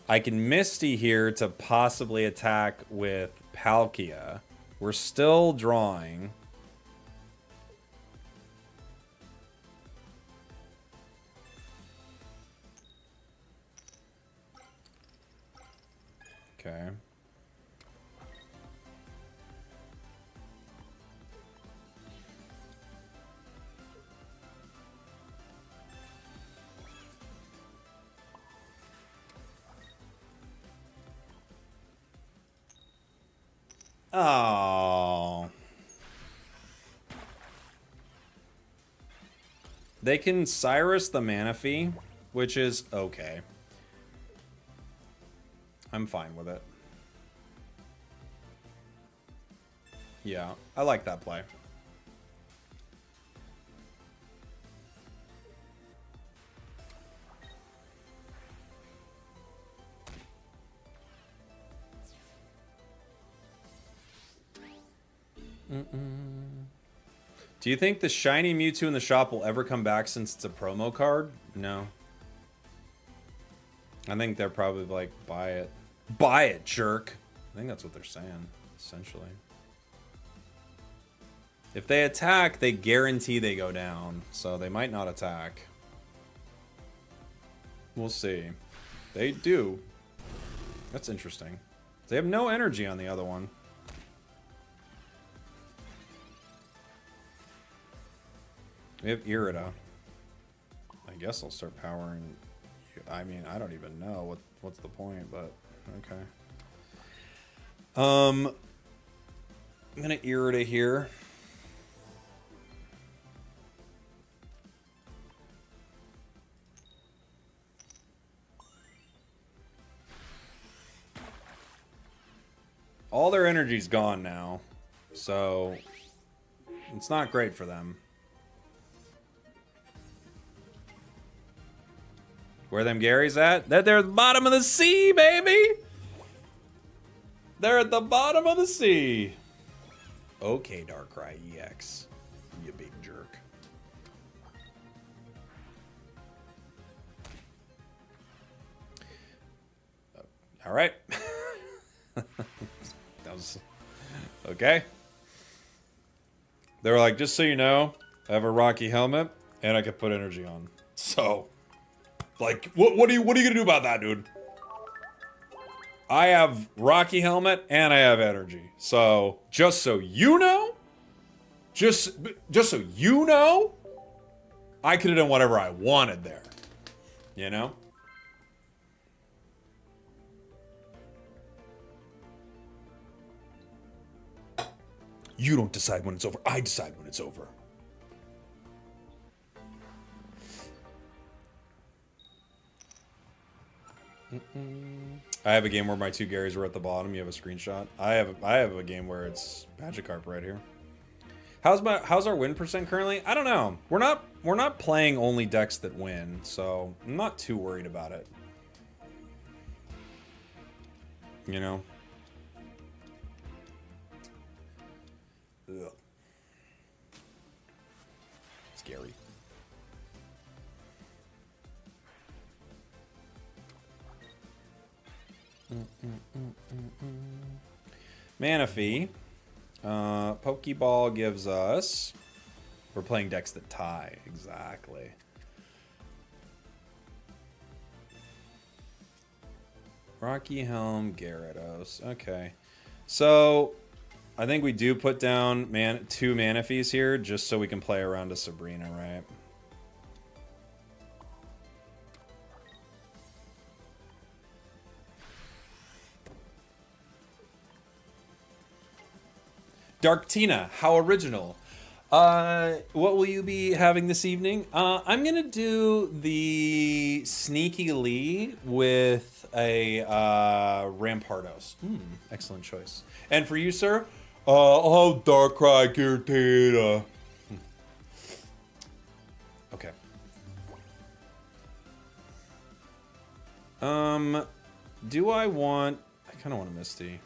Speaker 1: I can Misty here to possibly attack with Palkia. We're still drawing. Okay. Oh. They can Cyrus the mana fee, which is okay. I'm fine with it. Yeah, I like that play. Do you think the shiny Mewtwo in the shop will ever come back since it's a promo card? No. I think they're probably like, buy it. Buy it, jerk. I think that's what they're saying, essentially. If they attack, they guarantee they go down. So they might not attack. We'll see. They do. That's interesting. They have no energy on the other one. We have Irida. I guess I'll start powering. I mean, I don't even know what's the point, but okay. I'm gonna Irida here. All their energy's gone now, so it's not great for them. Where them Garys at? They're at the bottom of the sea, baby! They're at the bottom of the sea. Okay, Darkrai EX. You big jerk. All right. That was... Okay. They were like, just so you know, I have a Rocky helmet, and I can put energy on. So... Like, what are you gonna do about that, dude? I have Rocky helmet and I have energy. So just so you know, just so you know, I could have done whatever I wanted there. You know? You don't decide when it's over. I decide when it's over. I have a game where my two Garys were at the bottom. You have a screenshot. I have a game where it's Magikarp right here. How's our win percent currently? I don't know. We're not playing only decks that win, so I'm not too worried about it. You know? Ugh. Scary. Manaphy. Pokeball gives us... We're playing decks that tie. Exactly. Rocky Helm, Gyarados. Okay. So, I think we do put down two Manaphy's here just so we can play around a Sabrina, right? Darktina, how original. What will you be having this evening? I'm gonna do the Sneaky Lee with a Rampardos. Excellent choice. And for you, sir, I'll have Darkrai Giratina. Okay. Do I want... I kind of want a Misty.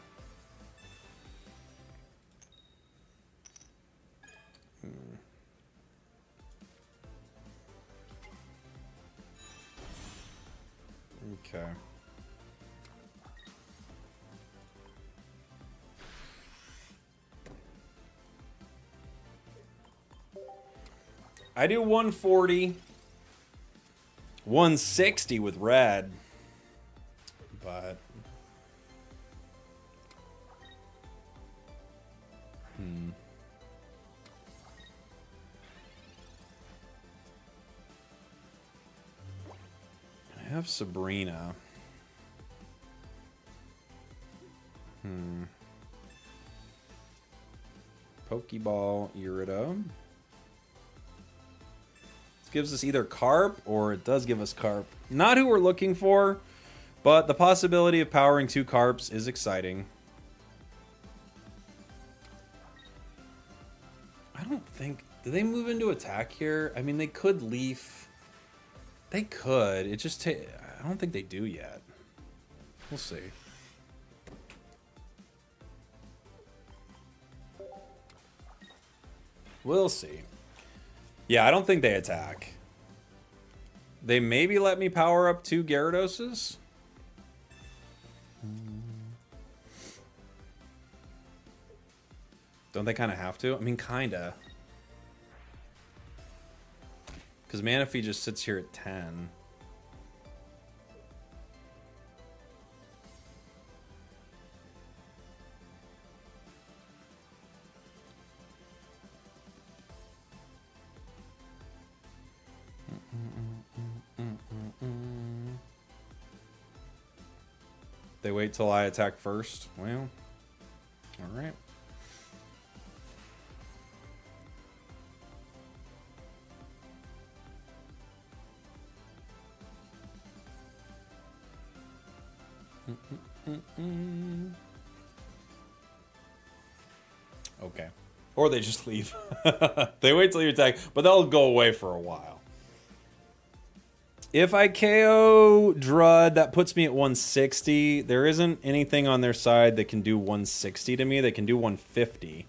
Speaker 1: Okay. I do 140. 160 with red. But... I have Sabrina. Pokeball, Gyarados. This gives us either Carp, or it does give us Carp. Not who we're looking for, but the possibility of powering 2 Carps is exciting. I don't think... Do they move into attack here? I mean, they could Leaf... They could. It just I don't think they do yet. We'll see. We'll see. Yeah, I don't think they attack. They maybe let me power up 2 Gyaradoses. Don't they kind of have to? I mean, kind of. Because Manaphy just sits here at 10. They wait till I attack first? Well, alright. Okay. Or they just leave. They wait till you attack, but they'll go away for a while. If I KO Drud, that puts me at 160. There isn't anything on their side that can do 160 to me. They can do 150.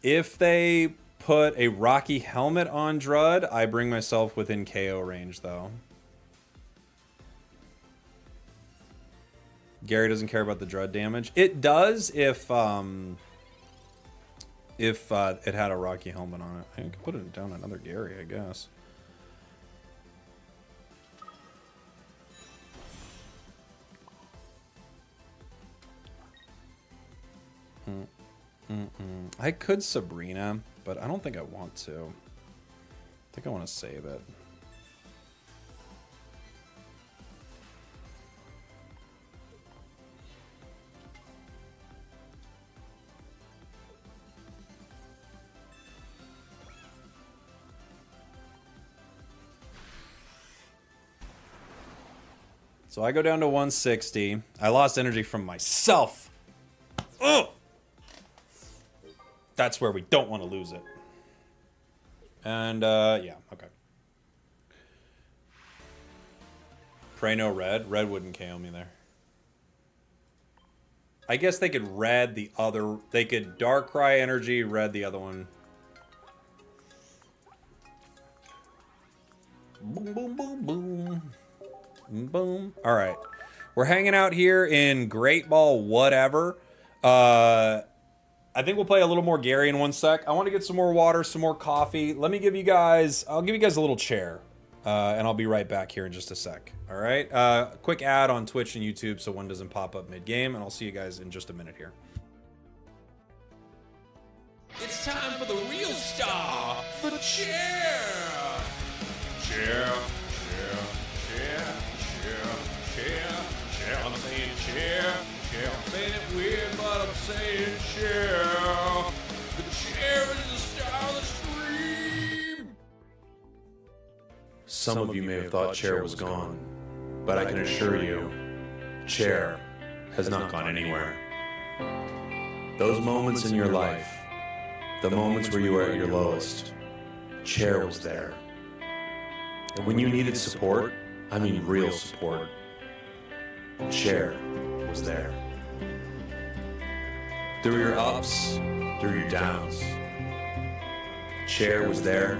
Speaker 1: If they put a Rocky Helmet on Drud, I bring myself within KO range, though. Gary doesn't care about the Drud damage. It does if it had a Rocky Helmet on it. I could put it down another Gary, I guess. I could Sabrina, but I don't think I want to. I think I want to save it. So I go down to 160. I lost energy from myself. Ugh! That's where we don't want to lose it. And, yeah, okay. Pray no red. Red wouldn't KO me there. I guess they could red the other... They could Darkrai energy, red the other one. Boom, boom, boom, boom. Boom. Alright. We're hanging out here in Great Ball whatever. I think we'll play a little more Gary in one sec. I want to get some more water, some more coffee. Let me give you guys, I'll give you guys a little chair. And I'll be right back here in just a sec. All right. Quick ad on Twitch and YouTube so one doesn't pop up mid-game, and I'll see you guys in just a minute here. It's time for the real star, the chair. Chair. I'm saying chair. I'm saying it weird, but I'm saying chair. The chair is the star of the stream.
Speaker 3: Some of you may have thought Chair was gone, but I can assure you, Chair has not gone anywhere. Those moments in your life, the moments where you were at your lowest, Chair was there. And when you needed support, I mean real support, Chair was there. Through your ups, through your downs, Chair was there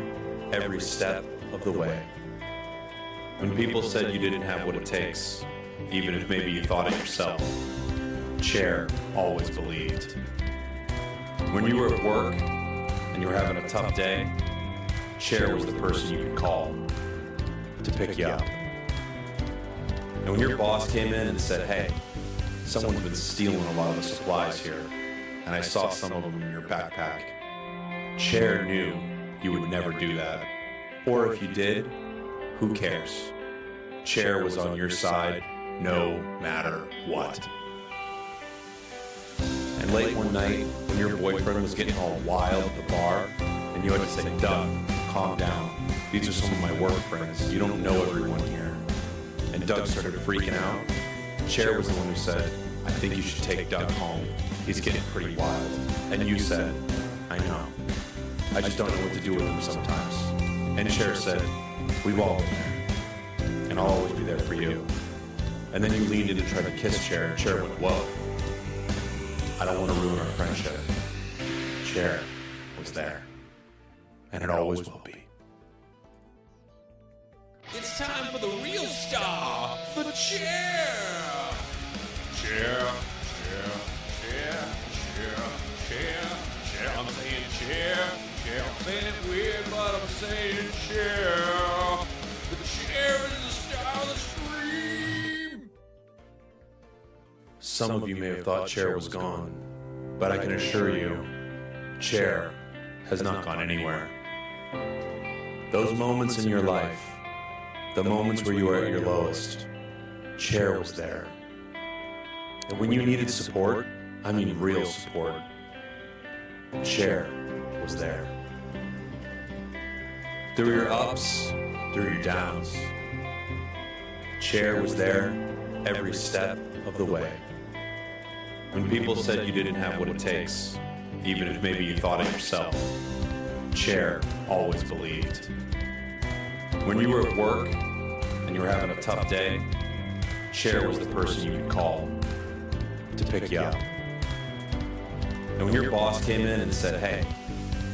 Speaker 3: every step of the way. When people said you didn't have what it takes, even if maybe you thought it yourself, Chair always believed. When you were at work and you were having a tough day, Chair was the person you could call to pick you up. And when your boss came in and said, hey, someone's been stealing a lot of the supplies here, and I saw some of them in your backpack, Chair knew you would never do that. Or if you did, who cares? Chair was on your side no matter what. And late one night, when your boyfriend was getting all wild at the bar, and you had to say, Doug, calm down. These are some of my work friends. You don't know everyone here. And Doug started freaking out. Chair was the one who said, I think you should take Doug home. He's getting pretty wild. And you said, I know. I just don't know what to do with him sometimes. And Chair said, we've all been there. And I'll always be there for you. And then you leaned in to try to kiss Chair, and Chair went, whoa. I don't want to ruin our friendship. Chair was there. And it always will be.
Speaker 1: It's time for the real star, the chair. Chair. I'm saying chair. I'm saying it weird, but I'm saying chair. The chair is the star of the stream.
Speaker 3: Some of you may have thought Chair was gone, but I can assure you, Chair has not gone anywhere. Those moments in your life, the moments where you were at your lowest, Chair was there. And when you needed support, I mean real support, Chair was there. Through your ups, through your downs, Chair was there every step of the way. When people said you didn't have what it takes, even if maybe you thought it yourself, Chair always believed. When you were at work and you were having a tough day, Chair was the person you could call to pick you up. And when your boss came in and said, hey,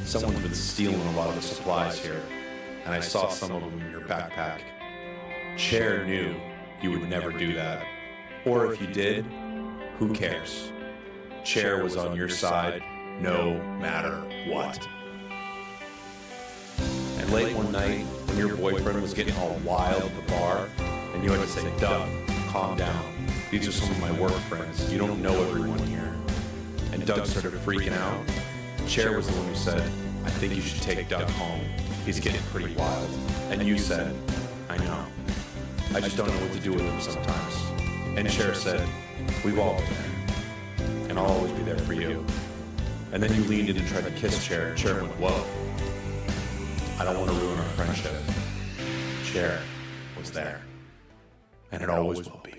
Speaker 3: someone's been stealing a lot of the supplies here, and I saw some of them in your backpack, Chair knew you would never do that. Or if you did, who cares? Chair was on your side no matter what. And late one night, when your boyfriend was getting all wild at the bar, and you had to say, Doug, calm down. These are some of my work friends. You don't know everyone here. And Doug started freaking out. Chair was the one who said, I think you should take Doug home. He's getting pretty wild. And you said, I know. I just don't know what to do with him sometimes. And Chair said, we've all been there. And I'll always be there for you. And then you leaned in and tried to kiss Chair, and Chair went, whoa. I don't want to ruin our friendship. Chair was there. And it always will be.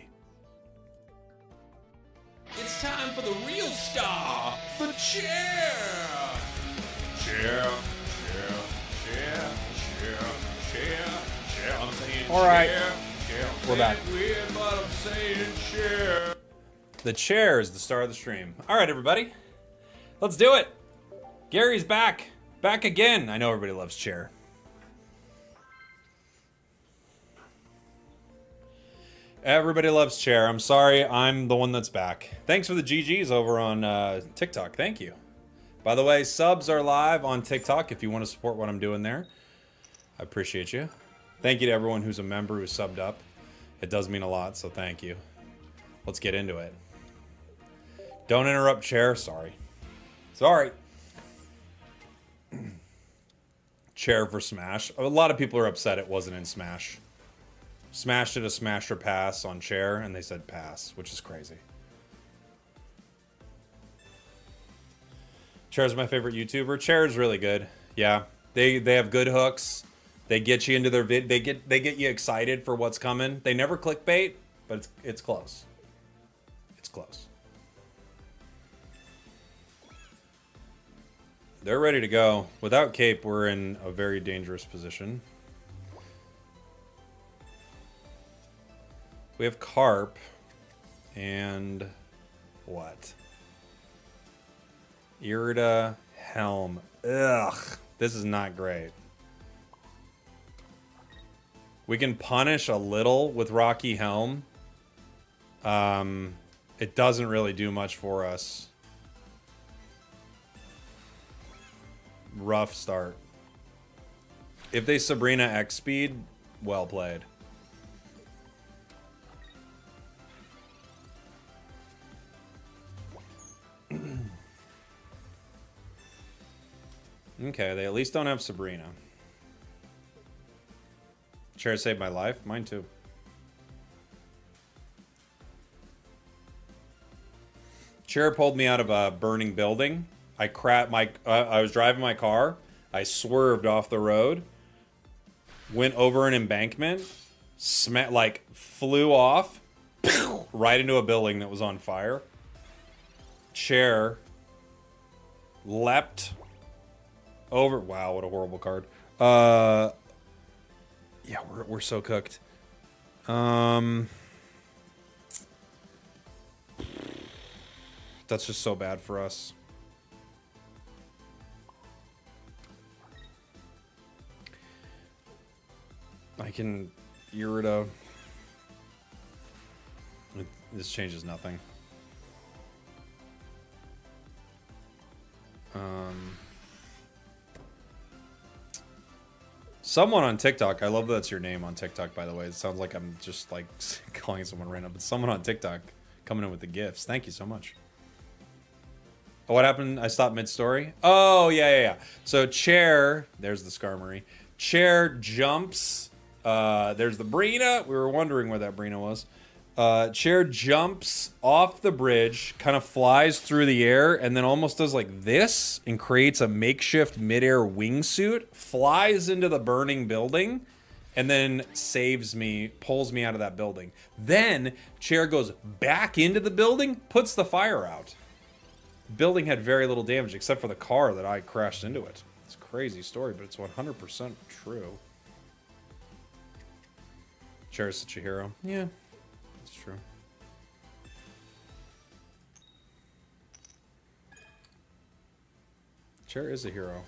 Speaker 1: It's time for the real star, the chair. Chair. I'm saying all right, chair. We're back. Weird, but I'm saying chair. The chair is the star of the stream. All right, everybody, let's do it. Gary's back again. I know everybody loves chair. Everybody loves Chair. I'm sorry, I'm the one that's back. Thanks for the GGs over on TikTok. Thank you. By the way, subs are live on TikTok if you want to support what I'm doing there. I appreciate you. Thank you to everyone who's a member who's subbed up. It does mean a lot, so thank you. Let's get into it. Don't interrupt Chair. Sorry. Sorry. Chair for Smash. A lot of people are upset it wasn't in Smash. Smash did a Smash or Pass on Chair, and they said pass, which is crazy. Chair's my favorite YouTuber. Chair is really good. Yeah, they have good hooks. They get you into their vid. They get you excited for what's coming. They never clickbait, but it's close. It's close. They're ready to go. Without Cape, we're in a very dangerous position. We have Carp and what? Irida Helm. Ugh, this is not great. We can punish a little with Rocky Helm. It doesn't really do much for us. Rough start. If they Sabrina X speed, well played. Okay, they at least don't have Sabrina. Chair saved my life. Mine too. Chair pulled me out of a burning building. I was driving my car. I swerved off the road. Went over an embankment. Flew off. Right into a building that was on fire. Chair leapt over. Wow, what a horrible card. Yeah, we're so cooked. That's just so bad for us. I can Irida. This changes nothing. Someone on TikTok, I love that's your name on TikTok, by the way. It sounds like I'm just like calling someone random, but someone on TikTok coming in with the gifts. Thank you so much. Oh, what happened? I stopped mid-story? Oh, yeah. So Chair, there's the Skarmory. Chair jumps. There's the Brina. We were wondering where that Brina was. Chair jumps off the bridge, kind of flies through the air, and then almost does like this and creates a makeshift midair wingsuit, flies into the burning building, and then saves me, pulls me out of that building. Then Chair goes back into the building, puts the fire out. Building had very little damage except for the car that I crashed into it. It's a crazy story, but it's 100% true. Chair is such a hero. Yeah. It's true. Chair is a hero.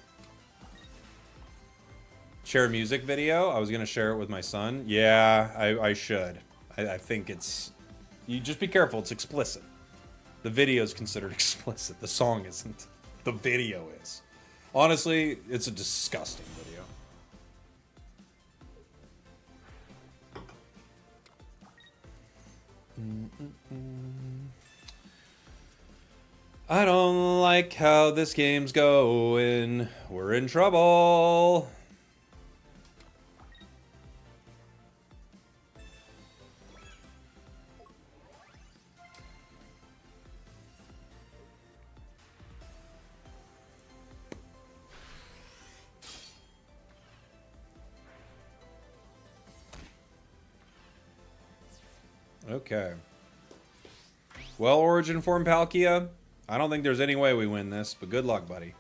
Speaker 1: Share a music video? I was going to share it with my son. Yeah, I should. I think it's... You just be careful. It's explicit. The video is considered explicit. The song isn't. The video is. Honestly, it's a disgusting video. I don't like how this game's going. We're in trouble. Okay. Well, Origin Form Palkia, I don't think there's any way we win this, but good luck, buddy.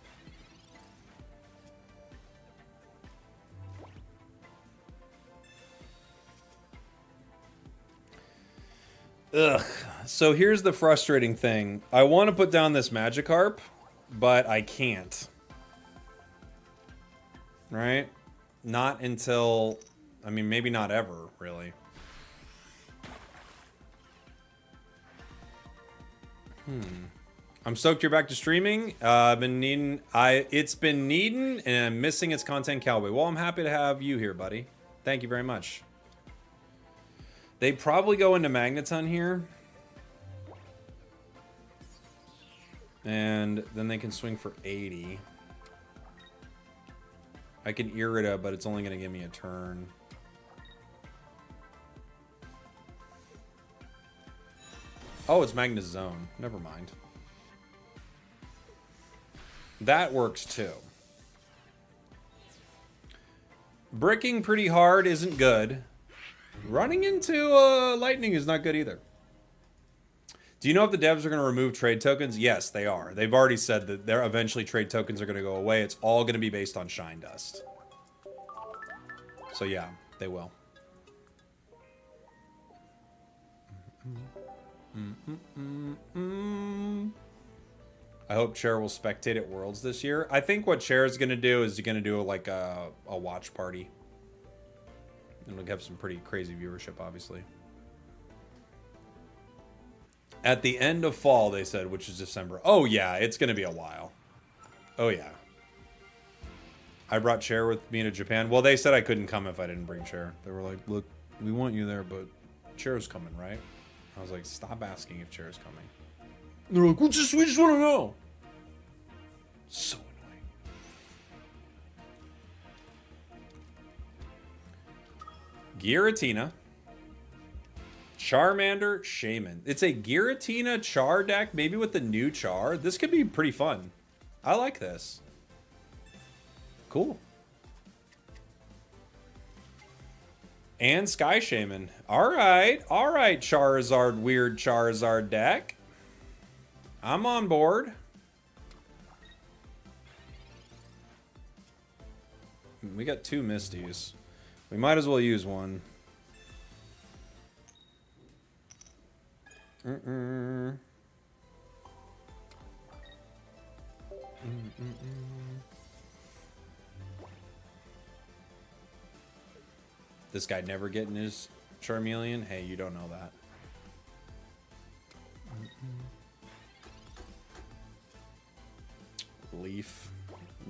Speaker 1: Ugh. So here's the frustrating thing. I want to put down this Magikarp, but I can't. Right? Not until... I mean, maybe not ever, really. I'm stoked you're back to streaming. I've been needing, it's been needing, and I'm missing its content, Cowboy. Well, I'm happy to have you here, buddy. Thank you very much. They probably go into Magneton here. And then they can swing for 80. I can Irida, but it's only going to give me a turn. Oh, it's Magnus Zone. Never mind. That works too. Bricking pretty hard isn't good. Running into lightning is not good either. Do you know if the devs are going to remove trade tokens? Yes, they are. They've already said that they're eventually trade tokens are going to go away. It's all going to be based on Shine Dust. So yeah, they will. I hope Cher will spectate at Worlds this year. I think what Cher is going to do is going to do like a watch party. And we'll have some pretty crazy viewership, obviously. At the end of fall, they said, which is December. Oh, yeah, it's going to be a while. Oh, yeah. I brought Cher with me to Japan. Well, they said I couldn't come if I didn't bring Cher. They were like, look, we want you there, but Cher's coming, right? I was like, stop asking if Cher's coming. And they're like, we just want to know. So annoying. Giratina. Charmander, Shaman. It's a Giratina Char deck, maybe with the new Char. This could be pretty fun. I like this. Cool. And Sky Shaman. Alright, Charizard, weird Charizard deck. I'm on board. We got 2 Misties. We might as well use one. This guy never getting his Charmeleon? Hey, you don't know that. Leaf.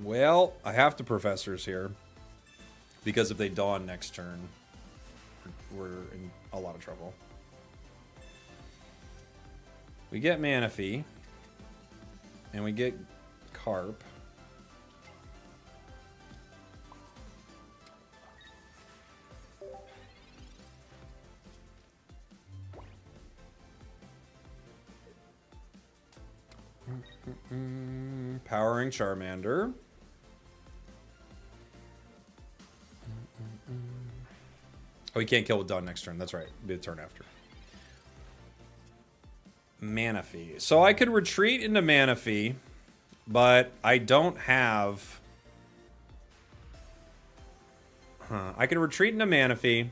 Speaker 1: Well, I have to Professors here. Because if they Dawn next turn, we're in a lot of trouble. We get Manaphy. And we get Carp. Powering Charmander. Oh, he can't kill with Dawn next turn. That's right. Be the turn after. Manaphy. So I could retreat into Manaphy, but I don't have... I could retreat into Manaphy,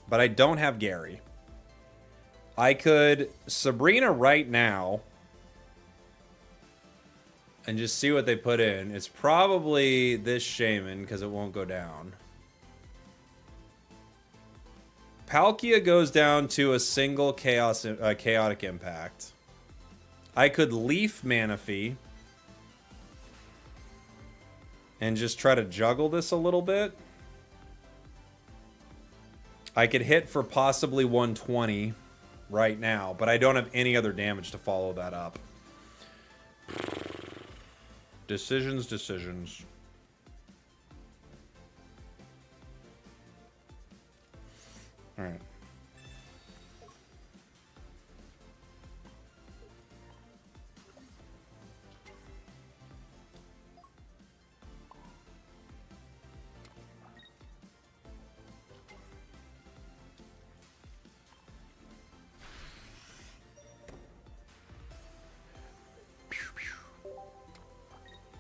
Speaker 1: but I don't have Gary. I could Sabrina right now and just see what they put in. It's probably this Shaman because it won't go down. Palkia goes down to a single chaotic impact. I could Leaf Manaphy and just try to juggle this a little bit. I could hit for possibly 120 right now, but I don't have any other damage to follow that up. Decisions. All right.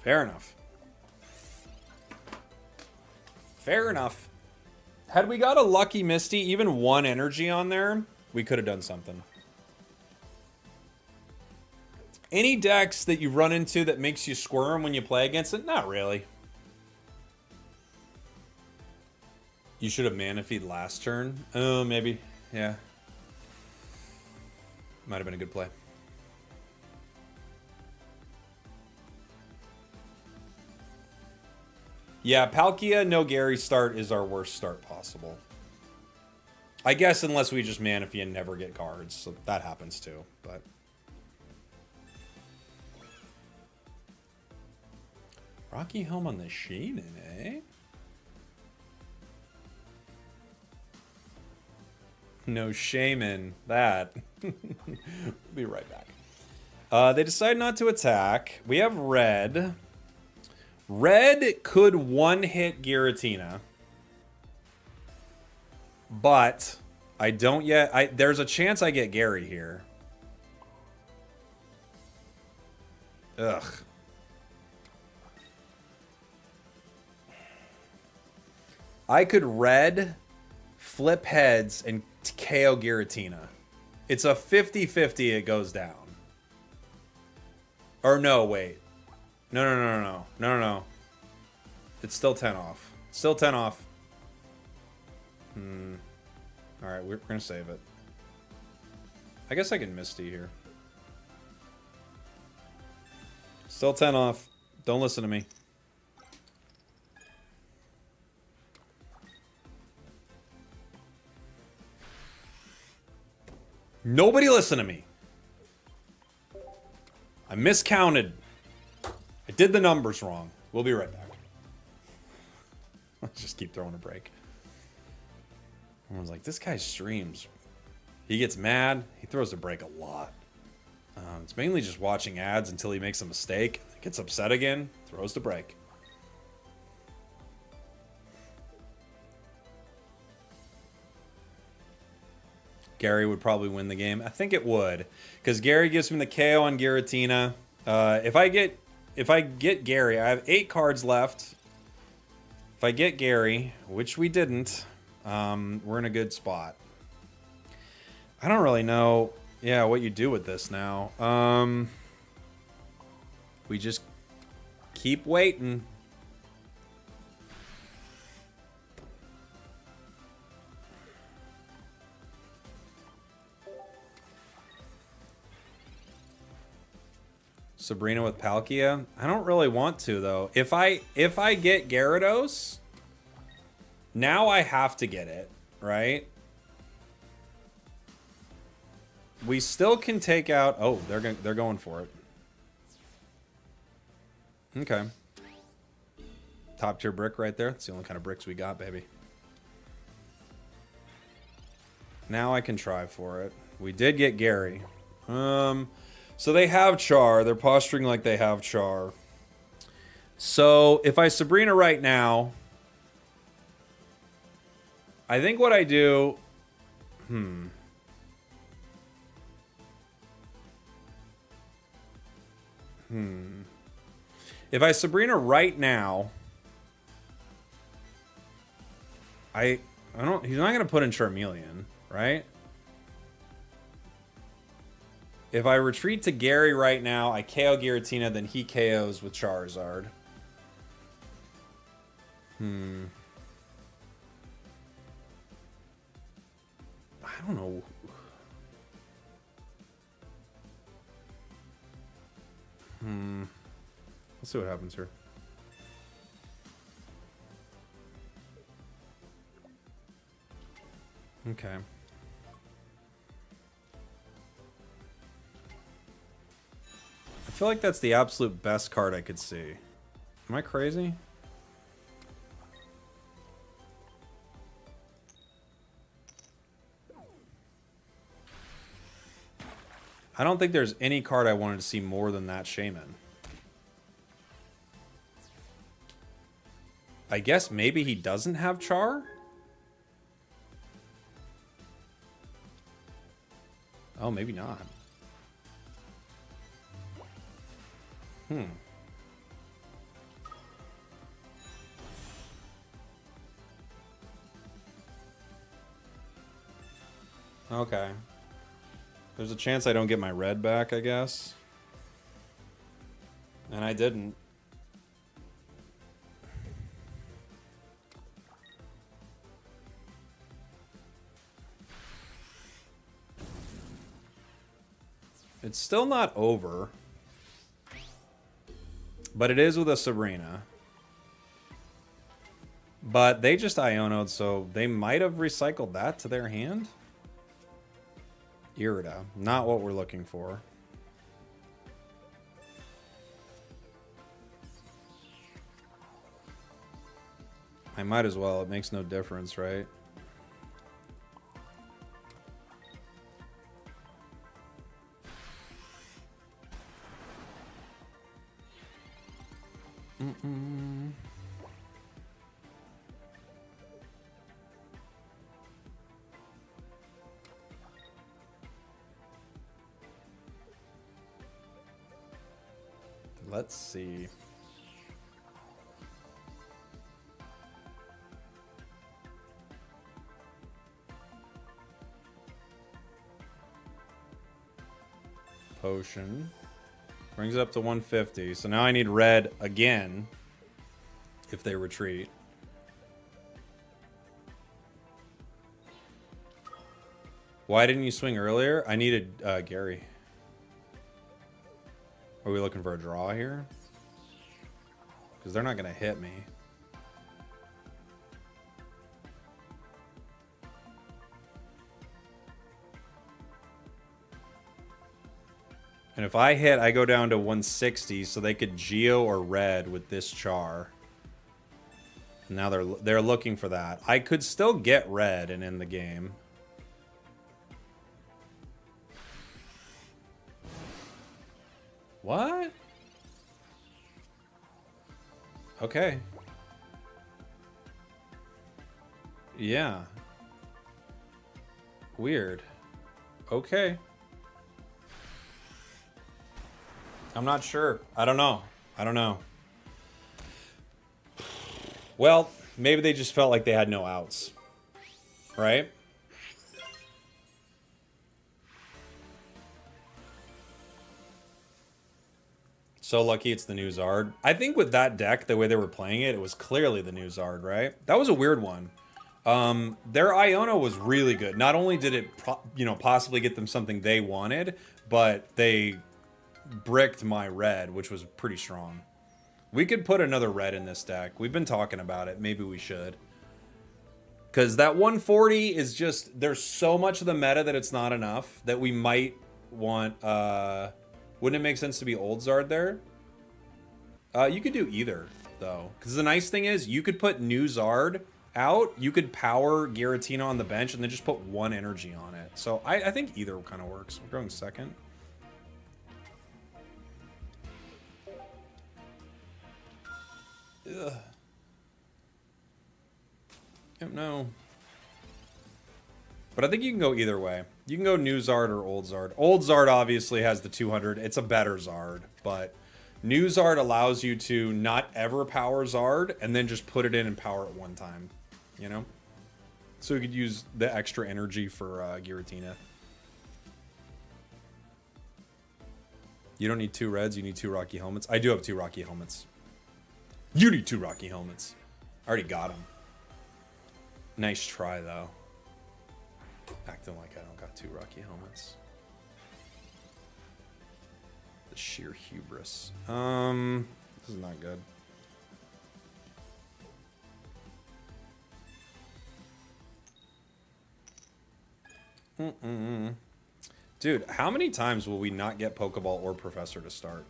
Speaker 1: Fair enough. Fair enough. Had we got a Lucky Misty, even one energy on there, we could have done something. Any decks that you run into that makes you squirm when you play against it? Not really. You should have Manaphied last turn. Oh, maybe. Yeah. Might have been a good play. Yeah, Palkia, no Gary start is our worst start possible. I guess unless we just Manaphy and never get cards, so that happens too, but... Rocky Helm on the Shining, eh? No shame in that. We'll be right back. They decide not to attack. We have red. Red could one-hit Giratina. But I don't yet. There's a chance I get Gary here. Ugh. I could red, flip heads, and KO Giratina. It's a 50-50 it goes down. Or no, wait. No. It's still 10 off. Still 10 off. Alright, we're gonna save it. I guess I can Misty here. Still 10 off. Don't listen to me. Nobody listen to me. I miscounted. I did the numbers wrong. We'll be right back. Let's just keep throwing a break. Everyone's like, this guy streams. He gets mad. He throws a break a lot. It's mainly just watching ads until he makes a mistake. Gets upset again. Throws the break. Gary would probably win the game. I think it would, because Gary gives me the KO on Giratina. If I get Gary, I have 8 cards left. If I get Gary, which we didn't, we're in a good spot. I don't really know, yeah, what you do with this now. We just keep waiting. Sabrina with Palkia. I don't really want to though. If I get Gyarados, now I have to get it, right? We still can take out. Oh, they're going for it. Okay. Top tier brick right there. It's the only kind of bricks we got, baby. Now I can try for it. We did get Gary. So they have Char. They're posturing like they have Char. So if I Sabrina right now, I think what I do... If I Sabrina right now, I don't... He's not going to put in Charmeleon, right? If I retreat to Gary right now, I KO Giratina, then he KOs with Charizard. I don't know. Let's see what happens here. Okay. I feel like that's the absolute best card I could see. Am I crazy? I don't think there's any card I wanted to see more than that Shaman. I guess maybe he doesn't have Char? Oh, maybe not. Okay. There's a chance I don't get my red back, I guess. And I didn't. It's still not over. But it is with a Sabrina. But they just Iono'd, so they might have recycled that to their hand. Irida. Not what we're looking for. I might as well. It makes no difference, right? Let's see. Potion. Brings it up to 150. So now I need red again if they retreat. Why didn't you swing earlier? I needed Gary. Are we looking for a draw here? Because they're not going to hit me. And if I hit, I go down to 160, so they could Geo or red with this Char. And now they're looking for that. I could still get red and end the game. What? Okay. Yeah. Weird. Okay. I'm not sure. I don't know. I don't know. Well, maybe they just felt like they had no outs. Right? So lucky it's the new Zard. I think with that deck, the way they were playing it, it was clearly the new Zard, right? That was a weird one. Their Iono was really good. Not only did it, possibly get them something they wanted, but they bricked my red, which was pretty strong. We could put another red in this deck. We've been talking about it. Maybe we should. Because that 140 is just... There's so much of the meta that it's not enough that we might want... Wouldn't it make sense to be old Zard there? You could do either, though. Because the nice thing is, you could put new Zard out. You could power Giratina on the bench and then just put one energy on it. So I think either kind of works. We're going second. Ugh. Don't know. But I think you can go either way. You can go new Zard or old Zard. Old Zard obviously has the 200. It's a better Zard, but new Zard allows you to not ever power Zard and then just put it in and power it one time, you know? So you could use the extra energy for Giratina. You don't need 2 reds, you need 2 Rocky Helmets. I do have 2 Rocky Helmets. You need 2 Rocky Helmets. I already got them. Nice try, though. Acting like I don't got 2 Rocky Helmets. The sheer hubris. This is not good. Dude, how many times will we not get Pokeball or Professor to start?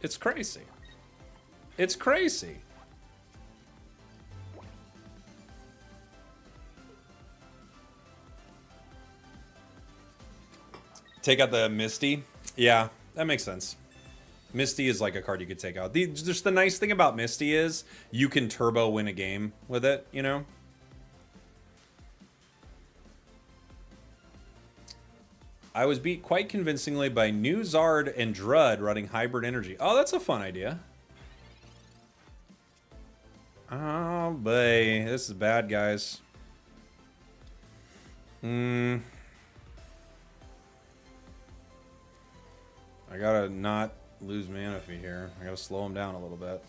Speaker 1: It's crazy. It's crazy. Take out the Misty. Yeah, that makes sense. Misty is like a card you could take out. Just the nice thing about Misty is you can turbo win a game with it, you know? I was beat quite convincingly by new Zard and Drud running hybrid energy. Oh, that's a fun idea. Oh, boy. This is bad, guys. I gotta not lose Manaphy here. I gotta slow him down a little bit.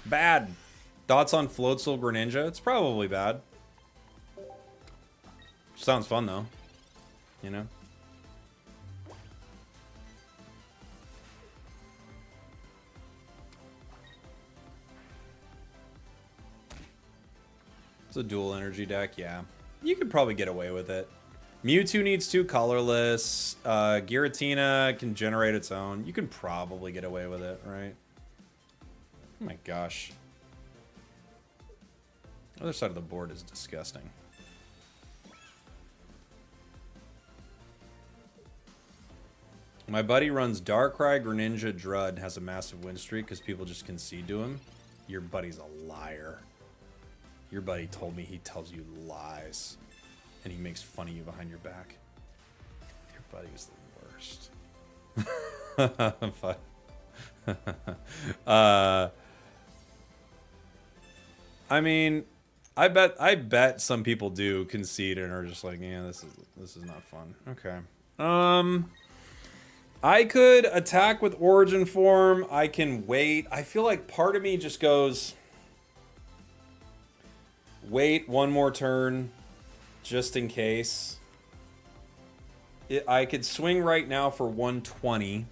Speaker 1: Bad. Thoughts on Floatzel Greninja? It's probably bad. Sounds fun though. You know? It's a dual energy deck, yeah. You could probably get away with it. Mewtwo needs 2 colorless. Giratina can generate its own. You can probably get away with it, right? Oh my gosh. The other side of the board is disgusting. My buddy runs Darkrai, Greninja, Drud, and has a massive win streak because people just concede to him. Your buddy's a liar. Your buddy told me he tells you lies. And he makes fun of you behind your back. Your buddy's the worst. I mean, I bet some people do concede and are just like, yeah, this is not fun. Okay. I could attack with Origin Form. I can wait. I feel like part of me just goes, wait one more turn, just in case. I could swing right now for 120,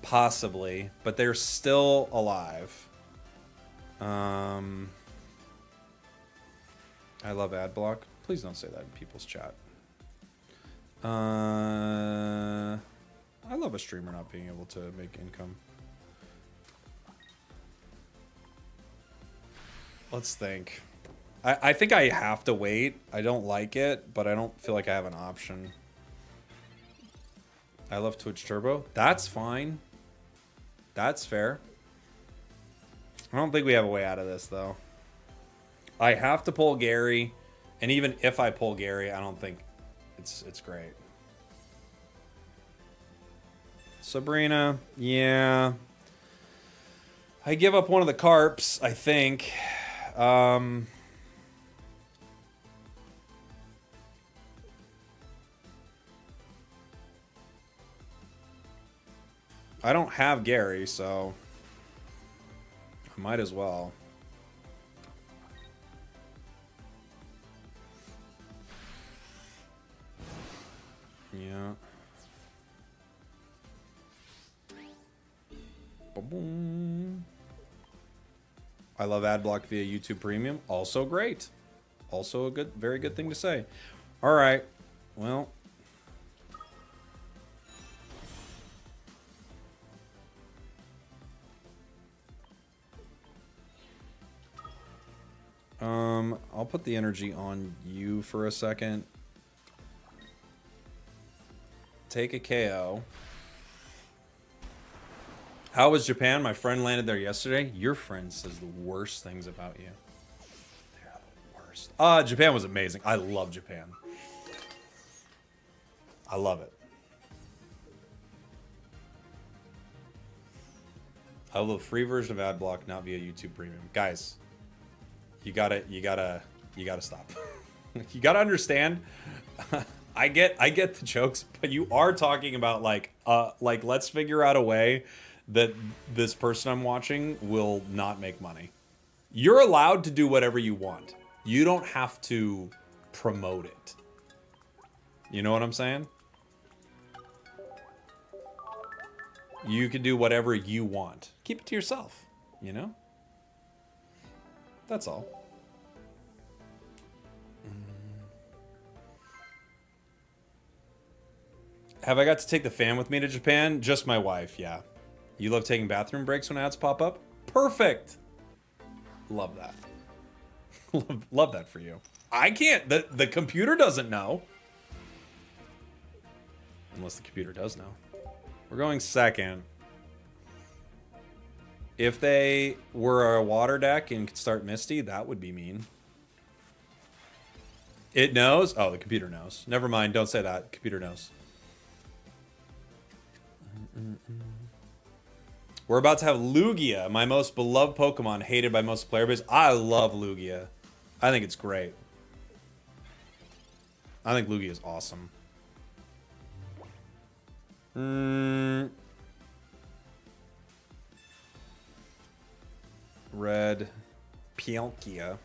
Speaker 1: possibly, but they're still alive. I love ad block. Please don't say that in people's chat. I love a streamer not being able to make income. Let's think. I think I have to wait. I don't like it, but I don't feel like I have an option. I love Twitch Turbo. That's fine. That's fair. I don't think we have a way out of this, though. I have to pull Gary, and even if I pull Gary, I don't think it's great. Sabrina, yeah. I give up one of the carps, I think. I don't have Gary, so I might as well. Yeah. Ba-boom. I love Adblock via YouTube Premium. Also great. Also a good, very good thing to say. All right. Well. I'll put the energy on you for a second. Take a KO. How was Japan? My friend landed there yesterday. Your friend says the worst things about you. They're the worst. Japan was amazing. I love Japan. I love it. I love the free version of Adblock, not via YouTube Premium. Guys, you gotta stop. You gotta understand. I get the jokes, but you are talking about like let's figure out a way that this person I'm watching will not make money. You're allowed to do whatever you want. You don't have to promote it. You know what I'm saying? You can do whatever you want. Keep it to yourself, you know? That's all. Have I got to take the fam with me to Japan? Just my wife, yeah. You love taking bathroom breaks when ads pop up? Perfect. Love that. love that for you. I can't. The computer doesn't know. Unless the computer does know. We're going second. If they were a water deck and could start Misty, that would be mean. It knows? Oh, the computer knows. Never mind. Don't say that. Computer knows. We're about to have Lugia, my most beloved Pokemon, hated by most player base. I love Lugia. I think it's great. I think Lugia is awesome. Red Pialkia.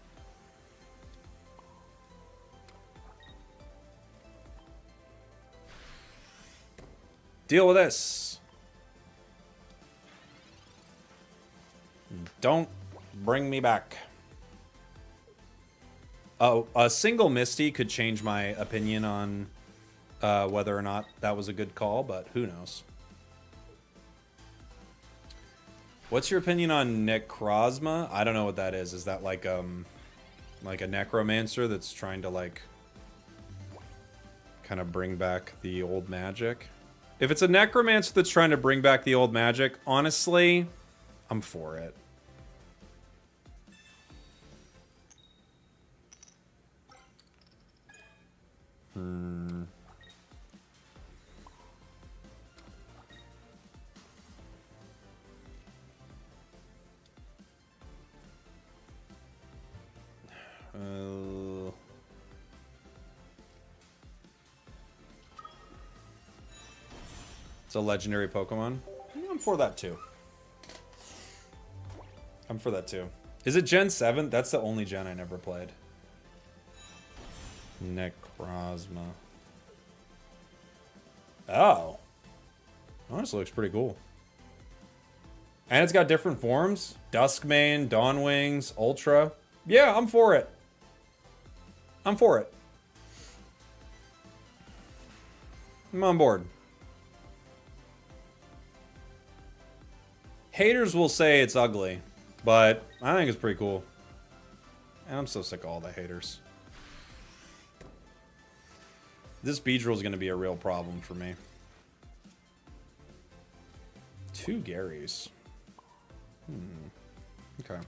Speaker 1: Deal with this. Don't bring me back. Oh, a single Misty could change my opinion on whether or not that was a good call, but who knows. What's your opinion on Necrozma? I don't know what that is. Is that like a necromancer that's trying to like kind of bring back the old magic? If it's a necromancer that's trying to bring back the old magic, honestly, I'm for it. It's a legendary Pokemon. Yeah, I'm for that too. I'm for that too. Is it Gen 7? That's the only gen I never played. Necrozma. Oh. Honestly, looks pretty cool. And it's got different forms. Duskmane, Dawnwings, Ultra. Yeah, I'm for it. I'm for it. I'm on board. Haters will say it's ugly, but I think it's pretty cool. And I'm so sick of all the haters. This Beedrill is going to be a real problem for me. 2 Garys. Okay.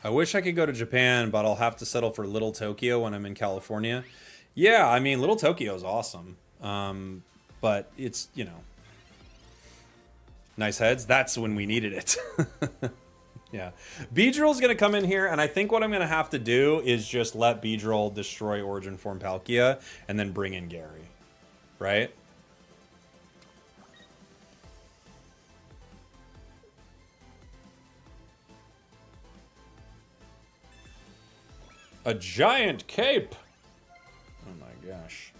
Speaker 1: I wish I could go to Japan, but I'll have to settle for Little Tokyo when I'm in California. Yeah, I mean, Little Tokyo is awesome. But it's, you know, nice heads. That's when we needed it. Yeah. Beedrill's going to come in here, and I think what I'm going to have to do is just let Beedrill destroy Origin Form Palkia and then bring in Gary. Right? A giant cape! Oh my gosh.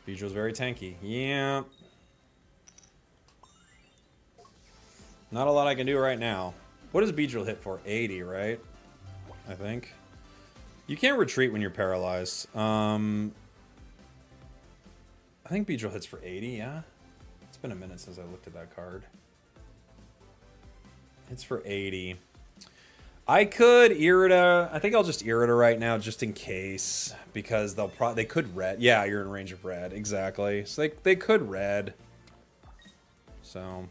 Speaker 1: Beedrill's very tanky. Yeah. Not a lot I can do right now. What does Beedrill hit for? 80, right? I think. You can't retreat when you're paralyzed. I think Beedrill hits for 80, yeah? It's been a minute since I looked at that card. It's for 80. I could Irida. I think I'll just Irida right now, just in case, because they could red. Yeah, you're in range of red, exactly. So they could red. So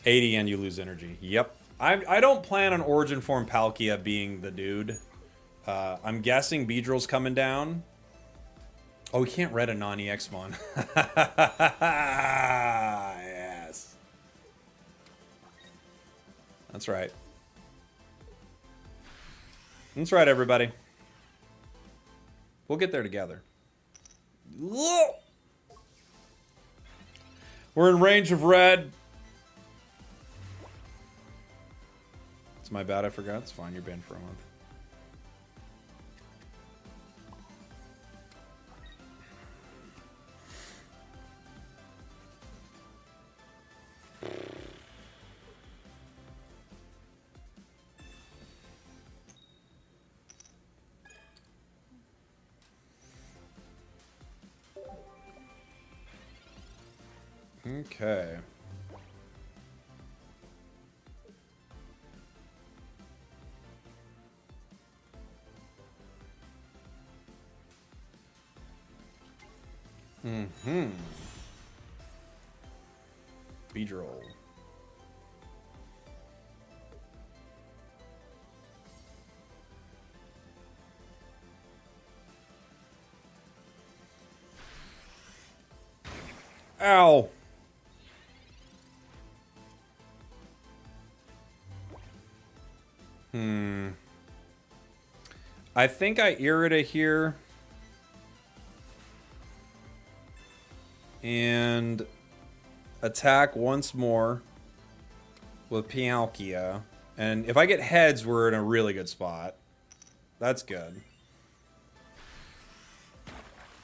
Speaker 1: 80 and you lose energy. Yep. I don't plan on Origin Form Palkia being the dude. I'm guessing Beedrill's coming down. Oh, we can't red a non-EX Mon. Yes. That's right. That's right, everybody. We'll get there together. Whoa! We're in range of red. It's my bad, I forgot. It's fine, you're banned for a month. Okay. Beedrill. Ow. I think I Irida here. And attack once more. with Palkia. And if I get heads, we're in a really good spot. That's good.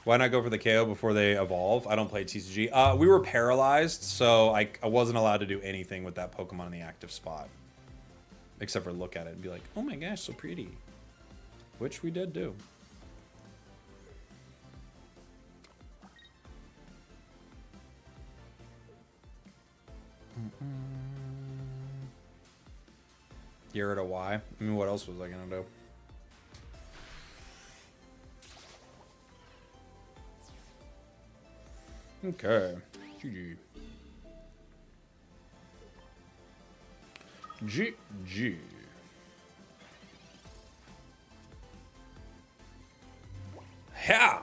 Speaker 1: Why not go for the KO before they evolve? I don't play TCG. We were paralyzed, so I wasn't allowed to do anything with that Pokemon in the active spot. Except for look at it and be like, oh my gosh, so pretty. Which we did do. Gyarados, why? I mean, what else was I gonna do? Okay. GG. GG. Yeah.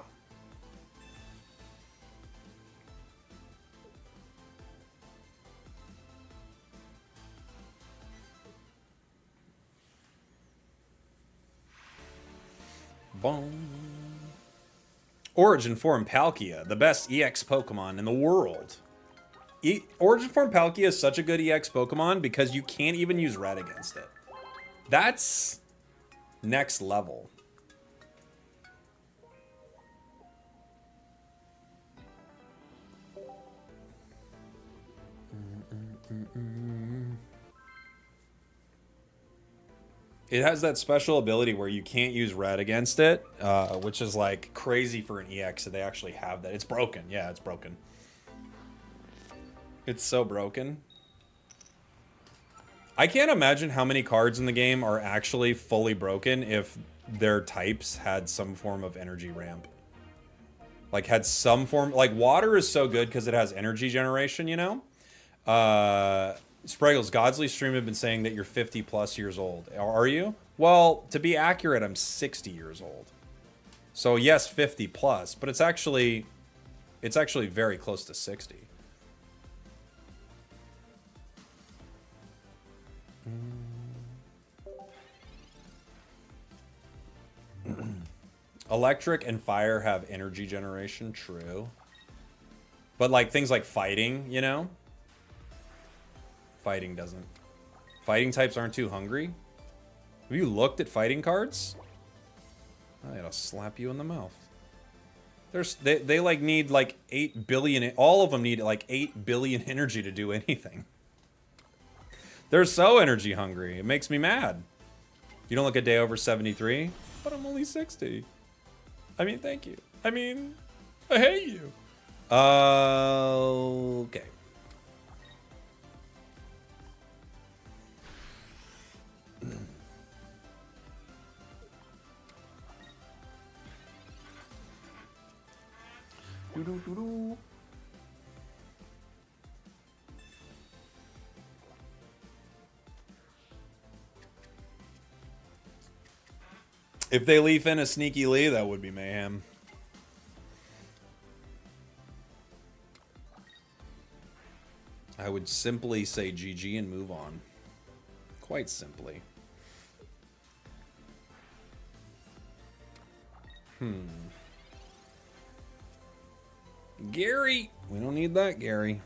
Speaker 1: Boom. Origin Form Palkia, the best EX Pokemon in the world. Origin Form Palkia is such a good EX Pokemon because you can't even use Red against it. That's next level. It has that special ability where you can't use Red against it, which is like crazy for an EX that they actually have that. It's broken. Yeah, it's broken. It's so broken. I can't imagine how many cards in the game are actually fully broken if their types had some form of energy ramp. Like had some form, like water is so good because it has energy generation, you know? Spragels, Godsley Stream have been saying that you're 50 plus years old. Are you? Well, to be accurate, I'm 60 years old. So yes, 50 plus, but it's actually very close to 60. Electric and fire have energy generation, true. But like things like fighting, you know? Fighting doesn't. Fighting types aren't too hungry. Have you looked at fighting cards? I gotta slap you in the mouth. They like need like 8 billion. All of them need like 8 billion energy to do anything. They're so energy hungry. It makes me mad. You don't look a day over 73, but I'm only 60. I mean, thank you. I mean, I hate you. Okay. If they leaf in a sneaky Lee, that would be mayhem. I would simply say GG and move on. Quite simply. Gary! We don't need that, Gary.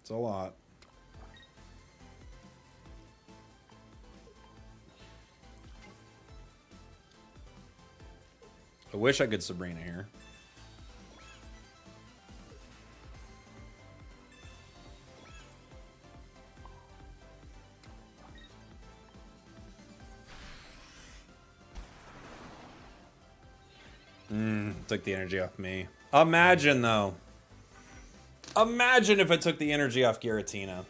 Speaker 1: It's a lot. I wish I could Sabrina here. Took the energy off me. Imagine, though. Imagine if it took the energy off Giratina.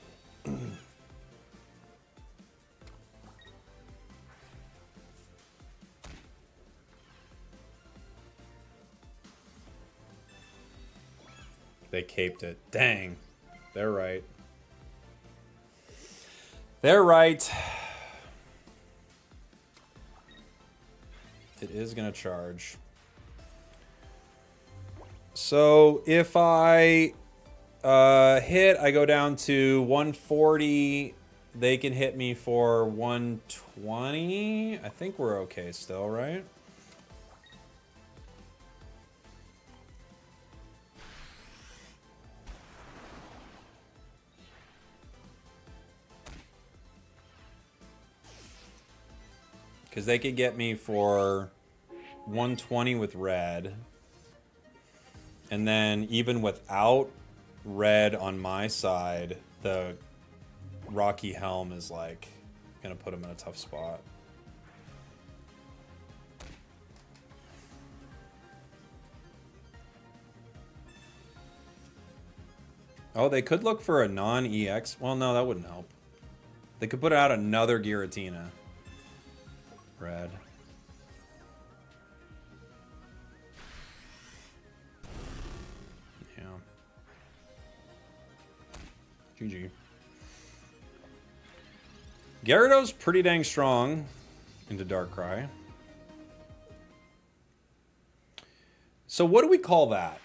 Speaker 1: They caped it. Dang. They're right. They're right. It is going to charge. So if I hit, I go down to 140. They can hit me for 120. I think we're okay still, right? Because they could get me for 120 with red. And then even without red on my side, the Rocky Helm is like gonna put him in a tough spot. Oh, they could look for a non-EX. Well, no, that wouldn't help. They could put out another Giratina. Red. Yeah. GG. Gyarados pretty dang strong into Darkrai. So what do we call that?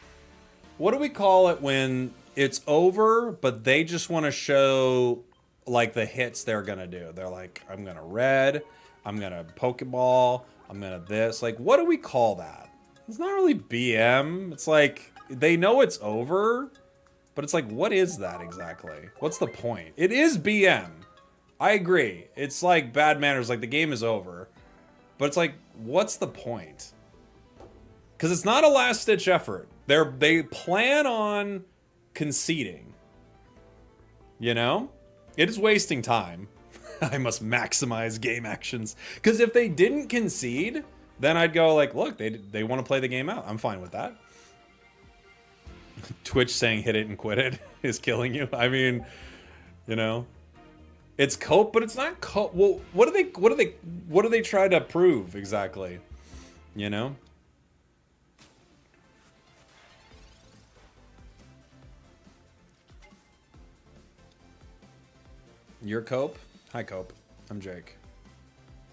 Speaker 1: What do we call it when it's over, but they just want to show like the hits they're gonna do? They're like, I'm gonna red, I'm gonna Pokeball, I'm gonna this. Like, what do we call that? It's not really BM. It's like they know it's over, but it's like, what is that exactly? What's the point? It is BM. I agree. It's like bad manners, like the game is over. But it's like, what's the point? Because it's not a last-ditch effort. They plan on conceding. You know? It is wasting time. I must maximize game actions. Because if they didn't concede, then I'd go like, look, they want to play the game out. I'm fine with that. Twitch saying hit it and quit it is killing you. I mean, you know, it's cope, but it's not cope. Well, what do they try to prove exactly? You know? You're Cope? Hi, Cope. I'm Jake.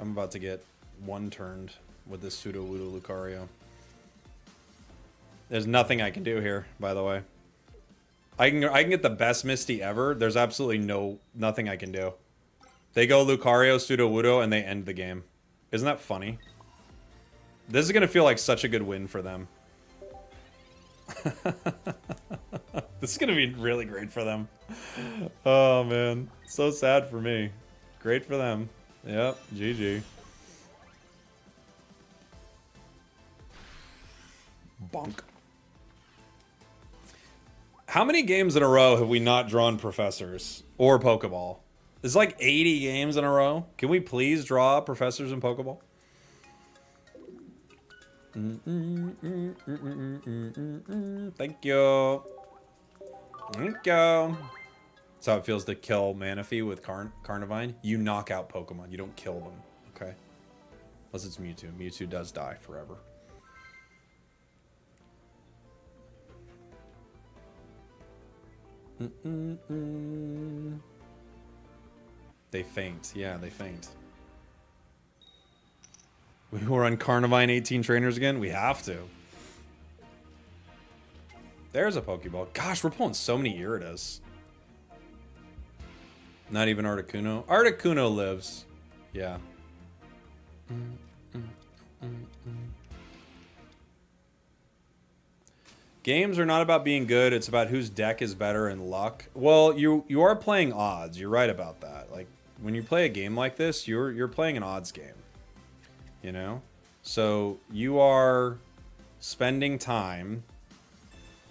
Speaker 1: I'm about to get one-turned with this Pseudo-Wudo Lucario. There's nothing I can do here, by the way. I can get the best Misty ever. There's absolutely nothing I can do. They go Lucario, Pseudo-Wudo, and they end the game. Isn't that funny? This is going to feel like such a good win for them. This is going to be really great for them. Oh, man. So sad for me. Great for them. Yep. GG. Bonk. How many games in a row have we not drawn professors or Pokeball? It's like 80 games in a row. Can we please draw professors in Pokeball? Thank you. Thank you. That's how it feels to kill Manaphy with Carnivine. You knock out Pokemon. You don't kill them. Okay? Unless it's Mewtwo. Mewtwo does die forever. They faint. Yeah, they faint. We were on Carnivine 18 trainers again? We have to. There's a Pokeball. Gosh, we're pulling so many Gyarados. Not even Articuno. Articuno lives. Yeah. Games are not about being good. It's about whose deck is better and luck. Well, you are playing odds. You're right about that. Like, when you play a game like this, you're playing an odds game. You know? So you are spending time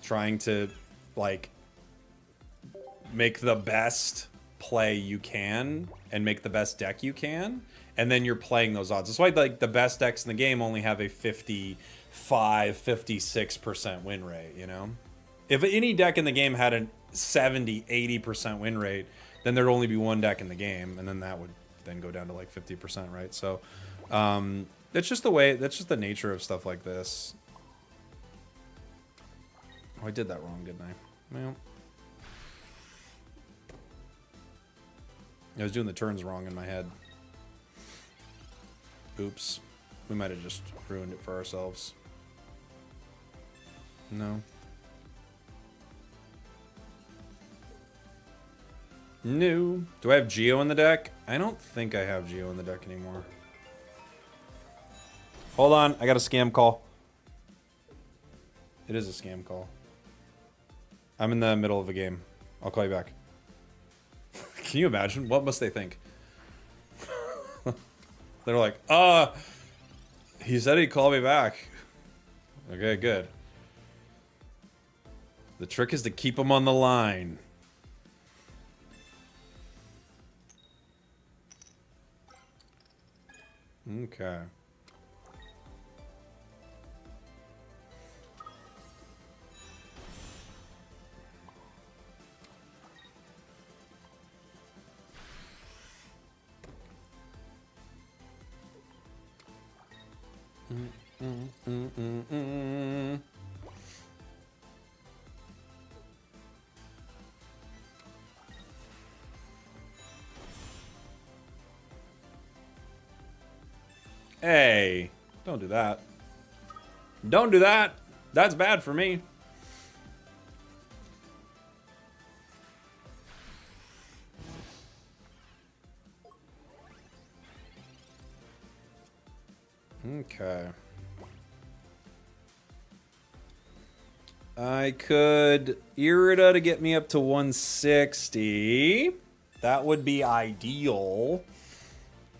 Speaker 1: trying to, like, make the best play you can and make the best deck you can, and then you're playing those odds. That's why, like, the best decks in the game only have a 56% win rate, you know? If any deck in the game had a 80% win rate, then there'd only be one deck in the game, and then that would then go down to like 50%, right? So that's just the way, that's just the nature of stuff like this. Oh, I did that wrong, didn't I? Well, I was doing the turns wrong in my head. Oops. We might have just ruined it for ourselves. No. No. Do I have Geo in the deck? I don't think I have Geo in the deck anymore. Hold on. I got a scam call. It is a scam call. I'm in the middle of a game. I'll call you back. Can you imagine? What must they think? They're like, he said he'd call me back. Okay, good. The trick is to keep him on the line. Okay. Hey, don't do that. Don't do that. That's bad for me. Okay. I could Irida to get me up to 160. That would be ideal.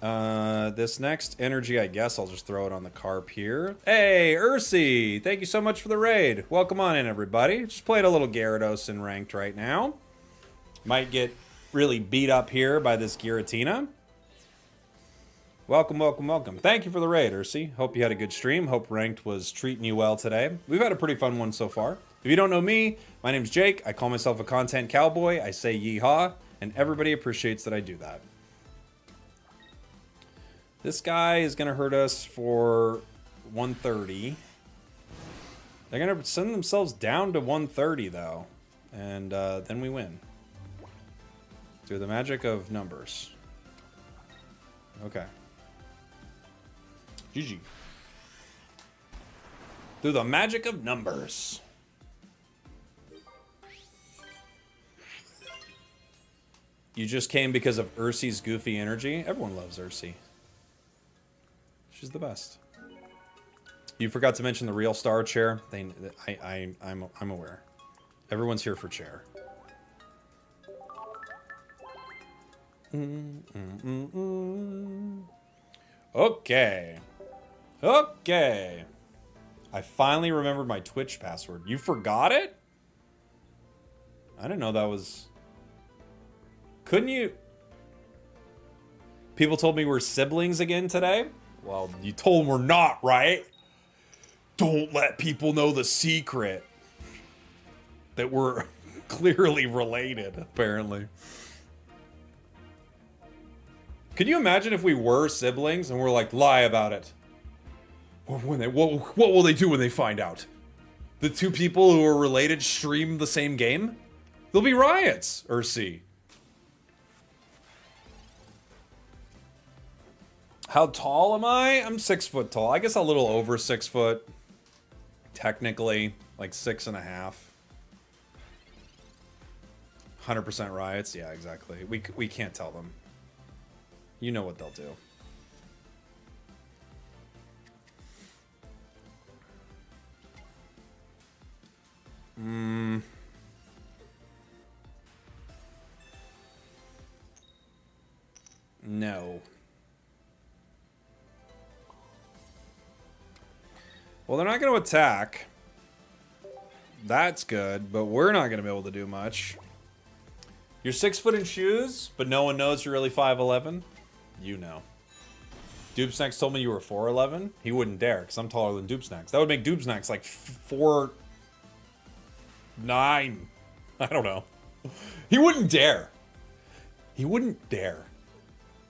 Speaker 1: This next energy, I guess I'll just throw it on the carp here. Hey, Ursi! Thank you so much for the raid. Welcome on in, everybody. Just playing a little Gyarados in ranked right now. Might get really beat up here by this Giratina. Welcome, welcome, welcome. Thank you for the raid, Ursi. Hope you had a good stream. Hope ranked was treating you well today. We've had a pretty fun one so far. If you don't know me, my name's Jake. I call myself a content cowboy. I say yeehaw, and everybody appreciates that I do that. This guy is going to hurt us for 130. They're going to send themselves down to 130, though. And then we win. Through the magic of numbers. Okay. GG. Through the magic of numbers. You just came because of Ursi's goofy energy? Everyone loves Ursi. She's the best. You forgot to mention the real star chair. I'm aware. Everyone's here for chair. Okay. Okay. I finally remembered my Twitch password. You forgot it? I didn't know that was... Couldn't you... People told me we're siblings again today. Well, you told them we're not, right? Don't let people know the secret. That we're clearly related, apparently. Could you imagine if we were siblings and we're like, lie about it? What will they do when they find out? The two people who are related stream the same game? There'll be riots, Ursi. How tall am I? I'm 6 foot tall. I guess a little over 6 foot. Technically, like 6.5. 100% riots? Yeah, exactly. We can't tell them. You know what they'll do. No. Well, they're not going to attack. That's good, but we're not going to be able to do much. You're 6 foot in shoes, but no one knows you're really 5'11"? You know. Doobsnacks told me you were 4'11". He wouldn't dare, because I'm taller than Doobsnacks. That would make Doobsnacks like 4'9". I don't know. He wouldn't dare. He wouldn't dare.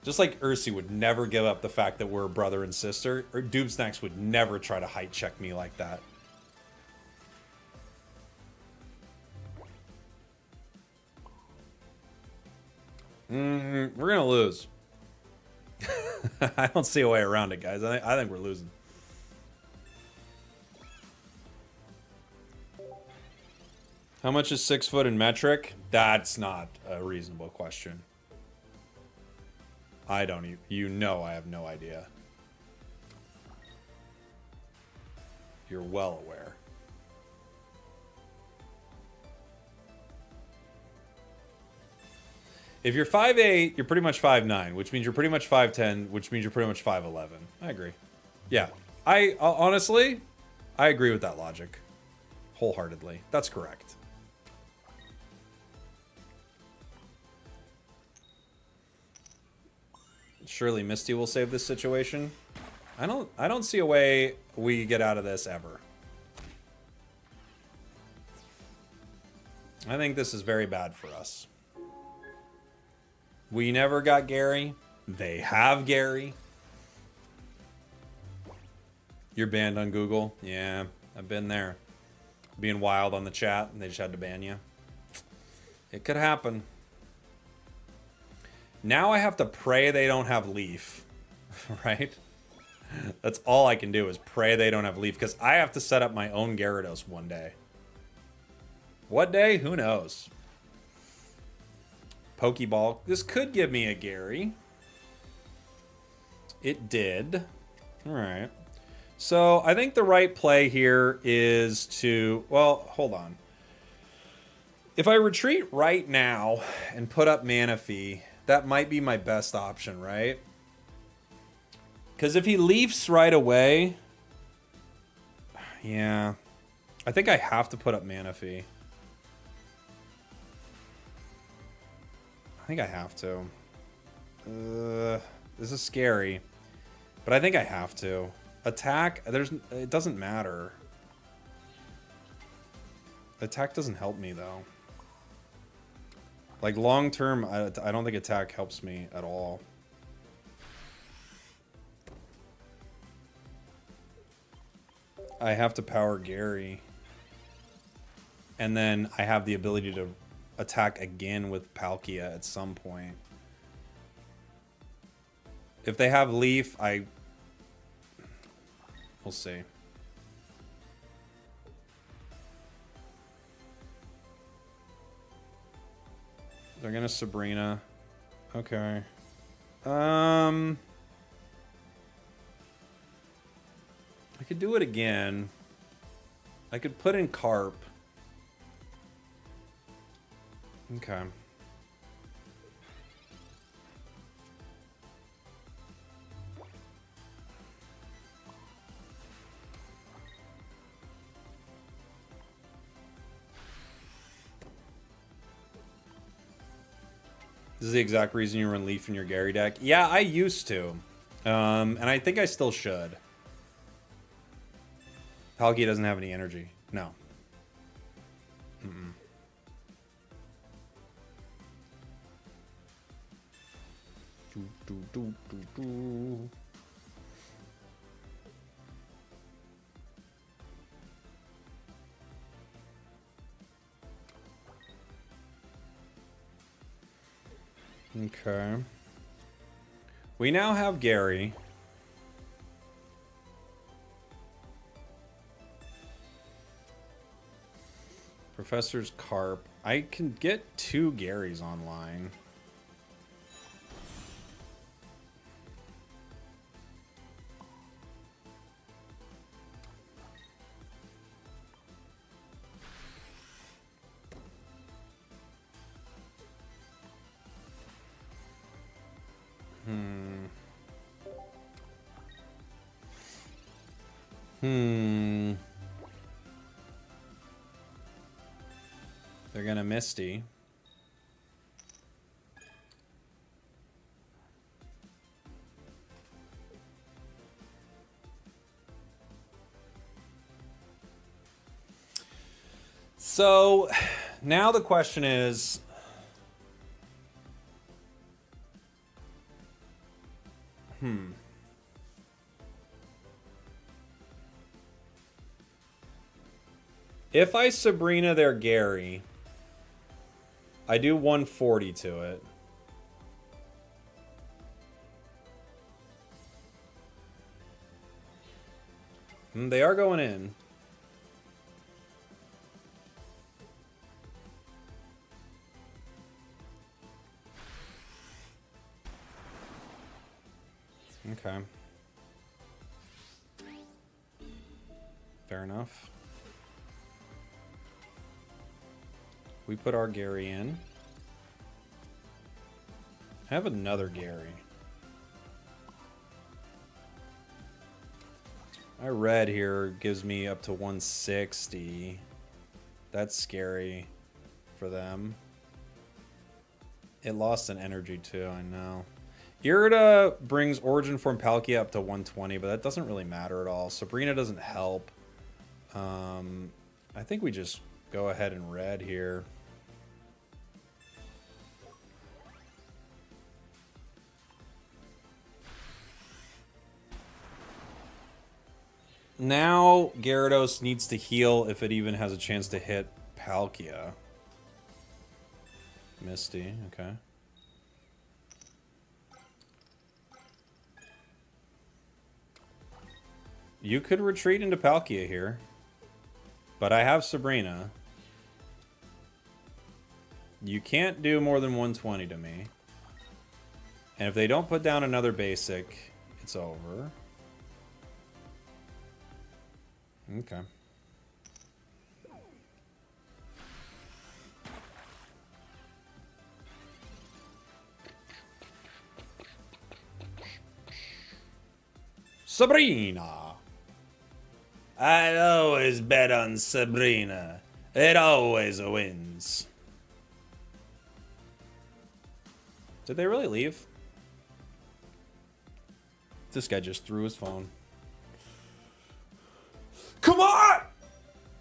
Speaker 1: Just like Ursi would never give up the fact that we're brother and sister, or Doobsnacks would never try to height check me like that. We're gonna lose. I don't see a way around it, guys. I think we're losing. How much is 6 foot in metric? That's not a reasonable question. I don't even... You know I have no idea. You're well aware. If you're 5'8", you're pretty much 5'9", which means you're pretty much 5'10", which means you're pretty much 5'11". I agree. Yeah. I honestly, I agree with that logic. Wholeheartedly. That's correct. Surely Misty will save this situation. I don't see a way we get out of this ever. I think this is very bad for us. We never got Gary. They have Gary. You're banned on Google. Yeah, I've been there. Being wild on the chat, and they just had to ban you. It could happen. Now I have to pray they don't have Leaf. Right? That's all I can do is pray they don't have Leaf, because I have to set up my own Gyarados one day. What day? Who knows? Pokeball. This could give me a Gary. It did. Alright. So, I think the right play here is to... Well, hold on. If I retreat right now and put up Manaphy, that might be my best option, right? Because if he leafs right away... Yeah. I think I have to put up Manaphy. I think I have to. This is scary. But I think I have to. Attack, it doesn't matter. Attack doesn't help me, though. Like, long term, I don't think attack helps me at all. I have to power Gary. And then I have the ability to attack again with Palkia at some point. If they have Leaf, we'll see. They're gonna Sabrina. Okay. I could do it again. I could put in Carp. Okay. This is the exact reason you run Leaf in your Gary deck. Yeah, I used to. And I think I still should. Palkia doesn't have any energy. No. Mm-mm. Okay. We now have Gary. Professor's Carp. I can get 2 Garys online. They're gonna Misty. So now the question is, if I Sabrina their Gary, I do 140 to it. They are going in. Okay. Fair enough. We put our Gary in. I have another Gary. My red here gives me up to 160. That's scary for them. It lost an energy too, I know. Irida brings Origin Form Palkia up to 120, but that doesn't really matter at all. Sabrina doesn't help. I think we just go ahead and red here. Now Gyarados needs to heal if it even has a chance to hit Palkia. Misty, okay. You could retreat into Palkia here. But I have Sabrina. You can't do more than 120 to me. And if they don't put down another basic, it's over. Okay. Sabrina. I'd always bet on Sabrina. It always wins. Did they really leave? This guy just threw his phone. Come on!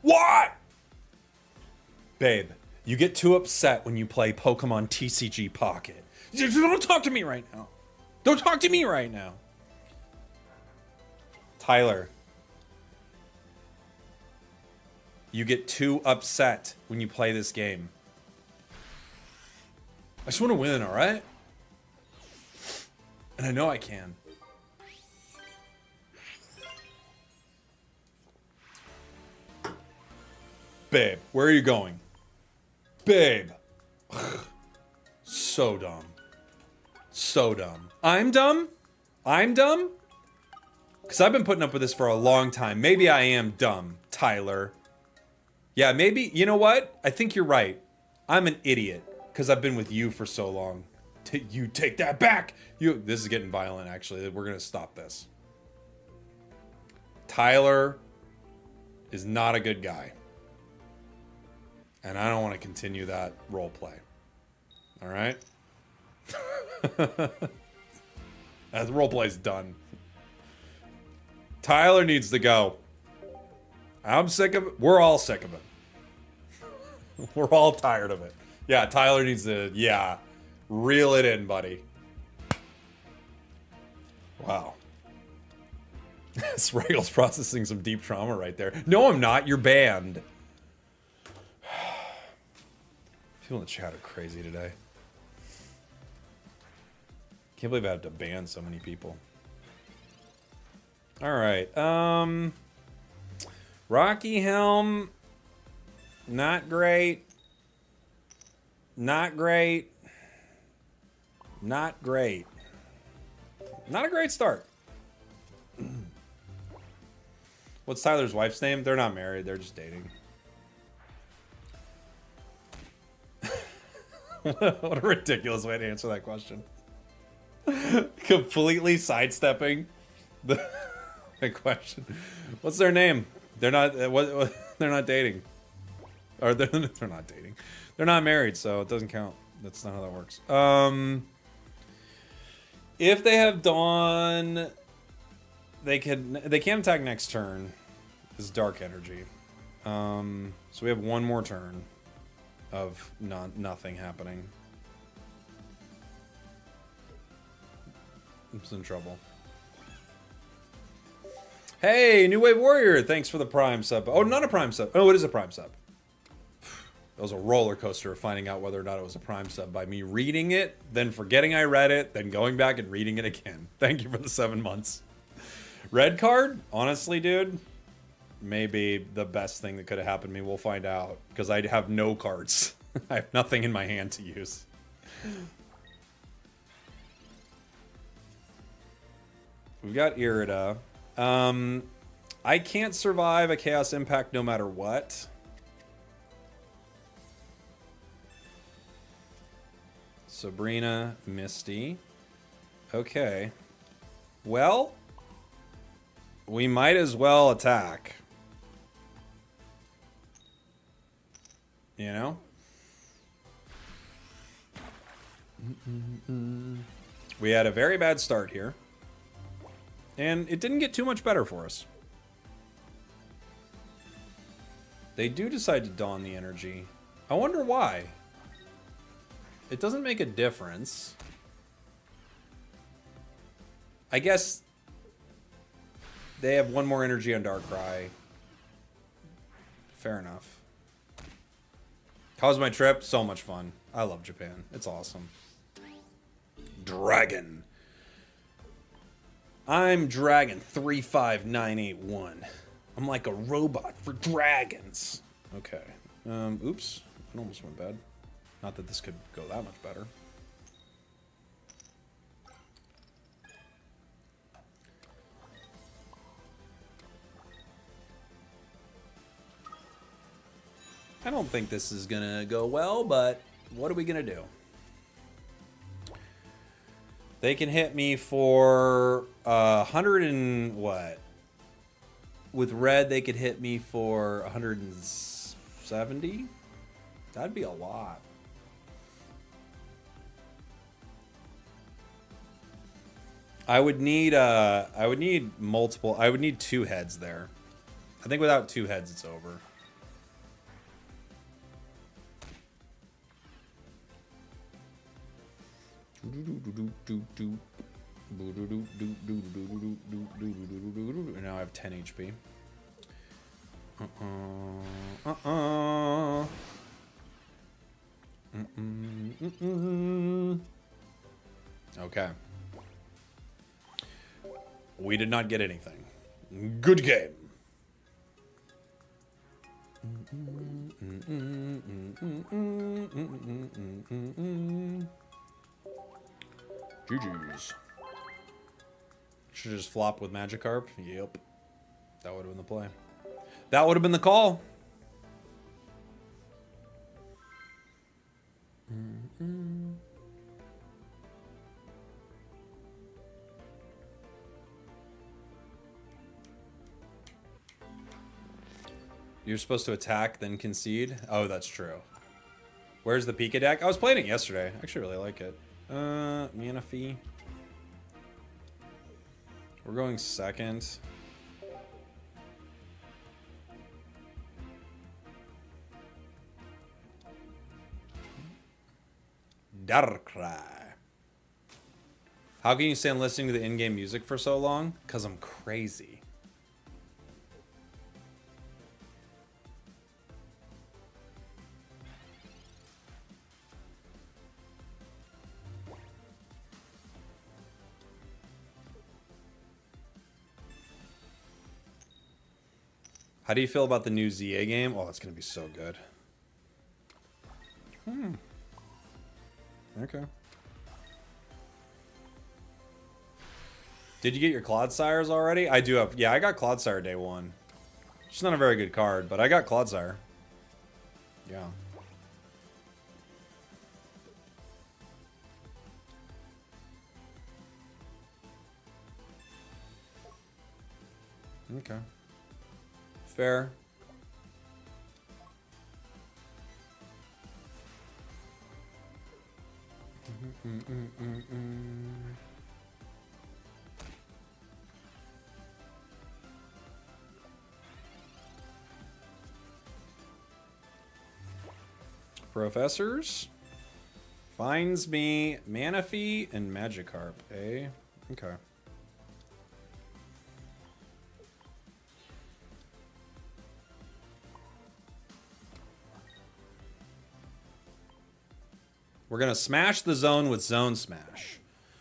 Speaker 1: What? Babe, you get too upset when you play Pokemon TCG Pocket. Don't talk to me right now. Don't talk to me right now. Tyler. You get too upset when you play this game. I just want to win, alright? And I know I can. Babe, where are you going? Babe. So dumb. So dumb. I'm dumb? I'm dumb? Because I've been putting up with this for a long time. Maybe I am dumb, Tyler. Yeah, maybe, you know what? I think you're right. I'm an idiot because I've been with you for so long. You take that back. This is getting violent, actually. We're going to stop this. Tyler is not a good guy. And I don't want to continue that role play. All right? The role play's done. Tyler needs to go. I'm sick of it. We're all sick of it. We're all tired of it. Yeah, Tyler needs to, reel it in, buddy. Wow. Spragels processing some deep trauma right there. No, I'm not. You're banned. People in the chat are crazy today. Can't believe I have to ban so many people. All right. Rocky Helm. Not great. Not great. Not great. Not a great start. What's Tyler's wife's name? They're not married. They're just dating. What a ridiculous way to answer that question. Completely sidestepping the question. What's their name? They're not. They're not dating. Or they're not dating. They're not married, so it doesn't count. That's not how that works. If they have Dawn, they can attack next turn. This is Dark Energy. So we have one more turn of nothing happening. I'm in trouble. Hey, New Wave Warrior! Thanks for the Prime sub. Oh, not a Prime sub. Oh, it is a Prime sub. It was a roller coaster of finding out whether or not it was a Prime sub by me reading it, then forgetting I read it, then going back and reading it again. Thank you for the 7 months. Red card? Honestly, dude, maybe the best thing that could have happened to me. We'll find out, because I have no cards. I have nothing in my hand to use. We've got Irida. I can't survive a Chaos Impact no matter what. Sabrina, Misty. Okay. Well, we might as well attack. You know? We had a very bad start here. And it didn't get too much better for us. They do decide to don the energy. I wonder why. It doesn't make a difference. I guess they have one more energy on Darkrai. Fair enough. How was my trip? So much fun. I love Japan. It's awesome. Dragon. I'm Dragon 35981. I'm like a robot for dragons. Okay. Oops. It almost went bad. Not that this could go that much better. I don't think this is gonna go well, but what are we gonna do? They can hit me for 100 and what? With red, they could hit me for 170. That'd be a lot. I would need multiple. I would need 2 heads there. I think without 2 heads, it's over. And now I have 10 HP. Okay. We did not get anything. Good game. GG's. Should just flop with Magikarp? Yep. That would have been the play. That would have been the call. You're supposed to attack, then concede? Oh, that's true. Where's the Pika deck? I was playing it yesterday. I actually really like it. Mana Fee. We're going second. Darkrai. How can you stand listening to the in-game music for so long? Because I'm crazy. How do you feel about the new ZA game? Oh, it's going to be so good. Okay. Did you get your Clodsires already? I do have... Yeah, I got Clodsire day 1. It's not a very good card, but I got Clodsire. Yeah. Okay. Fair. Professors finds me Manaphy and Magikarp, eh? Okay. We're going to smash the zone with Zone Smash.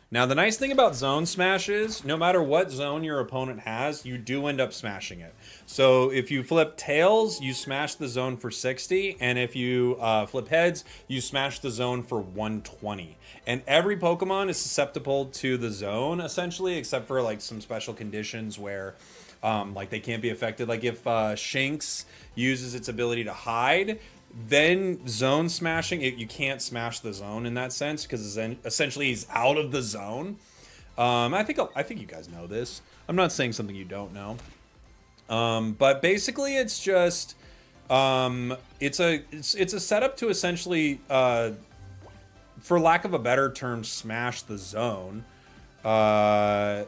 Speaker 1: Now, the nice thing about Zone Smash is, no matter what zone your opponent has, you do end up smashing it. So, if you flip tails, you smash the zone for 60, and if you flip heads, you smash the zone for 120. And every Pokemon is susceptible to the zone, essentially, except for, like, some special conditions where... like they can't be affected. Like if Shinx uses its ability to hide, then zone smashing, you can't smash the zone in that sense because essentially he's out of the zone. I think you guys know this. I'm not saying something you don't know. But basically it's just it's a setup to essentially for lack of a better term smash the zone. And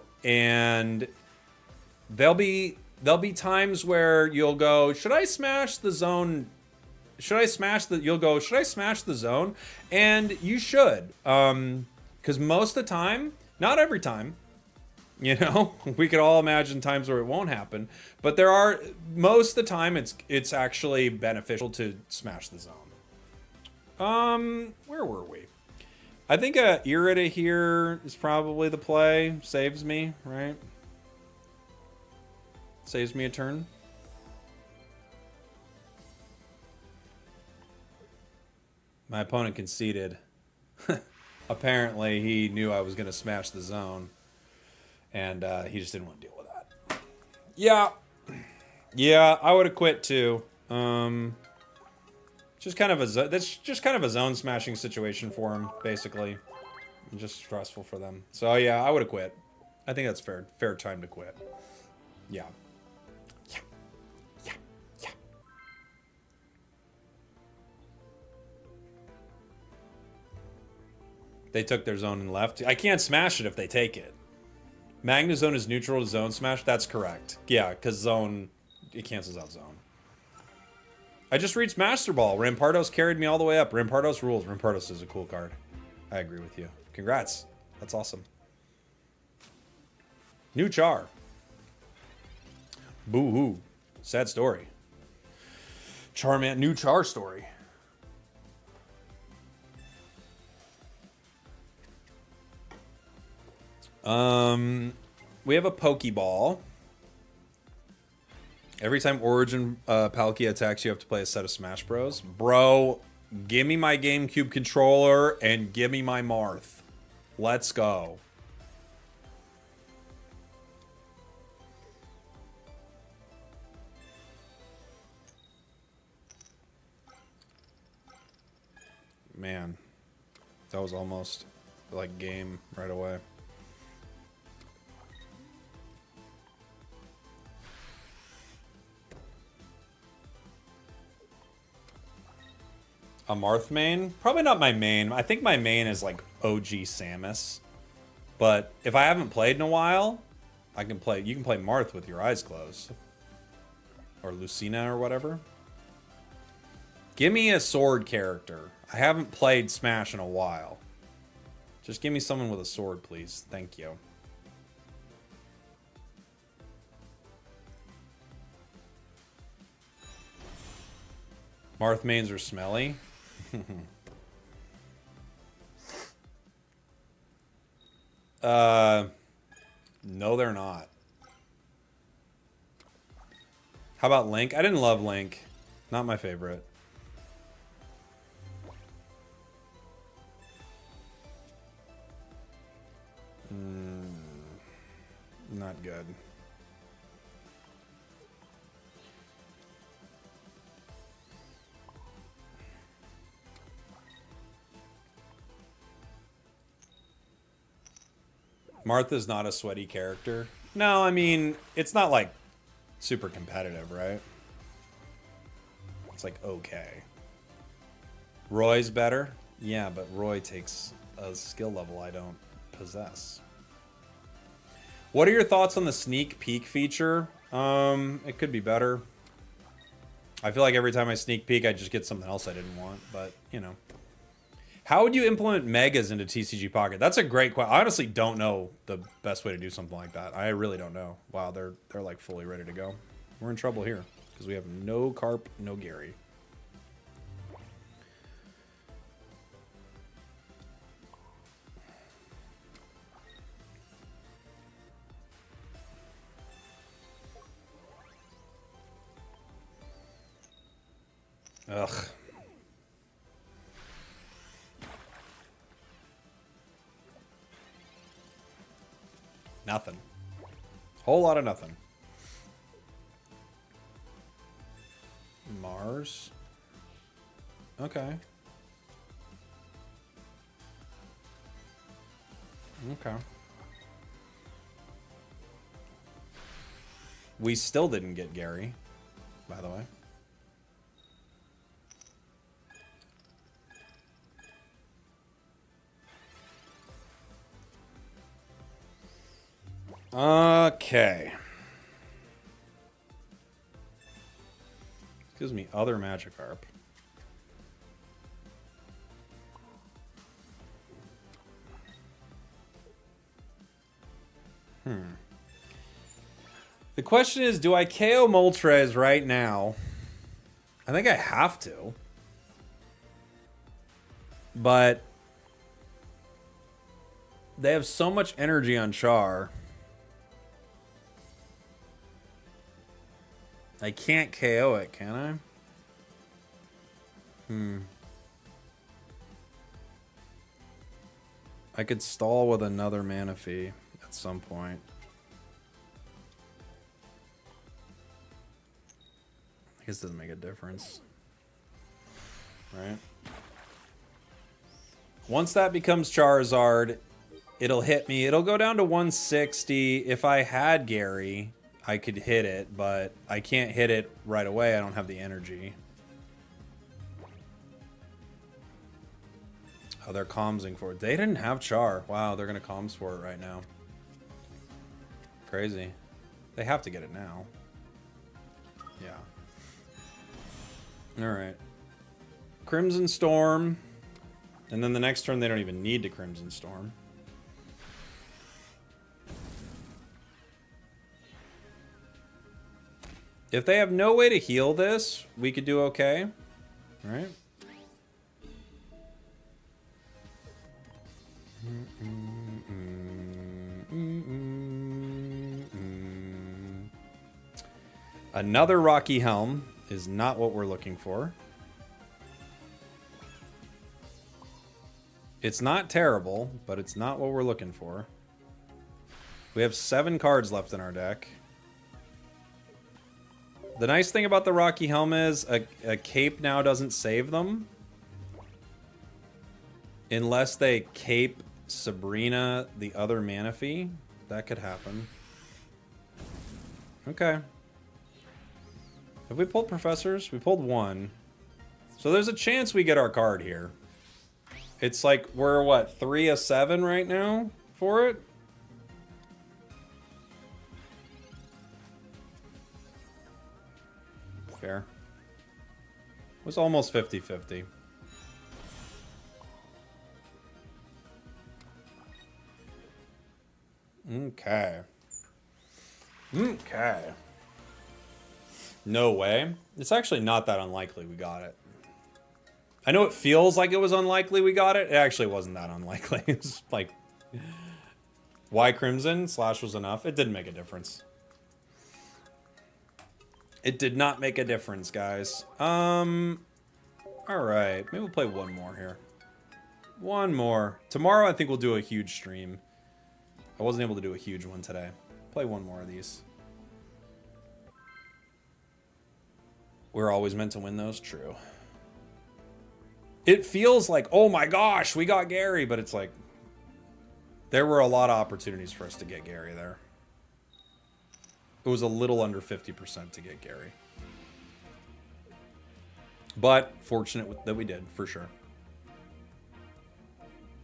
Speaker 1: there'll be times where you'll go, should I smash the zone? You'll go, should I smash the zone? And you should. Because most of the time, not every time, you know, we could all imagine times where it won't happen, but most of the time it's actually beneficial to smash the zone. Where were we? I think Irida here is probably the play. Saves me, right? Saves me a turn. My opponent conceded. Apparently, he knew I was going to smash the zone. And he just didn't want to deal with that. Yeah, I would have quit too. That's just kind of a zone smashing situation for him, basically. Just stressful for them. So yeah, I would have quit. I think that's fair time to quit. Yeah. They took their zone and left. I can't smash it if they take it. Magnezone is neutral to zone smash? That's correct. Yeah, because zone, it cancels out zone. I just reached Master Ball. Rampardos carried me all the way up. Rampardos rules. Rampardos is a cool card. I agree with you. Congrats. That's awesome. New Char. Boo-hoo. Sad story. Charman, new Char story. We have a Pokeball. Every time Origin Palkia attacks, you have to play a set of Smash Bros. Bro, give me my GameCube controller and give me my Marth. Let's go. Man, that was almost like game right away. A Marth main? Probably not my main. I think my main is like OG Samus. But if I haven't played in a while, you can play Marth with your eyes closed. Or Lucina or whatever. Give me a sword character. I haven't played Smash in a while. Just give me someone with a sword, please. Thank you. Marth mains are smelly. No, they're not. How about Link? I didn't love Link. Not my favorite. Not good. Martha's not a sweaty character. No, I mean, it's not like super competitive, right? It's like okay. Roy's better? Yeah, but Roy takes a skill level I don't possess. What are your thoughts on the sneak peek feature? It could be better. I feel like every time I sneak peek, I just get something else I didn't want, but, you know. How would you implement megas into TCG Pocket? That's a great question. I honestly don't know the best way to do something like that. I really don't know. Wow, they're like fully ready to go. We're in trouble here because we have no Carp, no Gary. Ugh. Nothing. Whole lot of nothing. Mars. Okay. Okay. We still didn't get Gary, by the way. Okay. Gives me other Magikarp. The question is, do I KO Moltres right now? I think I have to. But they have so much energy on Char. I can't KO it, can I? I could stall with another Manaphy at some point. I guess it doesn't make a difference. Right? Once that becomes Charizard, it'll hit me. It'll go down to 160. If I had Gary, I could hit it, but I can't hit it right away. I don't have the energy. Oh, they're Calmsing for it. They didn't have Char. Wow, they're going to Calms for it right now. Crazy. They have to get it now. Yeah. Alright. Crimson Storm. And then the next turn, they don't even need to Crimson Storm. If they have no way to heal this, we could do okay. Right? Another Rocky Helm is not what we're looking for. It's not terrible, but it's not what we're looking for. We have 7 cards left in our deck. The nice thing about the Rocky Helm is a cape now doesn't save them. Unless they cape Sabrina, the other Manaphy. That could happen. Okay. Have we pulled Professors? We pulled 1. So there's a chance we get our card here. It's like, we're what, 3 of 7 right now for it? Fair. It was almost 50-50. Okay. Okay. No way. It's actually not that unlikely we got it. I know it feels like it was unlikely we got it. It actually wasn't that unlikely. It's like, why Crimson? Slash was enough. It didn't make a difference. It did not make a difference, guys. Alright. Maybe we'll play one more here. One more. Tomorrow, I think we'll do a huge stream. I wasn't able to do a huge one today. Play one more of these. We're always meant to win those. True. It feels like, oh my gosh, we got Gary, but it's like, there were a lot of opportunities for us to get Gary there. It was a little under 50% to get Gary. But fortunate that we did, for sure.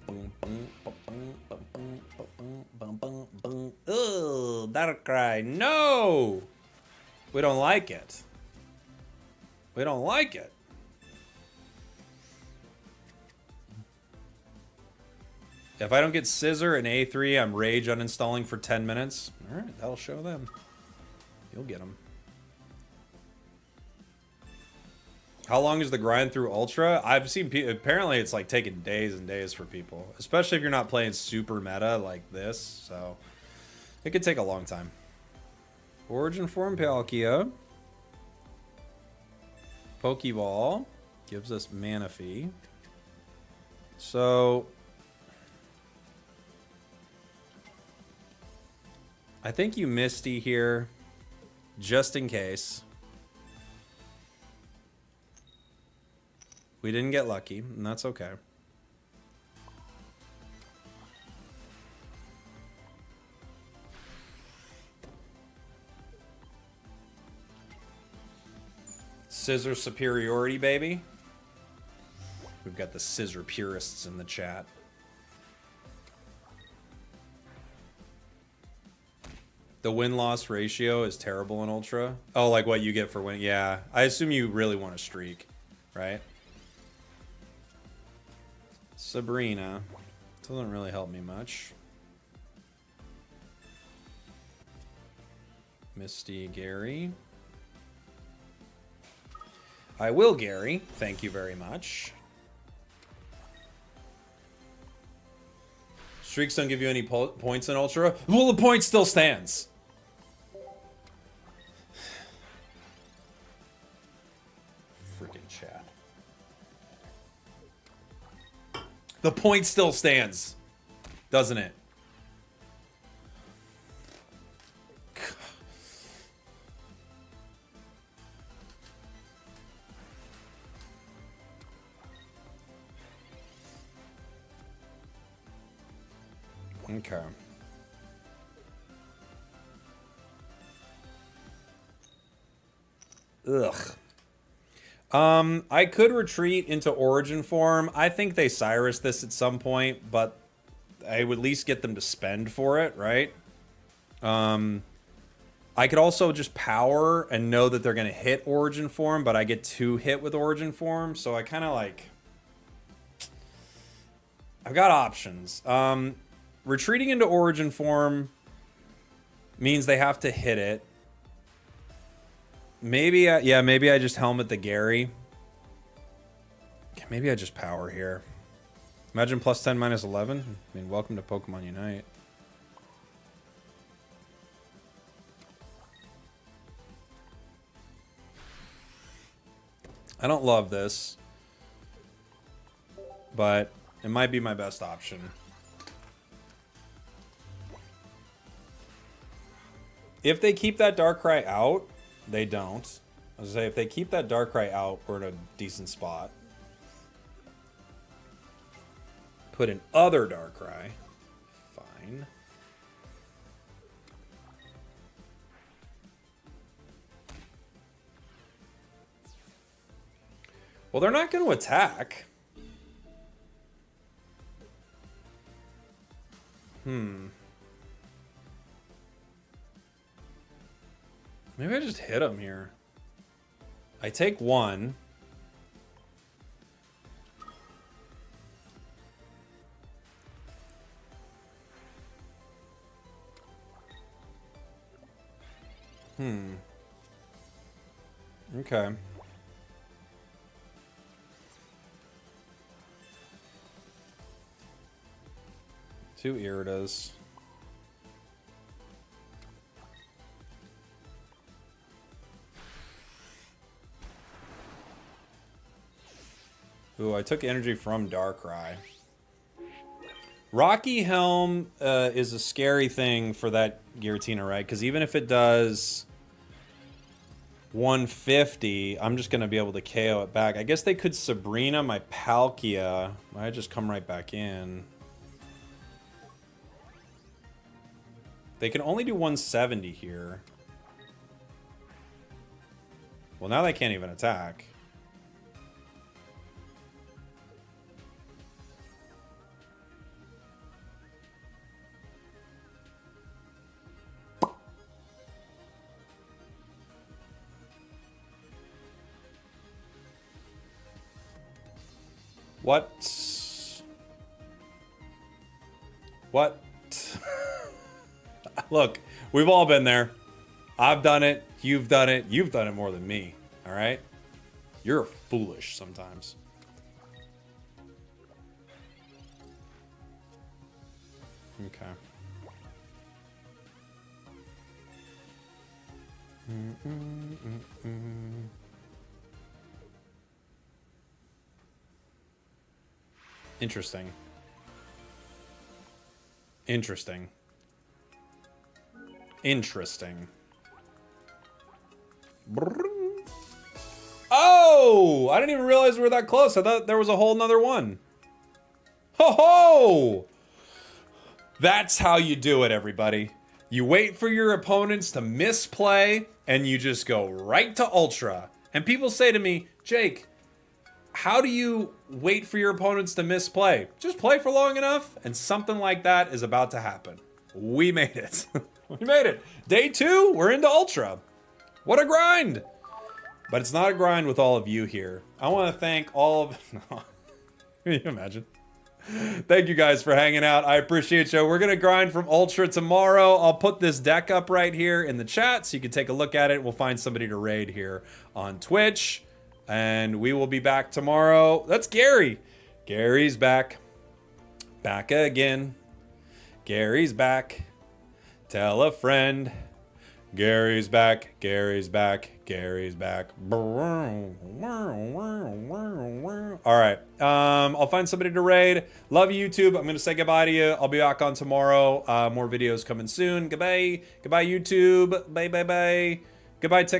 Speaker 1: Ugh, Darkrai, no! We don't like it. We don't like it. If I don't get Scissor and A3, I'm rage uninstalling for 10 minutes. Alright, that'll show them. You'll get them. How long is the grind through Ultra? I've seen people, apparently it's like taking days and days for people. Especially if you're not playing super meta like this. So, it could take a long time. Origin Form Palkia. Pokeball. Gives us Manaphy. So, I think you Misty here. Just in case. We didn't get lucky, and that's okay. Scissor superiority, baby. We've got the scissor purists in the chat. The win-loss ratio is terrible in Ultra. Oh, like what you get for winning. Yeah, I assume you really want a streak, right? Sabrina. Doesn't really help me much. Misty Gary. I will, Gary. Thank you very much. Streaks don't give you any points in Ultra. Well, the point still stands. Freaking chat. The point still stands, doesn't it? Okay. Ugh. I could retreat into Origin form. I think they Cyrus this at some point, but I would at least get them to spend for it, right? I could also just power and know that they're going to hit Origin form, but I get 2 hit with Origin form, so I kind of like... I've got options. Retreating into Origin form means they have to hit it. Maybe, yeah, maybe I just helmet the Gary. Maybe I just power here. Imagine plus 10, minus 11. I mean, welcome to Pokemon Unite. I don't love this, but it might be my best option. If they keep that Darkrai out, they don't. I was gonna say, if they keep that Darkrai out, we're in a decent spot. Put in other Darkrai. Fine. Well, they're not going to attack. Maybe I just hit him here. I take 1. Okay. Two Gyarados. Ooh, I took energy from Darkrai. Rocky Helm is a scary thing for that Giratina, right? Because even if it does 150, I'm just going to be able to KO it back. I guess they could Sabrina my Palkia. I just come right back in. They can only do 170 here. Well, now they can't even attack. What? What? Look, we've all been there. I've done it. You've done it. You've done it more than me. All right? You're foolish sometimes. Okay. Interesting. Interesting. Interesting. Oh! Whoa! I didn't even realize we were that close. I thought there was a whole nother one. Ho ho! That's how you do it, everybody. You wait for your opponents to misplay, and you just go right to Ultra. And people say to me, Jake, how do you wait for your opponents to misplay? Just play for long enough, and something like that is about to happen. We made it. We made it. Day 2, we're into Ultra. What a grind! But it's not a grind with all of you here. I want to thank all of... Can you imagine? Thank you guys for hanging out. I appreciate you. We're going to grind from Ultra tomorrow. I'll put this deck up right here in the chat so you can take a look at it. We'll find somebody to raid here on Twitch. And we will be back tomorrow. That's Gary. Gary's back. Back again. Gary's back. Tell a friend. Gary's back. Gary's back. Gary's back. All right. I'll find somebody to raid. Love you, YouTube. I'm going to say goodbye to you. I'll be back on tomorrow. More videos coming soon. Goodbye. Goodbye, YouTube. Bye, bye, bye. Goodbye, TikTok.